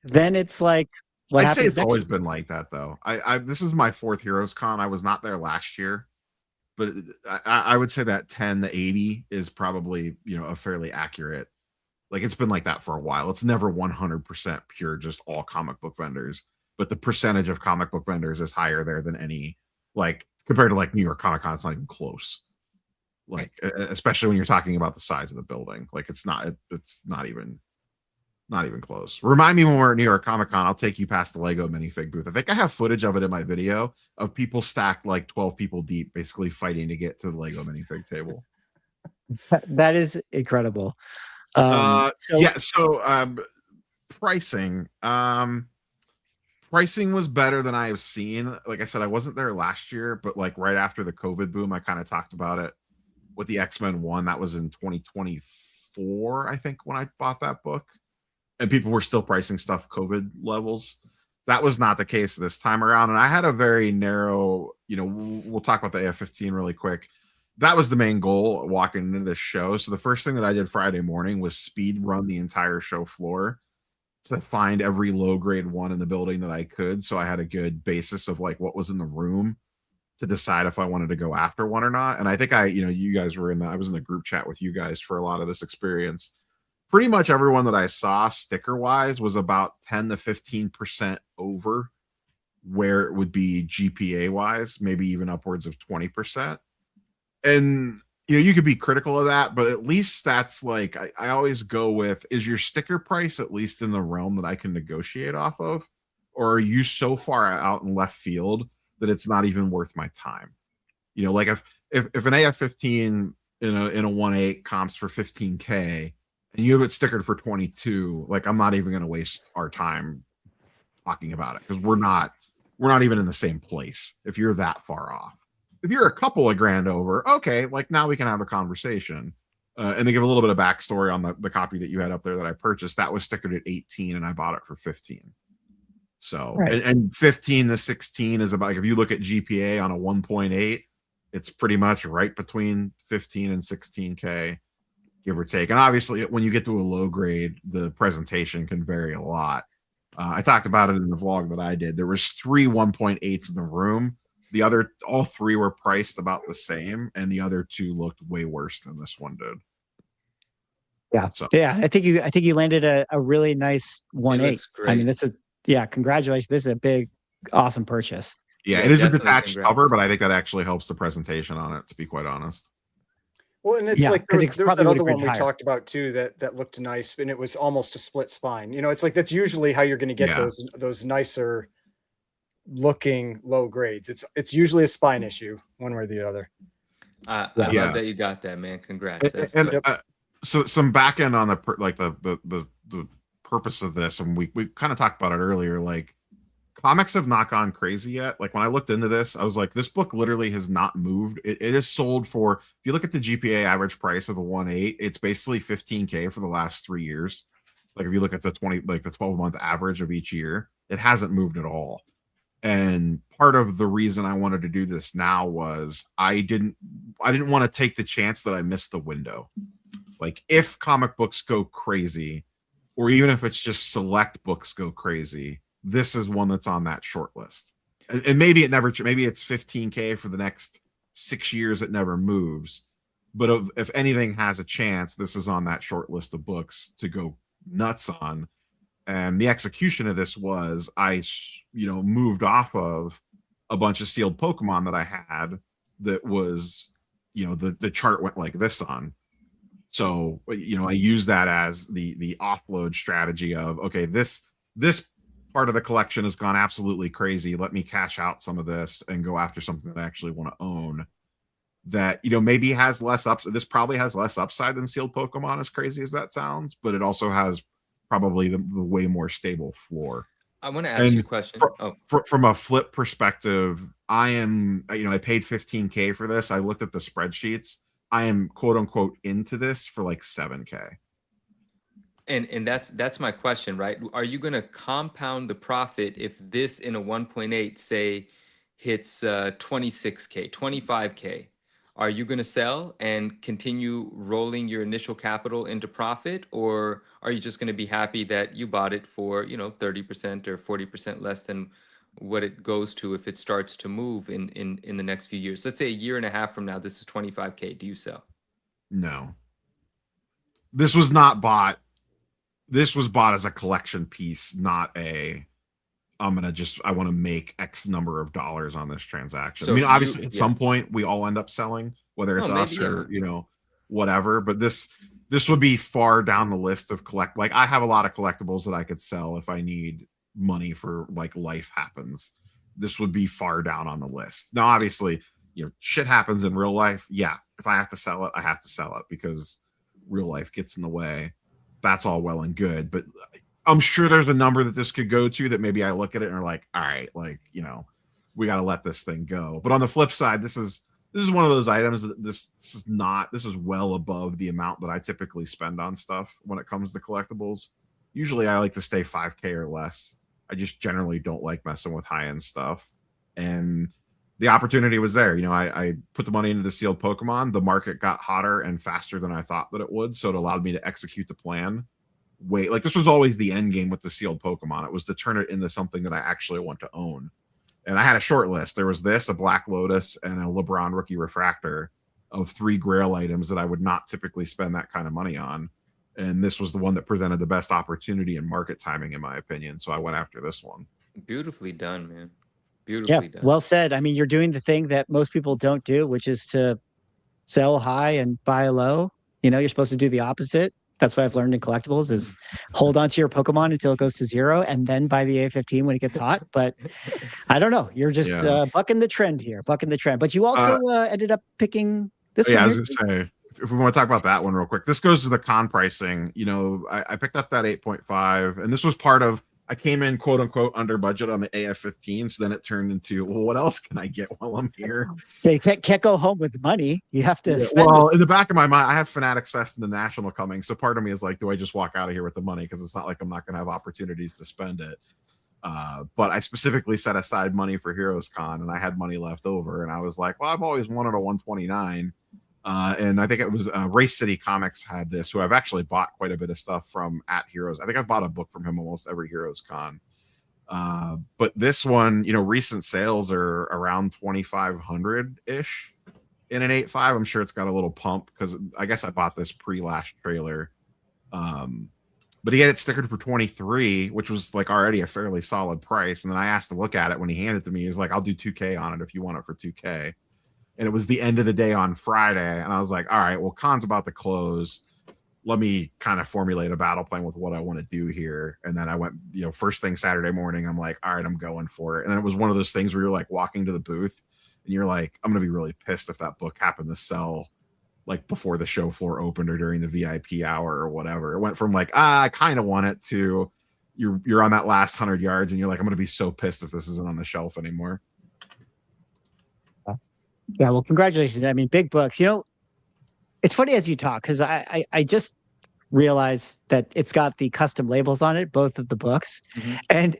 then it's like what I'd happens say it's next always year? been like that though. This is my 4th Heroes Con. I was not there last year, but I would say that 10 to 80 is probably, you know, a fairly accurate. Like, it's been like that for a while. It's never 100% pure, just all comic book vendors, but the percentage of comic book vendors is higher there than any, like, compared to like New York Comic Con. It's not even close. Like, especially when you're talking about the size of the building, like it's not even close. Remind me when we're at New York Comic Con, I'll take you past the Lego minifig booth. I think I have footage of it in my video of people stacked like 12 people deep, basically fighting to get to the Lego minifig table. That is incredible. Pricing. Pricing was better than I have seen. Like I said, I wasn't there last year, but like right after the COVID boom, I kind of talked about it with the X-Men 1. That was in 2024, I think, when I bought that book. And people were still pricing stuff COVID levels. That was not the case this time around. And I had a very narrow, you know, we'll talk about the AF-15 really quick. That was the main goal walking into this show. So the first thing that I did Friday morning was speed run the entire show floor to find every low grade one in the building that I could. So I had a good basis of like what was in the room to decide if I wanted to go after one or not. And I think you guys were I was in the group chat with you guys for a lot of this experience. Pretty much everyone that I saw sticker wise was about 10 to 15% over where it would be GPA wise, maybe even upwards of 20%. And you know, you could be critical of that, but at least that's like, I always go with, is your sticker price at least in the realm that I can negotiate off of? Or are you so far out in left field that it's not even worth my time? You know, like if an AF-15 in a 1.8 comps for 15K and you have it stickered for 22, like I'm not even going to waste our time talking about it because we're not even in the same place if you're that far off. If you're a couple of grand over, okay, like now we can have a conversation. And to give a little bit of backstory on the copy that you had up there that I purchased, that was stickered at 18 and I bought it for 15. So, right. and 15 to 16 is about, like, if you look at GPA on a 1.8, it's pretty much right between 15 and 16K, give or take. And obviously when you get to a low grade, the presentation can vary a lot. I talked about it in the vlog that I did. There was 3 1.8s in the room. All 3 were priced about the same, and the other 2 looked way worse than this one did. Yeah. So Yeah. I think you landed a really nice 1.8. looks I mean, great. this is, yeah, congratulations. This is a big, awesome purchase. yeah, Yeah, it is a definitely detached cover, congrats. but I think that actually helps the presentation on it, to be quite honest. Well, and it's Yeah, like 'cause there it was, there was probably that would've other one graded we higher. talked about too that looked nice, and it was almost a split spine. You know, it's like that's usually how you're going to get Yeah. those nicer looking low grades. It's usually a spine issue, one way or the other. I Yeah. love Yeah. that you got that, man. Congrats. That's And dope. so some back end on the purpose of this, and we kind of talked about it earlier. Like, comics have not gone crazy yet. Like, when I looked into this, I was like, this book literally has not moved. It is sold for, if you look at the GPA average price of a 1.8, it's basically 15K for the last 3 years. Like, if you look at the 12-month average of each year, it hasn't moved at all. And part of the reason I wanted to do this now was I didn't want to take the chance that I missed the window. Like, if comic books go crazy, or even if it's just select books go crazy, this is one that's on that short list. And maybe maybe it's 15K for the next 6 years, it never moves. But if anything has a chance, this is on that short list of books to go nuts on. And the execution of this was I moved off of a bunch of sealed Pokemon that I had that was, the chart went like this on. So, I use that as the offload strategy of, okay, this part of the collection has gone absolutely crazy. Let me cash out some of this and go after something that I actually want to own. That, maybe has less this probably has less upside than sealed Pokemon, as crazy as that sounds, but it also has probably the way more stable floor. I want to ask you a question. From a flip perspective, I paid 15K for this. I looked at the spreadsheets. I am quote unquote into this for like 7K. And that's my question, right? Are you going to compound the profit if this in a 1.8 say hits 26K, 25K? Are you going to sell and continue rolling your initial capital into profit, or are you just going to be happy that you bought it for 30% or 40% less than what it goes to if it starts to move in the next few years? Let's say a year and a half from now, this is 25K. Do you sell? No. This was not bought. This was bought as a collection piece, not I want to make X number of dollars on this transaction. So I mean, obviously at some point we all end up selling, whether it's us maybe, or, whatever, but this would be far down the list of like, I have a lot of collectibles that I could sell if I need money for like life happens. This would be far down on the list. Now, obviously, shit happens in real life. Yeah. If I have to sell it, I have to sell it because real life gets in the way. That's all well and good, but I'm sure there's a number that this could go to that maybe I look at it and are like, all right, like, we got to let this thing go. But on the flip side, this is one of those items that this is well above the amount that I typically spend on stuff when it comes to collectibles. Usually I like to stay 5K or less. I just generally don't like messing with high-end stuff. And the opportunity was there. I put the money into the sealed Pokemon. The market got hotter and faster than I thought that it would. So it allowed me to execute the plan. This was always the end game with the sealed Pokemon. It was to turn it into something that I actually want to own. And I had a short list. There was this, a Black Lotus, and a LeBron Rookie Refractor of 3 Grail items that I would not typically spend that kind of money on. And this was the one that presented the best opportunity and market timing, in my opinion. So I went after this one. Beautifully done, man. Beautifully done. Well said. I mean, you're doing the thing that most people don't do, which is to sell high and buy low. You're supposed to do the opposite. That's what I've learned in collectibles is hold on to your Pokemon until it goes to 0 and then buy the A15 when it gets hot. But I don't know. You're just bucking the trend here, bucking the trend. But you also ended up picking this one. Yeah, I was going to say, if we want to talk about that one real quick, this goes to the con pricing. I picked up that 8.5, and this was part of, I came in quote unquote under budget on the AF15. So then it turned into, well, what else can I get while I'm here? Yeah, you can't go home with money. You have to spend well, it. In the back of my mind, I have Fanatics Fest and the National coming. So part of me is like, do I just walk out of here with the money? Because it's not like I'm not going to have opportunities to spend it. But I specifically set aside money for Heroes Con, and I had money left over. And I was like, well, I've always wanted a 129. And I think it was Race City Comics had this, who I've actually bought quite a bit of stuff from at Heroes. I think I've bought a book from him almost every Heroes Con. But this one, recent sales are around 2,500-ish in an 8.5. I'm sure it's got a little pump because I guess I bought this pre-last trailer. But he had it stickered for 23, which was like already a fairly solid price. And then I asked to look at it when he handed it to me. He's like, I'll do 2K on it if you want it for 2K. And it was the end of the day on Friday. And I was like, all right, well, con's about to close. Let me kind of formulate a battle plan with what I want to do here. And then I went, first thing Saturday morning, I'm like, all right, I'm going for it. And then it was one of those things where you're like walking to the booth and you're like, I'm going to be really pissed if that book happened to sell like before the show floor opened or during the VIP hour or whatever. It went from like, I kind of want it to you're on that last 100 yards and you're like, I'm going to be so pissed if this isn't on the shelf anymore. Yeah, well, congratulations. I mean, big books. It's funny as you talk because I just realized that it's got the custom labels on it, both of the books, and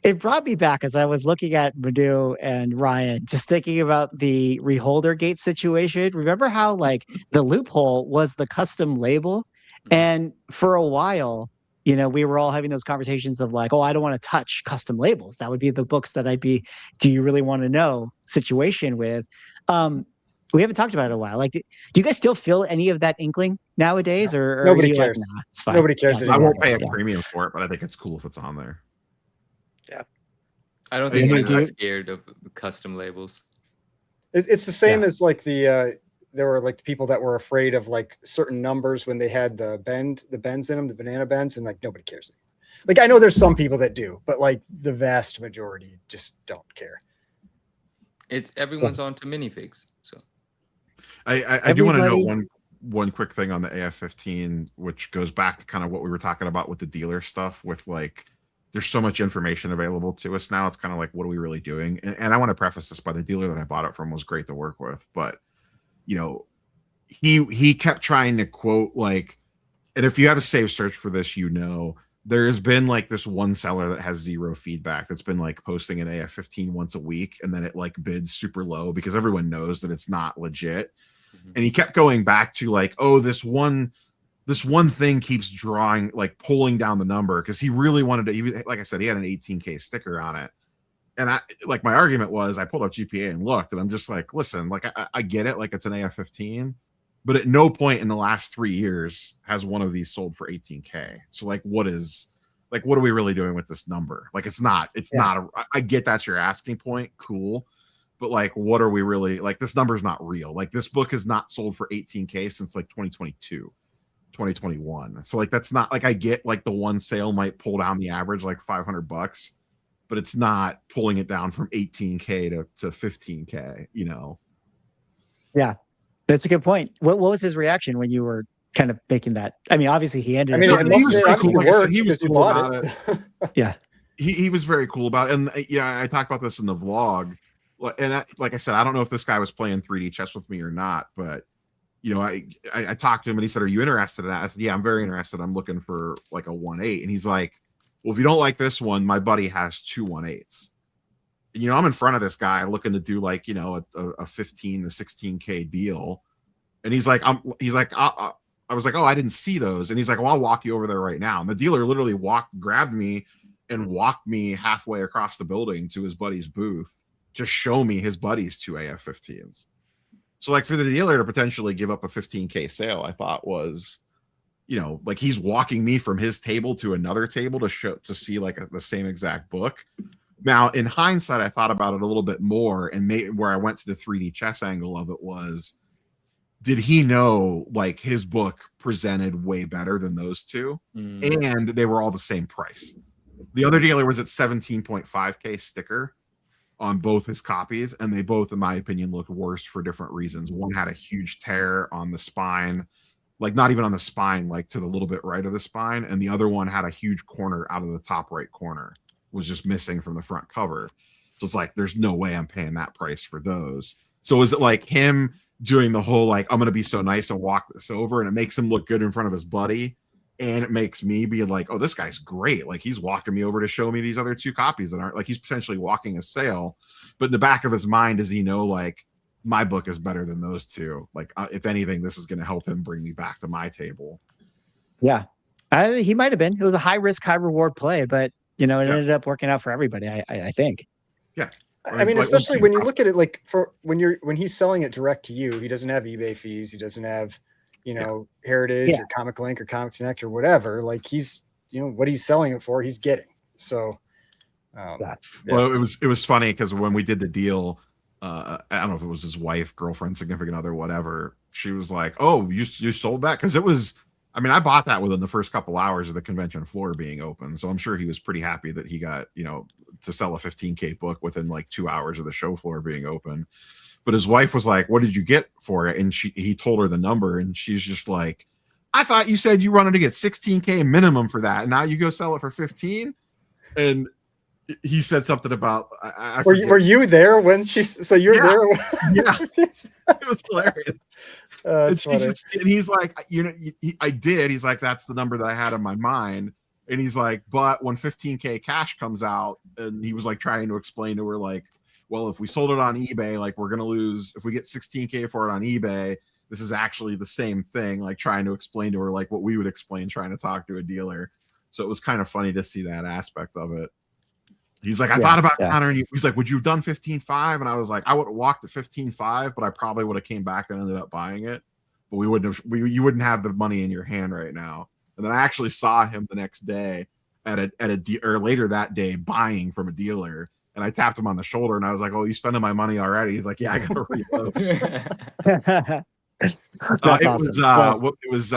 it brought me back as I was looking at Manu and Ryan, just thinking about the Reholder Gate situation. Remember how like the loophole was the custom label, and for a while, we were all having those conversations of like, oh, I don't want to touch custom labels. That would be the books that I'd be, do you really want to know situation with. We haven't talked about it in a while. Like, do you guys still feel any of that inkling nowadays, or nobody are you cares? Like, nah, it's fine. Nobody cares I anymore. won't pay a premium for it, but I think it's cool if it's on there. Yeah, I don't think Yeah, I'm dude. scared of custom labels. it's the same as like there were like people that were afraid of like certain numbers when they had the bends in them, the banana bends, and like nobody cares anymore. Like I know there's some people that do, but like the vast majority just don't care. It's everyone's on to minifigs. So I do want to know one quick thing on the AF-15, which goes back to kind of what we were talking about with the dealer stuff. With like, there's so much information available to us now. It's kind of like, what are we really doing? And I want to preface this by the dealer that I bought it from was great to work with, but he kept trying to quote like, and if you have a save search for this, there has been like this one seller that has zero feedback that's been like posting an AF-15 once a week, and then it like bids super low because everyone knows that it's not legit. And he kept going back to like, oh, this one thing keeps drawing, like pulling down the number, because he really wanted to, even like I said, he had an 18K sticker on it. And I like, my argument was, I pulled up GPA and looked, and I'm just like, listen, like I get it, like it's an AF-15, but at no point in the last 3 years has one of these sold for 18K. So like, what are we really doing with this number? Like, I get that's your asking point. Cool. But like, what are we really, like, this number is not real. Like, this book has not sold for 18K since like 2022, 2021. So like, that's not like, I get like the one sale might pull down the average like $500, but it's not pulling it down from 18K to 15K, Yeah, that's a good point. What was his reaction when you were kind of making that? I mean, obviously he ended. He was cool about it. Yeah, he was very cool about it. And yeah, I talked about this in the vlog. And like I said, I don't know if this guy was playing 3D chess with me or not, but I talked to him and he said, "Are you interested in that?" I said, "Yeah, I'm very interested. I'm looking for like a 1.8." And he's like, "Well, if you don't like this one, my buddy has 2 1.8s." And I'm in front of this guy looking to do like a 15 to 16K deal, and he's like, I was like, "Oh, I didn't see those." And he's like, "Well, I'll walk you over there right now." And the dealer literally grabbed me and walked me halfway across the building to his buddy's booth to show me his buddy's 2 AF-15s. So like, for the dealer to potentially give up a 15K sale, I thought was, like, he's walking me from his table to another table to see like the same exact book. Now, in hindsight, I thought about it a little bit more, and where I went to the 3D chess angle of it was, did he know like his book presented way better than those two? And they were all the same price. The other dealer was at 17.5K sticker on both his copies, and they both, in my opinion, look worse for different reasons. One had a huge tear on the spine, like not even on the spine, like to the little bit right of the spine, and the other one had a huge corner out of the top right corner, was just missing from the front cover. So it's like, there's no way I'm paying that price for those. So is it like him doing the whole like, I'm gonna be so nice and walk this over, and it makes him look good in front of his buddy, and it makes me be like, oh, this guy's great. Like, he's walking me over to show me these other 2 copies that aren't, like, he's potentially walking a sale. But in the back of his mind, does he know, like, my book is better than those 2? Like, if anything, this is going to help him bring me back to my table. Yeah. He might have been. It was a high risk, high reward play, but, it ended up working out for everybody, I think. Yeah. I mean, especially when you look at it, like, when he's selling it direct to you, he doesn't have eBay fees. He doesn't have, Heritage or Comic Link or Comic Connect or whatever. Like he's, what he's selling it for, he's getting. So, well, it was funny because when we did the deal, I don't know if it was his wife, girlfriend, significant other, whatever. She was like, "Oh, you sold that?" Because it was. I mean, I bought that within the first couple hours of the convention floor being open, so I'm sure he was pretty happy that he got to sell a 15K book within like 2 hours of the show floor being open. But his wife was like, "What did you get for it?" And he told her the number, and she's just like, "I thought you said you wanted to get 16K minimum for that, and now you go sell it for 15." And he said something about were you there when she? So you're there? Yeah, it was hilarious. And he's like, I did. He's like, that's the number that I had in my mind. And he's like, but when 15K cash comes out, and he was like trying to explain to her, like, well, if we sold it on eBay, like we're gonna lose. If we get 16K for it on eBay, this is actually the same thing. Like trying to explain to her like what we would explain trying to talk to a dealer. So it was kind of funny to see that aspect of it. He's like, I thought about countering you. He's like, would you have done 15.5? And I was like, I would have walked at 15.5, but I probably would have came back and ended up buying it. But we wouldn't have. You wouldn't have the money in your hand right now. And then I actually saw him the next day or later that day buying from a dealer. And I tapped him on the shoulder and I was like, "Oh, you spending my money already?" He's like, "Yeah, I got to reload." It was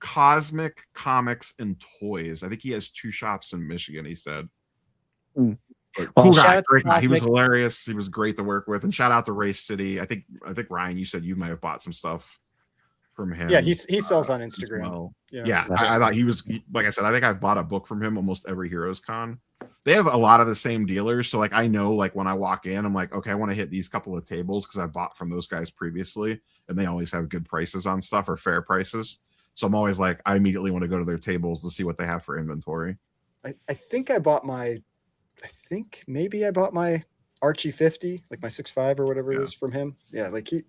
Cosmic Comics and Toys. I think he has 2 shops in Michigan. He said. But cool guy, great guy. He was hilarious. He was great to work with. And shout out to Race City. I think Ryan, you said you might have bought some stuff from him. Yeah, he sells on Instagram. Well. Yeah, I thought he was, like I said, I think I've bought a book from him almost every Heroes Con. They have a lot of the same dealers, so like I know, like when I walk in, I'm like, okay, I want to hit these couple of tables because I bought from those guys previously, and they always have good prices on stuff or fair prices. So I'm always like, I immediately want to go to their tables to see what they have for inventory. I think maybe I bought my Archie 50, like my 6.5 or whatever it is from him. Yeah, like he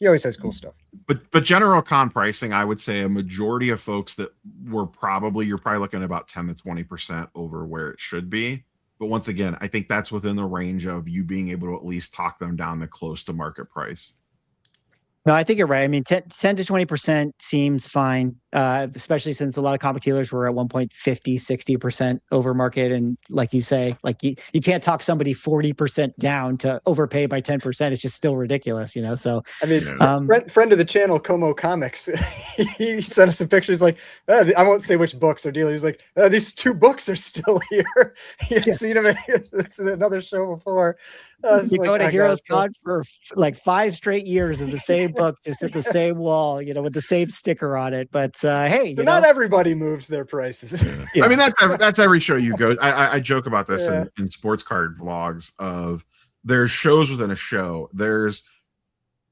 always has cool stuff. But general con pricing, I would say a majority of folks that you're probably looking at about 10 to 20% over where it should be. But once again, I think that's within the range of you being able to at least talk them down to close to market price. No, I think you're right. I mean, 10 to 20% seems fine, especially since a lot of comic dealers were at 1.50, 60% over market. And like you say, like you can't talk somebody 40% down to overpay by 10%. It's just still ridiculous, So, I mean, friend of the channel, Como Comics, he sent us some pictures like, I won't say which books are dealing. He's like, these 2 books are still here. He had seen them at another show before. You go to Heroes Con for like 5 straight years of the same book, just at the same wall, with the same sticker on it. But hey, not everybody moves their prices. Yeah. I mean, that's every show you go. I joke about this in sports card vlogs of there's shows within a show. There's,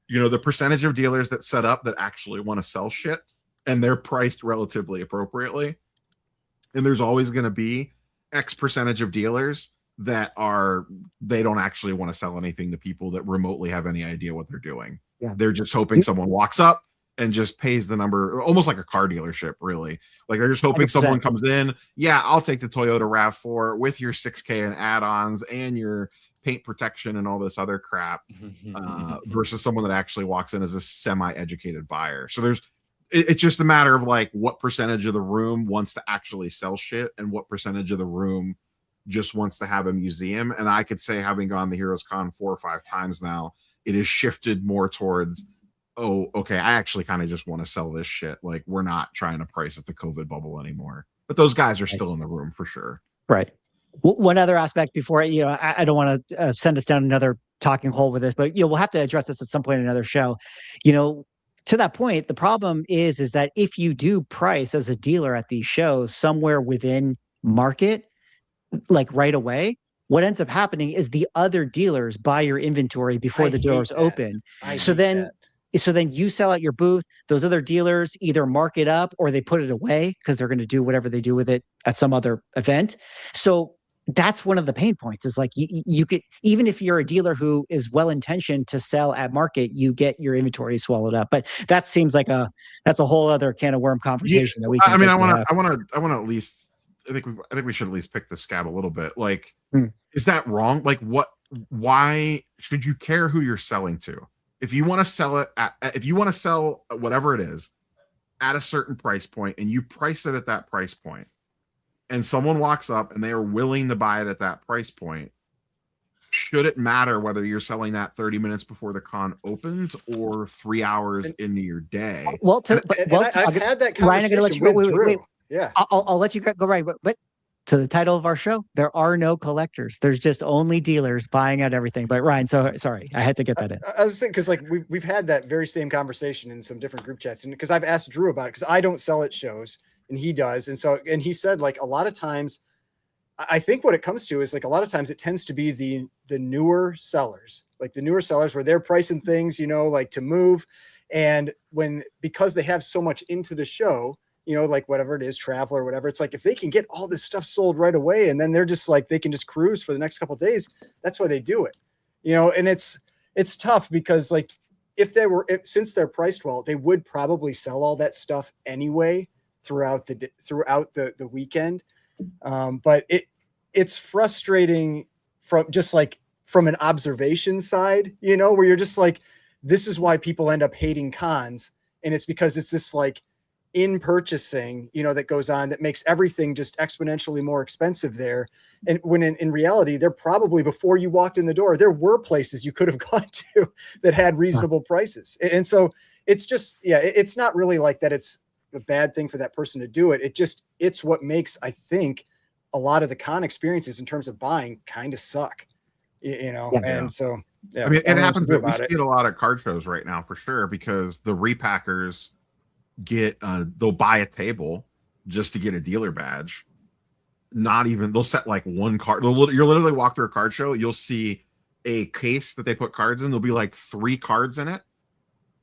the percentage of dealers that set up that actually want to sell shit and they're priced relatively appropriately. And there's always going to be X percentage of dealers that they don't actually want to sell anything to people that remotely have any idea what they're doing. Yeah. They're just hoping someone walks up and just pays the number, almost like a car dealership, really. Like they're just hoping 100%. Someone comes in. Yeah, I'll take the Toyota RAV4 with your 6K and add-ons and your paint protection and all this other crap, versus someone that actually walks in as a semi-educated buyer. So it's just a matter of like what percentage of the room wants to actually sell shit and what percentage of the room just wants to have a museum. And I could say, having gone the Heroes Con 4 or 5 times now, it has shifted more towards, oh, okay, I actually kind of just want to sell this shit. Like we're not trying to price at the COVID bubble anymore. But those guys are still in the room for sure. Right. One other aspect before, I don't want to send us down another talking hole with this, but we'll have to address this at some point in another show. To that point, the problem is that if you do price as a dealer at these shows somewhere within market, like right away, what ends up happening is the other dealers buy your inventory before the doors open. So then you sell at your booth. Those other dealers either mark it up or they put it away because they're going to do whatever they do with it at some other event. So that's one of the pain points. Is like you could, even if you're a dealer who is well intentioned to sell at market, you get your inventory swallowed up. But that seems like that's a whole other can of worm conversation that we can. I want to at least. I think we should at least pick the scab a little bit. Like, is that wrong? Like, why should you care who you're selling to? If you want to sell it if you want to sell whatever it is at a certain price point and you price it at that price point, and someone walks up and they are willing to buy it at that price point, should it matter whether you're selling that 30 minutes before the con opens or 3 hours into your day? Well, I've had that conversation Ryan, I'm going to let you go. with Drew. Wait. Yeah, I'll let you go right. But to the title of our show, there are no collectors. There's just only dealers buying out everything. But Ryan, so sorry, I had to get that in. I was saying, because like we've had that very same conversation in some different group chats, and because I've asked Drew about it, because I don't sell at shows and he does, and he said like a lot of times, I think what it comes to is like a lot of times it tends to be the newer sellers, like the newer sellers where they're pricing things, like to move, and because they have so much into the show, like whatever it is, travel or whatever, it's like if they can get all this stuff sold right away, and then they're just like they can just cruise for the next couple of days, that's why they do it, and it's tough because like since they're priced well, they would probably sell all that stuff anyway throughout the weekend. But it's frustrating from an observation side, where you're just like, this is why people end up hating cons. And it's because it's this like in purchasing, that goes on that makes everything just exponentially more expensive there. And when in reality, they're probably, before you walked in the door, there were places you could have gone to that had reasonable prices. And so it's just, it's not really like that. It's a bad thing for that person to do it. It's what makes, I think, a lot of the con experiences in terms of buying kind of suck, and so I mean, it happens. We see it a lot at card shows right now for sure, because the repackers they'll buy a table just to get a dealer badge. They'll set like one card. You'll literally walk through a card show, you'll see a case that they put cards in. There'll be like 3 cards in it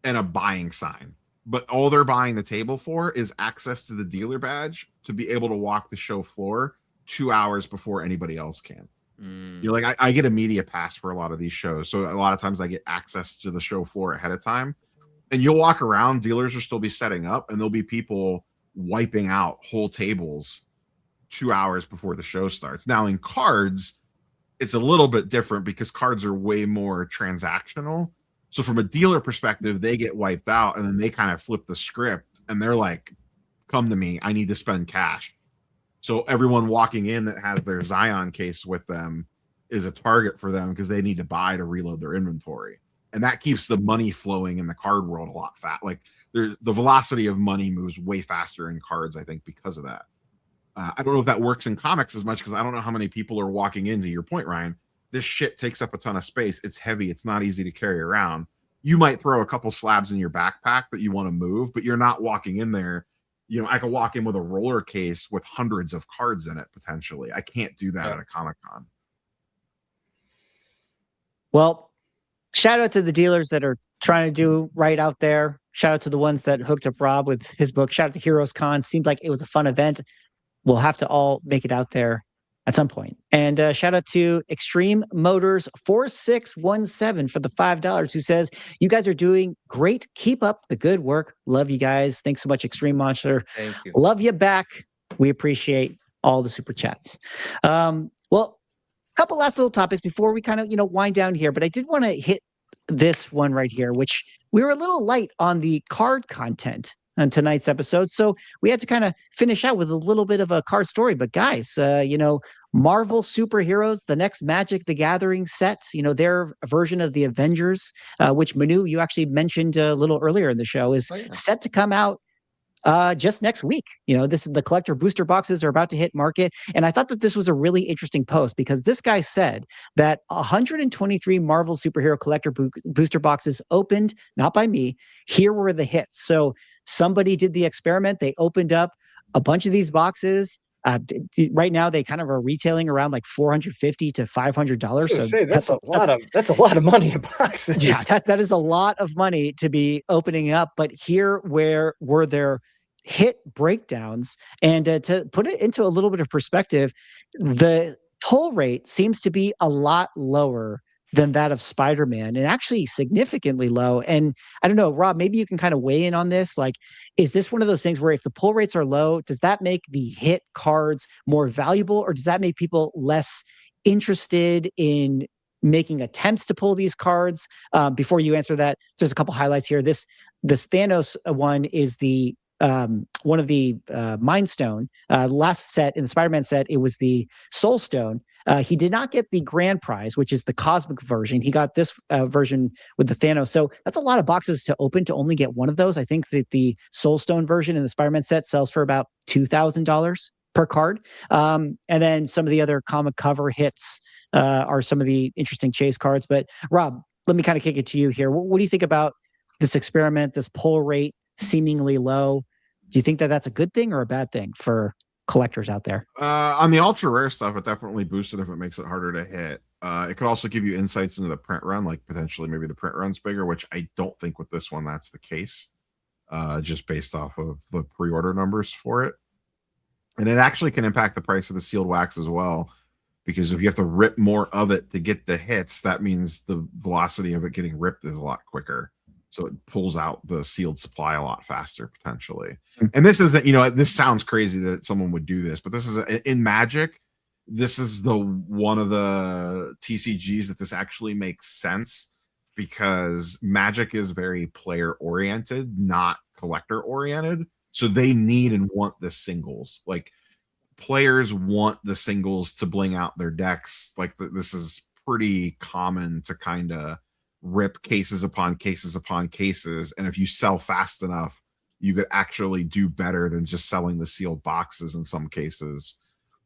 and a buying sign. But all they're buying the table for is access to the dealer badge to be able to walk the show floor 2 hours before anybody else can. Like I get a media pass for a lot of these shows, so a lot of times I get access to the show floor ahead of time, and you'll walk around, dealers will still be setting up, and there'll be people wiping out whole tables 2 hours before the show starts. Now in cards, it's a little bit different because cards are way more transactional. So from a dealer perspective, they get wiped out, and then they kind of flip the script, and they're like, come to me, I need to spend cash. So everyone walking in that has their Zion case with them is a target for them because they need to buy to reload their inventory. And that keeps the money flowing in the card world a lot fast. Like the velocity of money moves way faster in cards, I think, because of that. I don't know if that works in comics as much, because I don't know how many people are walking in. To your point, Ryan, this shit takes up a ton of space. It's heavy. It's not easy to carry around. You might throw a couple slabs in your backpack that you want to move, but you're not walking in there. I could walk in with a roller case with hundreds of cards in it, potentially. I can't do that at a Comic-Con. Well, shout out to the dealers that are trying to do right out there. Shout out to the ones that hooked up Rob with his book. Shout out to Heroes Con. Seemed like it was a fun event. We'll have to all make it out there at some point. And shout out to Extreme Motors 4617 for the $5, who says, you guys are doing great. Keep up the good work. Love you guys. Thanks so much, Extreme Monster. Thank you. Love you back. We appreciate all the super chats. Well, a couple last little topics before we kind of, wind down here, but I did want to hit this one right here, which we were a little light on the card content on tonight's episode. So we had to kind of finish out with a little bit of a card story. But guys, Marvel superheroes, the next Magic the Gathering set, their version of the Avengers, which Manu, you actually mentioned a little earlier in the show, is set to come out just next week. This is the collector booster boxes are about to hit market. And I thought that this was a really interesting post, because this guy said that 123 Marvel superhero collector booster boxes opened, not by me. Here were the hits. So somebody did the experiment. They opened up a bunch of these boxes. Right now, they kind of are retailing around like $450 to $500. So that's a lot of money in boxes. Yeah, that is a lot of money to be opening up. But here, where were their hit breakdowns? And to put it into a little bit of perspective, the toll rate seems to be a lot lower than that of Spider-Man, and actually significantly low. And I don't know, Rob, maybe you can kind of weigh in on this. Like, is this one of those things where if the pull rates are low, does that make the hit cards more valuable, or does that make people less interested in making attempts to pull these cards? Before you answer that, there's a couple highlights here. This Thanos one is the Mind Stone. Last set in the Spider-Man set, it was the Soul Stone. He did not get the grand prize, which is the cosmic version. He got this version with the Thanos. So that's a lot of boxes to open to only get one of those. I think that the Soul Stone version in the Spider-Man set sells for about $2,000 per card. And then some of the other comic cover hits are some of the interesting chase cards. But Rob, let me kind of kick it to you here. What do you think about this experiment, this pull rate seemingly low? Do you think that that's a good thing or a bad thing for collectors out there? On the ultra rare stuff, it definitely boosts it if it makes it harder to hit. It could also give you insights into the print run, like potentially maybe the print run's bigger, which I don't think with this one that's the case, just based off of the pre-order numbers for it. And it actually can impact the price of the sealed wax as well, because if you have to rip more of it to get the hits, that means the velocity of it getting ripped is a lot quicker. So it pulls out the sealed supply a lot faster potentially. And this isn't, this sounds crazy that someone would do this, but this is in Magic. This is the one of the TCGs that this actually makes sense, because Magic is very player oriented, not collector oriented. So they need and want the singles. Like, players want the singles to bling out their decks. Like, this is pretty common to kind of rip cases upon cases upon cases, and if you sell fast enough, you could actually do better than just selling the sealed boxes in some cases.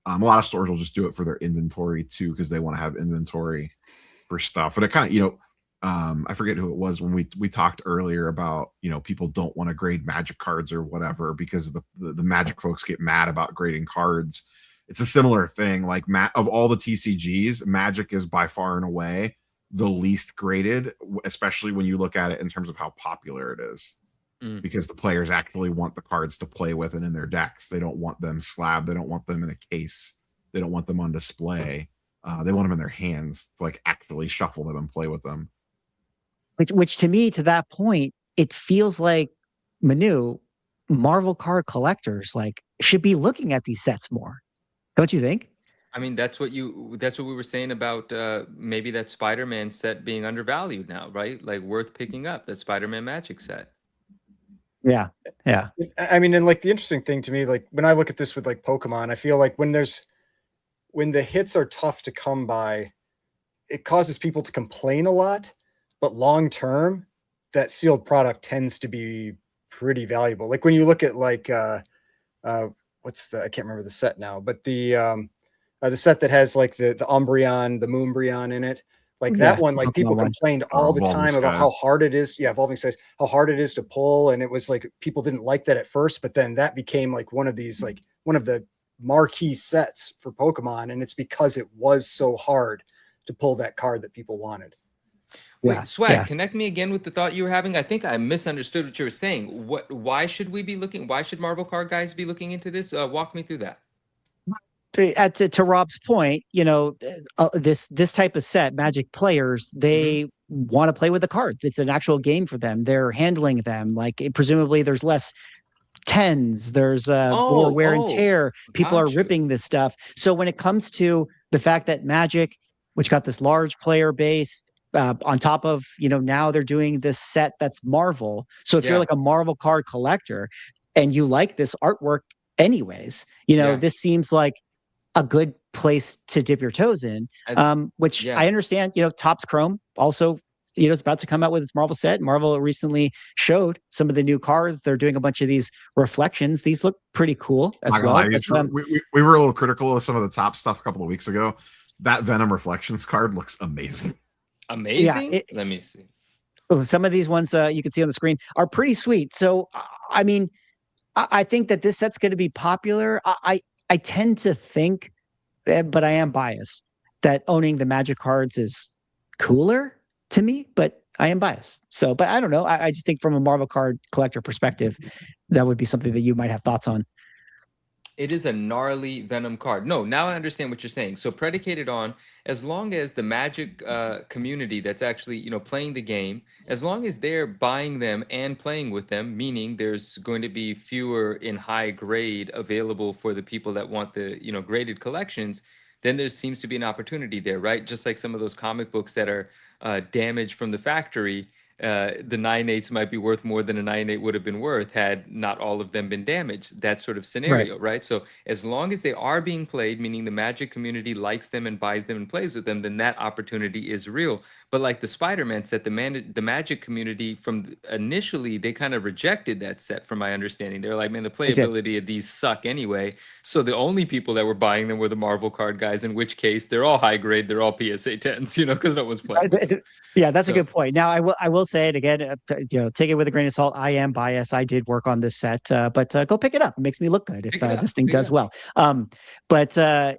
A lot of stores will just do it for their inventory too, because they want to have inventory for stuff. And it kind of, I forget who it was when we talked earlier about, people don't want to grade Magic cards or whatever because the Magic folks get mad about grading cards. It's a similar thing. Like, of all the TCGs, Magic is by far and away the least graded, especially when you look at it in terms of how popular it is, because the players actually want the cards to play with and in their decks. They don't want them slabbed. They don't want them in a case. They don't want them on display. They want them in their hands to like actually shuffle them and play with them. Which to me, to that point, it feels like Manu, Marvel card collectors like should be looking at these sets more. Don't you think? I mean, that's what we were saying about maybe that Spider-Man set being undervalued now, right? Like, worth picking up, that Spider-Man Magic set. Yeah. I mean, and like the interesting thing to me, like when I look at this with like Pokemon, I feel like when the hits are tough to come by, it causes people to complain a lot, but long term, that sealed product tends to be pretty valuable. Like when you look at like I can't remember the set now, but the set that has like the Umbreon, the Moonbreon in it, like that one, like people complained all the time about how hard it is. Yeah, Evolving Skies, how hard it is to pull, and it was like people didn't like that at first, but then that became like one of the marquee sets for Pokemon, and it's because it was so hard to pull that card that people wanted. Wait, Swag, connect me again with the thought you were having. I think I misunderstood what you were saying. Why should we be looking? Why should Marvel card guys be looking into this? Walk me through that. To Rob's point, this type of set, Magic players, they want to play with the cards. It's an actual game for them. They're handling them. Like, presumably there's less tens, there's more wear and tear. People are ripping this stuff. So when it comes to the fact that Magic, which got this large player base, on top of, now they're doing this set that's Marvel. So if you're like a Marvel card collector and you like this artwork anyways, this seems like a good place to dip your toes in, which I understand. Topps Chrome also, is about to come out with its Marvel set. Marvel recently showed some of the new cards. They're doing a bunch of these reflections. These look pretty cool as well. We were a little critical of some of the top stuff a couple of weeks ago. That Venom Reflections card looks amazing. Amazing? Yeah, let me see. Some of these ones you can see on the screen are pretty sweet. So, I mean, I think that this set's going to be popular. I tend to think, but I am biased, that owning the Magic cards is cooler to me, but I am biased. So, but I don't know. I just think from a Marvel card collector perspective, that would be something that you might have thoughts on. It is a gnarly Venom card. No, now I understand what you're saying. So predicated on, as long as the Magic community that's actually, playing the game, as long as they're buying them and playing with them, meaning there's going to be fewer in high grade available for the people that want the, graded collections, then there seems to be an opportunity there, right? Just like some of those comic books that are damaged from the factory, the 9/8 might be worth more than a 9/8 would have been worth had not all of them been damaged. That sort of scenario, right? So as long as they are being played, meaning the Magic community likes them and buys them and plays with them, then that opportunity is real. But like the Spider-Man set, the Magic community initially they kind of rejected that set, from my understanding. They're like, man, the playability of these suck anyway. So the only people that were buying them were the Marvel card guys. In which case, they're all high grade. They're all PSA 10s, because no one's playing. Yeah, that's a good point. Now, I will say it again. Take it with a grain of salt. I am biased. I did work on this set, but go pick it up. It makes me look good if this thing does well. But the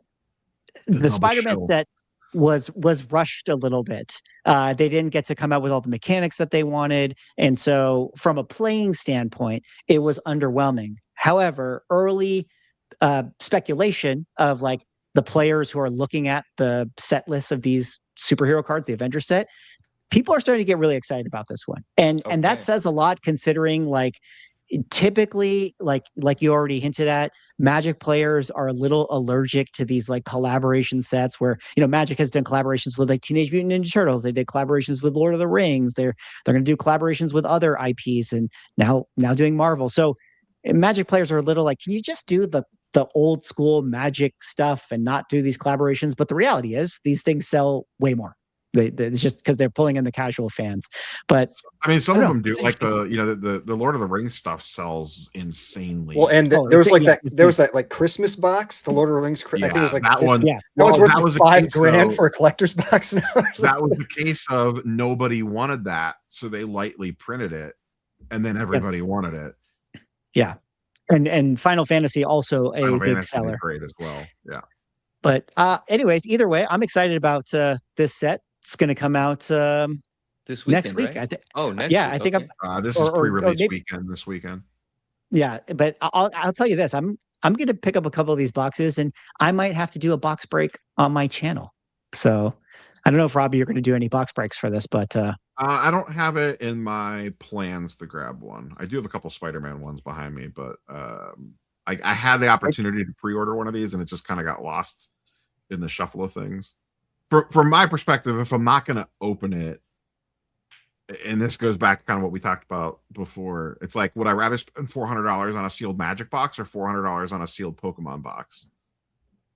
Spider-Man set was rushed a little bit. They didn't get to come out with all the mechanics that they wanted, and so from a playing standpoint, it was underwhelming. However, early speculation of like the players who are looking at the set lists of these superhero cards, the Avenger set, people are starting to get really excited about this one, and that says a lot, considering like typically, like you already hinted at, Magic players are a little allergic to these like collaboration sets where Magic has done collaborations with like Teenage Mutant Ninja Turtles. They did collaborations with Lord of the Rings. They're going to do collaborations with other IPs, and now doing Marvel. So Magic players are a little like, can you just do the old school Magic stuff and not do these collaborations? But the reality is these things sell way more. It's just because they're pulling in the casual fans. But I mean, some of them do, like the Lord of the Rings stuff sells insanely. Well, and there was that like Christmas box, the Lord of the Rings. I think it was like that one. Yeah, that was worth $5,000 for a collector's box. That was the case of nobody wanted that, so they lightly printed it, and then everybody wanted it. Yeah, and Final Fantasy also a big seller. Great as well. Yeah. But anyways, either way, I'm excited about this set. It's going to come out this weekend, next week. Right? I think. Oh, next. Yeah, week, I think this is pre-release weekend. This weekend. Yeah, but I'll tell you this: I'm going to pick up a couple of these boxes, and I might have to do a box break on my channel. So I don't know if Robbie, you're going to do any box breaks for this, but I don't have it in my plans to grab one. I do have a couple Spider-Man ones behind me, but I had the opportunity to pre-order one of these, and it just kind of got lost in the shuffle of things. From my perspective, if I'm not going to open it, and this goes back to kind of what we talked about before, it's like, would I rather spend $400 on a sealed Magic box or $400 on a sealed Pokemon box?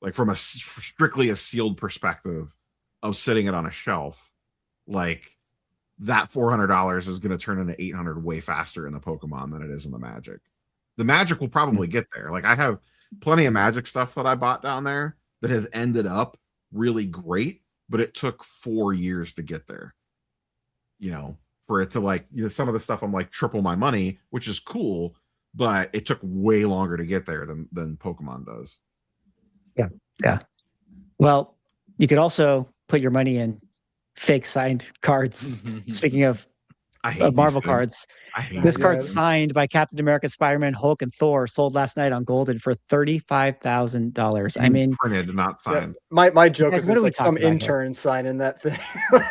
Like from strictly a sealed perspective of sitting it on a shelf, like that $400 is going to turn into $800 way faster in the Pokemon than it is in the Magic. The Magic will probably get there. Like I have plenty of Magic stuff that I bought down there that has ended up really great, but it took 4 years to get there. For it to like, some of the stuff I'm like triple my money, which is cool, but it took way longer to get there than Pokemon does. Yeah. Well, you could also put your money in fake signed cards. Speaking of Marvel cards, this card signed by Captain America, Spider-Man, Hulk, and Thor sold last night on Golden for $35,000. I mean, printed, not signed. Yeah, my joke is like some intern signing that thing.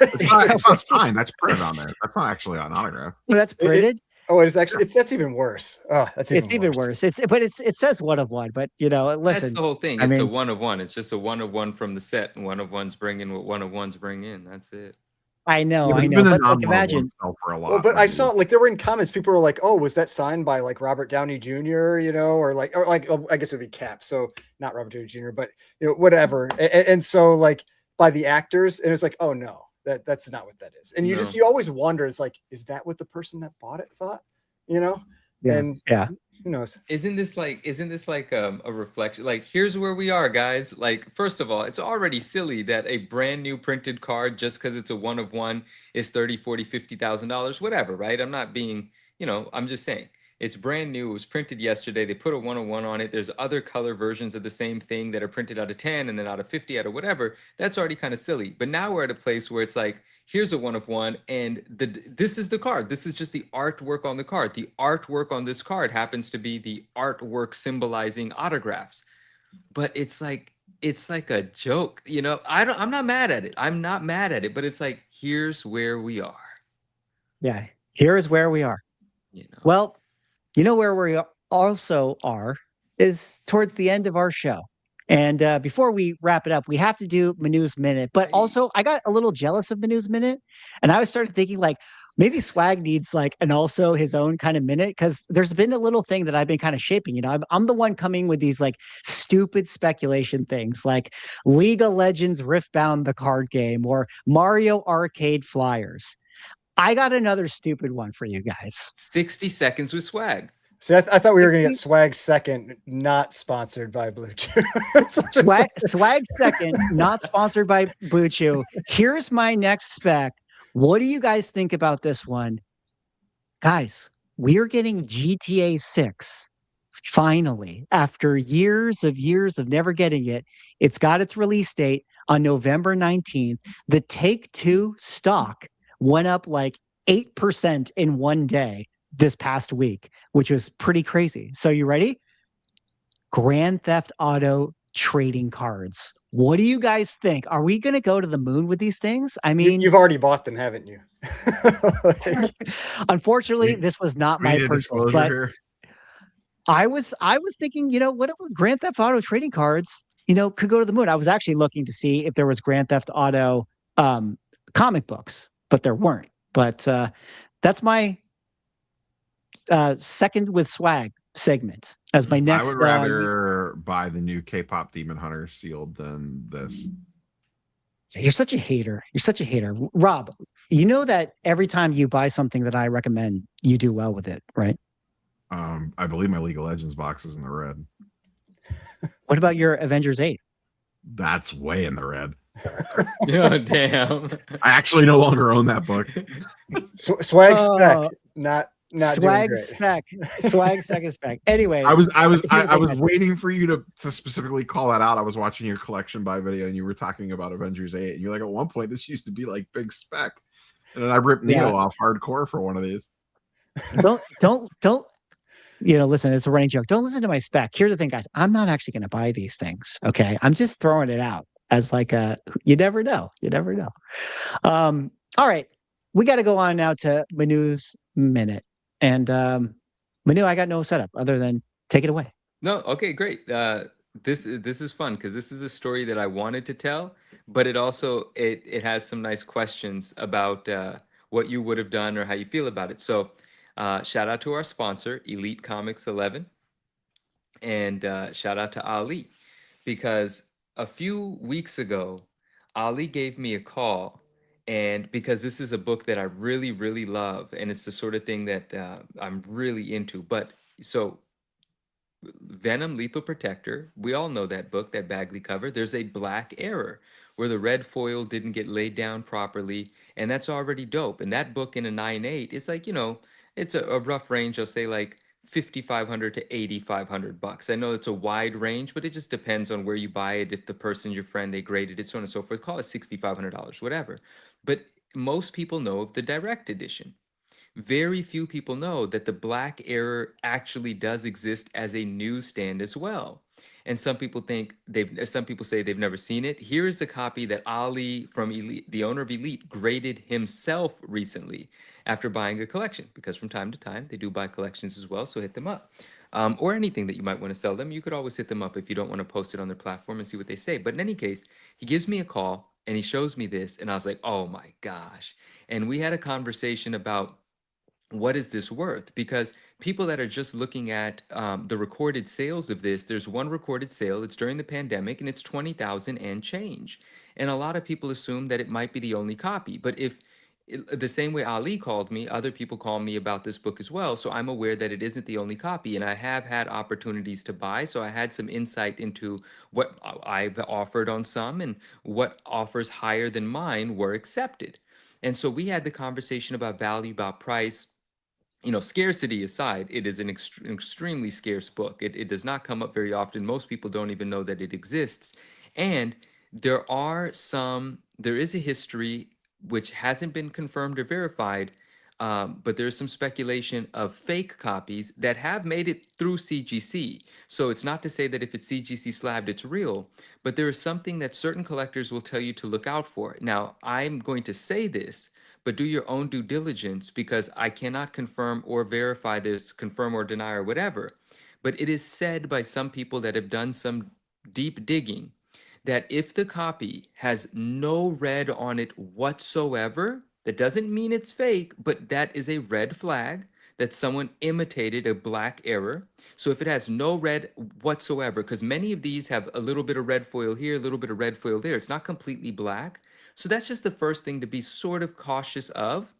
It's not signed. That's printed on there. That's not actually an autograph. That's printed. It is actually. That's even worse. Oh, it's even worse. It says one of one, but listen. That's the whole thing. It's a one of one. It's just a one of one from the set, and one of one's bringing what one of ones bring in. That's it. I know. But like, imagine. But I saw like there were in comments, people were like, "Oh, was that signed by like Robert Downey Jr.?" Or I guess it would be Cap, so not Robert Downey Jr., but whatever. And so like by the actors, and it's like, oh no, that's not what that is. And you always wonder, it's like, is that what the person that bought it thought? Yeah. And yeah. Who knows? Isn't this like a reflection? Like, here's where we are, guys. Like, first of all, it's already silly that a brand new printed card, just because it's a one of one, is $30,000, $40,000, $50,000, whatever, right? I'm not being, I'm just saying it's brand new. It was printed yesterday. They put a one of one on it. There's other color versions of the same thing that are printed out of 10 and then out of 50 out of whatever. That's already kind of silly. But now we're at a place where it's like, here's a one of one, and this is the card. This is just the artwork on the card. The artwork on this card happens to be the artwork symbolizing autographs. But it's like a joke, I'm not mad at it. I'm not mad at it, but it's like, here's where we are. Yeah, here is where we are. Well, where we also are is towards the end of our show. And before we wrap it up, we have to do Manu's Minute. But also, I got a little jealous of Manu's Minute. And I started thinking, like, maybe Swag needs like and also his own kind of minute, because there's been a little thing that I've been kind of shaping. I'm the one coming with these like stupid speculation things like League of Legends Riftbound the card game or Mario Arcade Flyers. I got another stupid one for you guys. 60 seconds with Swag. See, I thought we were going to get Swag second, not sponsored by Blue Chew. Swag second, not sponsored by Blue Chew. Here's my next spec. What do you guys think about this one? Guys, we are getting GTA 6 finally after years of never getting it. It's got its release date on November 19th. The Take-Two stock went up like 8% in one day this past week, which was pretty crazy. So you ready? Grand Theft Auto trading cards. What do you guys think? Are we going to go to the moon with these things? I mean, you've already bought them, haven't you? Unfortunately, this was not my purchase, but here. I was thinking, what Grand Theft Auto trading cards, could go to the moon. I was actually looking to see if there was Grand Theft Auto comic books, but there weren't. But that's my second with Swag segment as my next. I would rather buy the new K-pop Demon Hunter sealed than this. You're such a hater. You're such a hater. Rob, you know that every time you buy something that I recommend, you do well with it, right? I believe my League of Legends box is in the red. What about your Avengers 8? That's way in the red. Oh, damn. I actually no longer own that book. Swag spec, not Swag doing spec. Swag second spec. Anyways, I was waiting for you to specifically call that out. I was watching your collection buy video and you were talking about Avengers 8 and you're like, at one point this used to be like big spec. And then I ripped Neo off hardcore for one of these. Don't listen, it's a running joke. Don't listen to my spec. Here's the thing, guys. I'm not actually going to buy these things. Okay. I'm just throwing it out as like you never know. You never know. All right. We got to go on now to Manu's minute. And Manu, I got no setup other than take it away. No, okay, great. This is fun because this is a story that I wanted to tell, but it also it has some nice questions about what you would have done or how you feel about it. So shout out to our sponsor, Elite Comics 11, and shout out to Ali, because a few weeks ago, Ali gave me a call. And because this is a book that I really, really love, and it's the sort of thing that I'm really into. But so Venom Lethal Protector, we all know that book, that Bagley cover. There's a black error where the red foil didn't get laid down properly. And that's already dope. And that book in a 9.8, it's like, it's a rough range. I'll say like $5,500 to $8,500. I know it's a wide range, but it just depends on where you buy it. If the person, your friend, they graded it, so on and so forth. Call it $6,500, whatever. But most people know of the direct edition. Very few people know that the black error actually does exist as a newsstand as well. And some people say they've never seen it. Here is the copy that Ali from Elite, the owner of Elite, graded himself recently after buying a collection, because from time to time they do buy collections as well. So hit them up. Or anything that you might want to sell them. You could always hit them up if you don't want to post it on their platform and see what they say. But in any case, he gives me a call and he shows me this and I was like, oh my gosh. And we had a conversation about what is this worth? Because people that are just looking at the recorded sales of this, there's one recorded sale, it's during the pandemic, and it's 20,000 and change. And a lot of people assume that it might be the only copy. But if the same way Ali called me, other people call me about this book as well. So I'm aware that it isn't the only copy. And I have had opportunities to buy. So I had some insight into what I've offered on some and what offers higher than mine were accepted. And so we had the conversation about value, about price. Scarcity aside, it is an extremely scarce book. It does not come up very often. Most people don't even know that it exists. And there is a history which hasn't been confirmed or verified, but there's some speculation of fake copies that have made it through CGC. So it's not to say that if it's CGC slabbed, it's real, but there is something that certain collectors will tell you to look out for. Now, I'm going to say this, but do your own due diligence, because I cannot confirm or verify this, confirm or deny or whatever. But it is said by some people that have done some deep digging that if the copy has no red on it whatsoever, That doesn't mean it's fake, but that is a red flag that someone imitated a black error. So if it has no red whatsoever, because many of these have a little bit of red foil here, a little bit of red foil there, it's not completely black. So that's just the first thing to be sort of cautious of.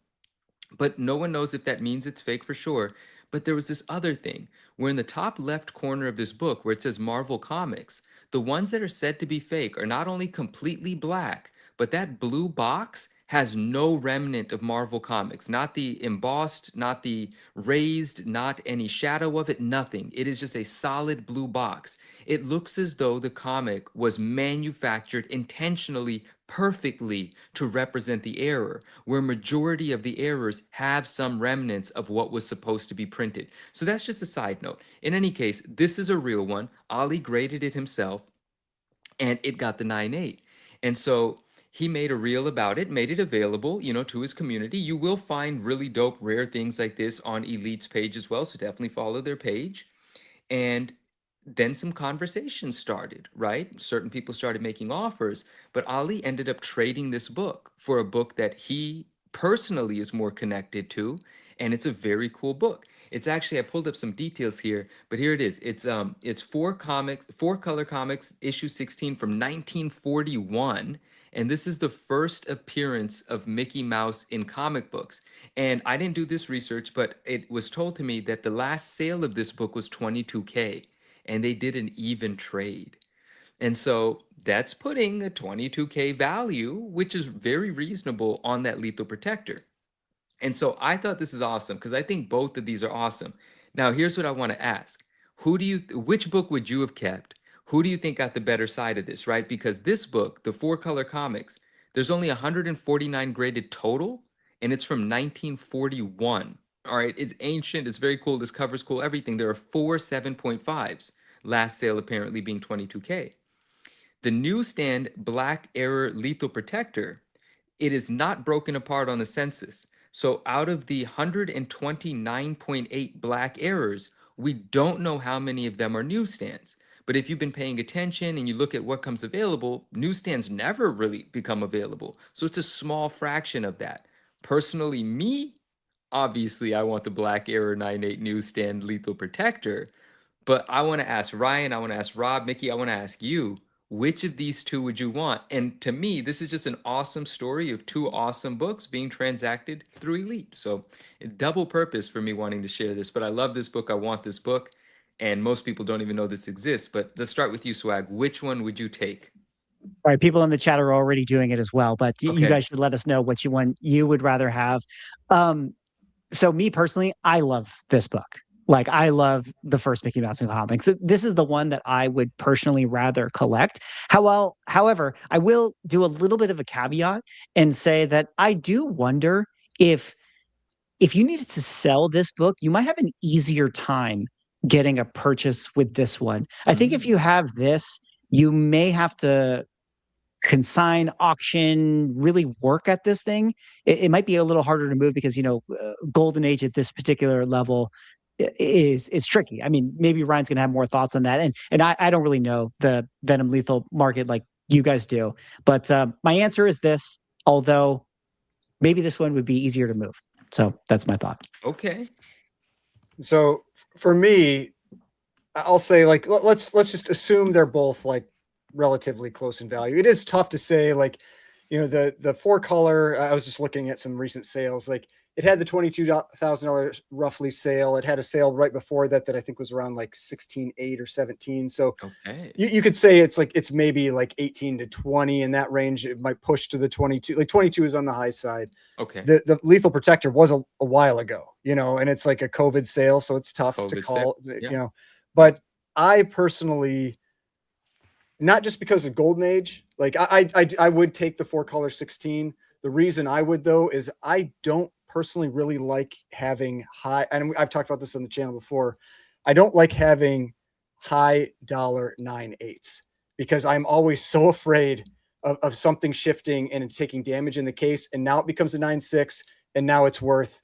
But no one knows if that means it's fake for sure. But there was this other thing where in the top left corner of this book where it says Marvel Comics, the ones that are said to be fake are not only completely black, but that blue box has no remnant of Marvel Comics, not the embossed, not the raised, not any shadow of it, nothing. It is just a solid blue box. It looks as though the comic was manufactured intentionally, perfectly to represent the error, where majority of the errors have some remnants of what was supposed to be printed. So that's just a side note. In any case, this is a real one. Ali graded it himself, and it got the 9.8. And so he made a reel about it, made it available, to his community. You will find really dope, rare things like this on Elite's page as well, so definitely follow their page. And then some conversations started, right? Certain people started making offers, but Ali ended up trading this book for a book that he personally is more connected to, and it's a very cool book. It's actually, I pulled up some details here, but here it is. It's Four Color Comics issue 16 from 1941. And this is the first appearance of Mickey Mouse in comic books. And I didn't do this research, but it was told to me that the last sale of this book was $22K, and they did an even trade. And so that's putting a $22K value, which is very reasonable, on that Lethal Protector. And so I thought this is awesome because I think both of these are awesome. Now, here's what I want to ask. Which book would you have kept? Who do you think got the better side of this, right? Because this book, the Four Color Comics, there's only 149 graded total, and it's from 1941. All right, it's ancient, it's very cool, this cover's cool, everything. There are 4 7.5s, last sale apparently being 22K. The newsstand Black Error Lethal Protector, it is not broken apart on the census. So out of the 129.8 black errors, we don't know how many of them are newsstands. But if you've been paying attention and you look at what comes available, newsstands never really become available. So it's a small fraction of that. Personally, me, obviously, I want the Black Error 9.8 newsstand Lethal Protector. But I want to ask Ryan, I want to ask Rob, Mickey, I want to ask you, which of these two would you want? And to me, this is just an awesome story of two awesome books being transacted through Elite. So double purpose for me wanting to share this, but I love this book. I want this book. And most people don't even know this exists. But let's start with you, Swag. Which one would you take? All right, people in the chat are already doing it as well, but you Okay. guys should let us know which one you would rather have. So me personally, I love this book. Like, I love the first Mickey Mouse in comics. This is the one that I would personally rather collect. However, I will do a little bit of a caveat and say that I do wonder if you needed to sell this book, you might have an easier time getting a purchase with this one. I think if you have this, you may have to consign, auction, really work at this thing. It might be a little harder to move because, golden age at this particular level is tricky. I mean, maybe Ryan's gonna have more thoughts on that. And I don't really know the Venom Lethal market like you guys do. But my answer is this, although maybe this one would be easier to move. So that's my thought. Okay. So for me, I'll say, like, let's just assume they're both like relatively close in value. It is tough to say, like, the Four Color, I was just looking at some recent sales, like it had the $22,000 roughly sale. It had a sale right before that I think was around like 16.8 or 17. So Okay. you could say it's maybe like 18 to 20 in that range. It might push to the 22. Like 22 is on the high side. Okay. The Lethal Protector was a while ago, and it's like a COVID sale, so it's tough to call, yeah. But I personally, not just because of Golden Age, like I would take the Four Color 16. The reason I would, though, is I don't personally really like having high, and I've talked about this on the channel before, I don't like having high dollar 9.8s because I'm always so afraid of something shifting and taking damage in the case. And now it becomes a 9.6 and now it's worth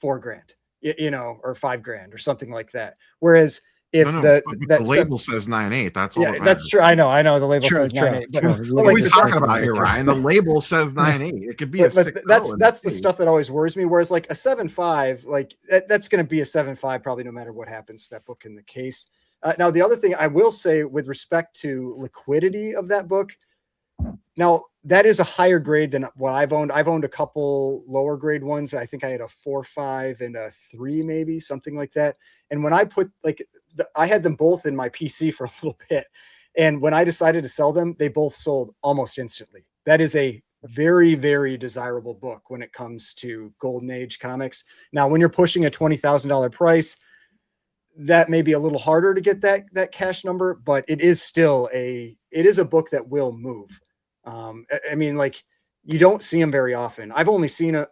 $4,000, or $5,000 or something like that. Whereas if No, the but that the label says 9.8. That's all. yeah, that that's matters. true. I know the label True, says true, 9.8, but, true. but Look What are at we the talking second about one. here, Ryan? The label says 9.8. It could be a but 6.0. that's the stuff that always worries me. Whereas like a 7.5, like that's going to be a 7.5 probably no matter what happens to that book in the case. Now the other thing I will say with respect to liquidity of that book, now that is a higher grade than what I've owned. I've owned a couple lower grade ones. I think I had a 4.5 and a 3, maybe something like that. And when I put I had them both in my PC for a little bit. And when I decided to sell them, they both sold almost instantly. That is a very, very desirable book when it comes to Golden Age comics. Now, when you're pushing a $20,000 price, that may be a little harder to get that cash number, but it is still a book that will move. I mean, like, you don't see them very often. I've only seen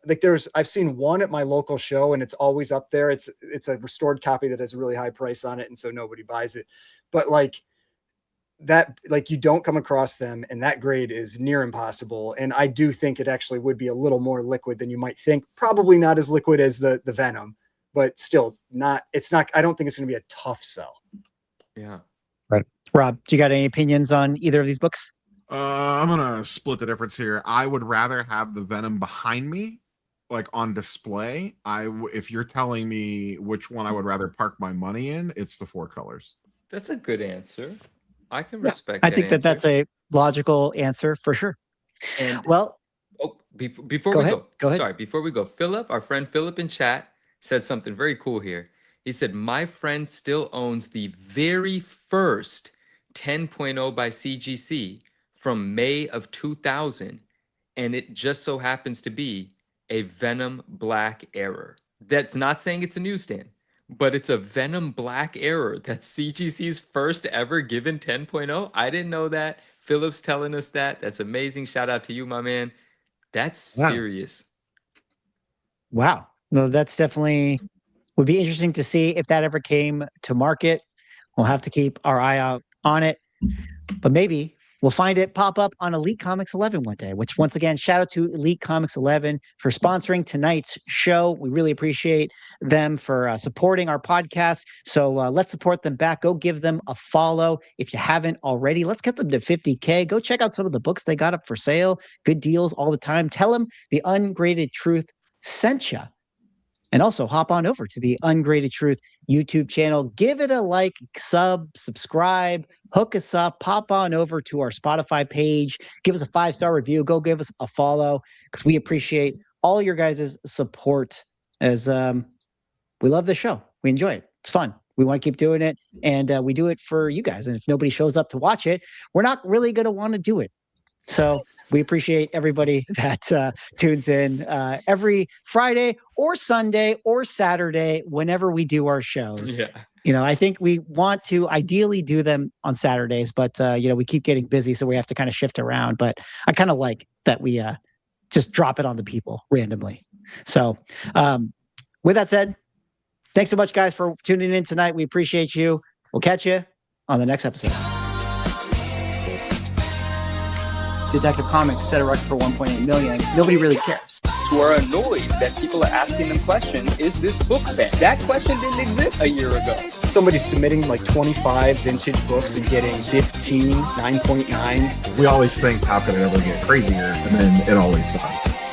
I've seen one at my local show, and it's always up there. It's a restored copy that has a really high price on it, and so nobody buys it. But like that, like, you don't come across them, and that grade is near impossible. And I do think it actually would be a little more liquid than you might think. Probably not as liquid as the Venom, but still not. It's not. I don't think it's going to be a tough sell. Yeah. Right. Rob, do you got any opinions on either of these books? I'm gonna split the difference here. I would rather have the Venom behind me, like on display. If you're telling me which one I would rather park my money in, it's the 4 colors. That's a good answer. I can Yeah, respect I that think that that's answer. a logical answer for sure. And Well, before Go we ahead, go ahead. sorry, before we go, Philip, our friend Philip in chat said something very cool here. He said, my friend still owns the very first 10.0 by CGC from May of 2000, and it just so happens to be a Venom Black Error. That's not saying it's a newsstand, but it's a Venom Black Error. That's CGC's first ever given 10.0. I didn't know that. Philip's telling us that. That's amazing. Shout out to you, my man. That's Wow. serious. wow. No, that's definitely would be interesting to see if that ever came to market. We'll have to keep our eye out on it, but maybe we'll find it pop up on Elite Comics 11 one day, which once again, shout out to Elite Comics 11 for sponsoring tonight's show. We really appreciate them for supporting our podcast. So let's support them back. Go give them a follow. If you haven't already, let's get them to 50K. Go check out some of the books they got up for sale. Good deals all the time. Tell them the Ungraded Truth sent you. And also hop on over to the Ungraded Truth YouTube channel. Give it a like, subscribe, hook us up, pop on over to our Spotify page, give us a 5-star review, go give us a follow, because we appreciate all your guys' support as we love the show. We enjoy it. It's fun. We want to keep doing it, and we do it for you guys. And if nobody shows up to watch it, we're not really going to want to do it. So we appreciate everybody that tunes in every Friday or Sunday or Saturday whenever we do our shows. Yeah. You know, I think we want to ideally do them on Saturdays, but you know, we keep getting busy, so we have to kind of shift around. But I kind of like that we just drop it on the people randomly. So with that said, thanks so much, guys, for tuning in tonight. We appreciate you. We'll catch you on the next episode. Detective Comics set a record for 1.8 million. Nobody really cares. Who are annoyed that people are asking them questions, is this book banned? That question didn't exist a year ago. Somebody's submitting like 25 vintage books and getting 15 9.9s. We always think, how could it ever get crazier? And then it always does.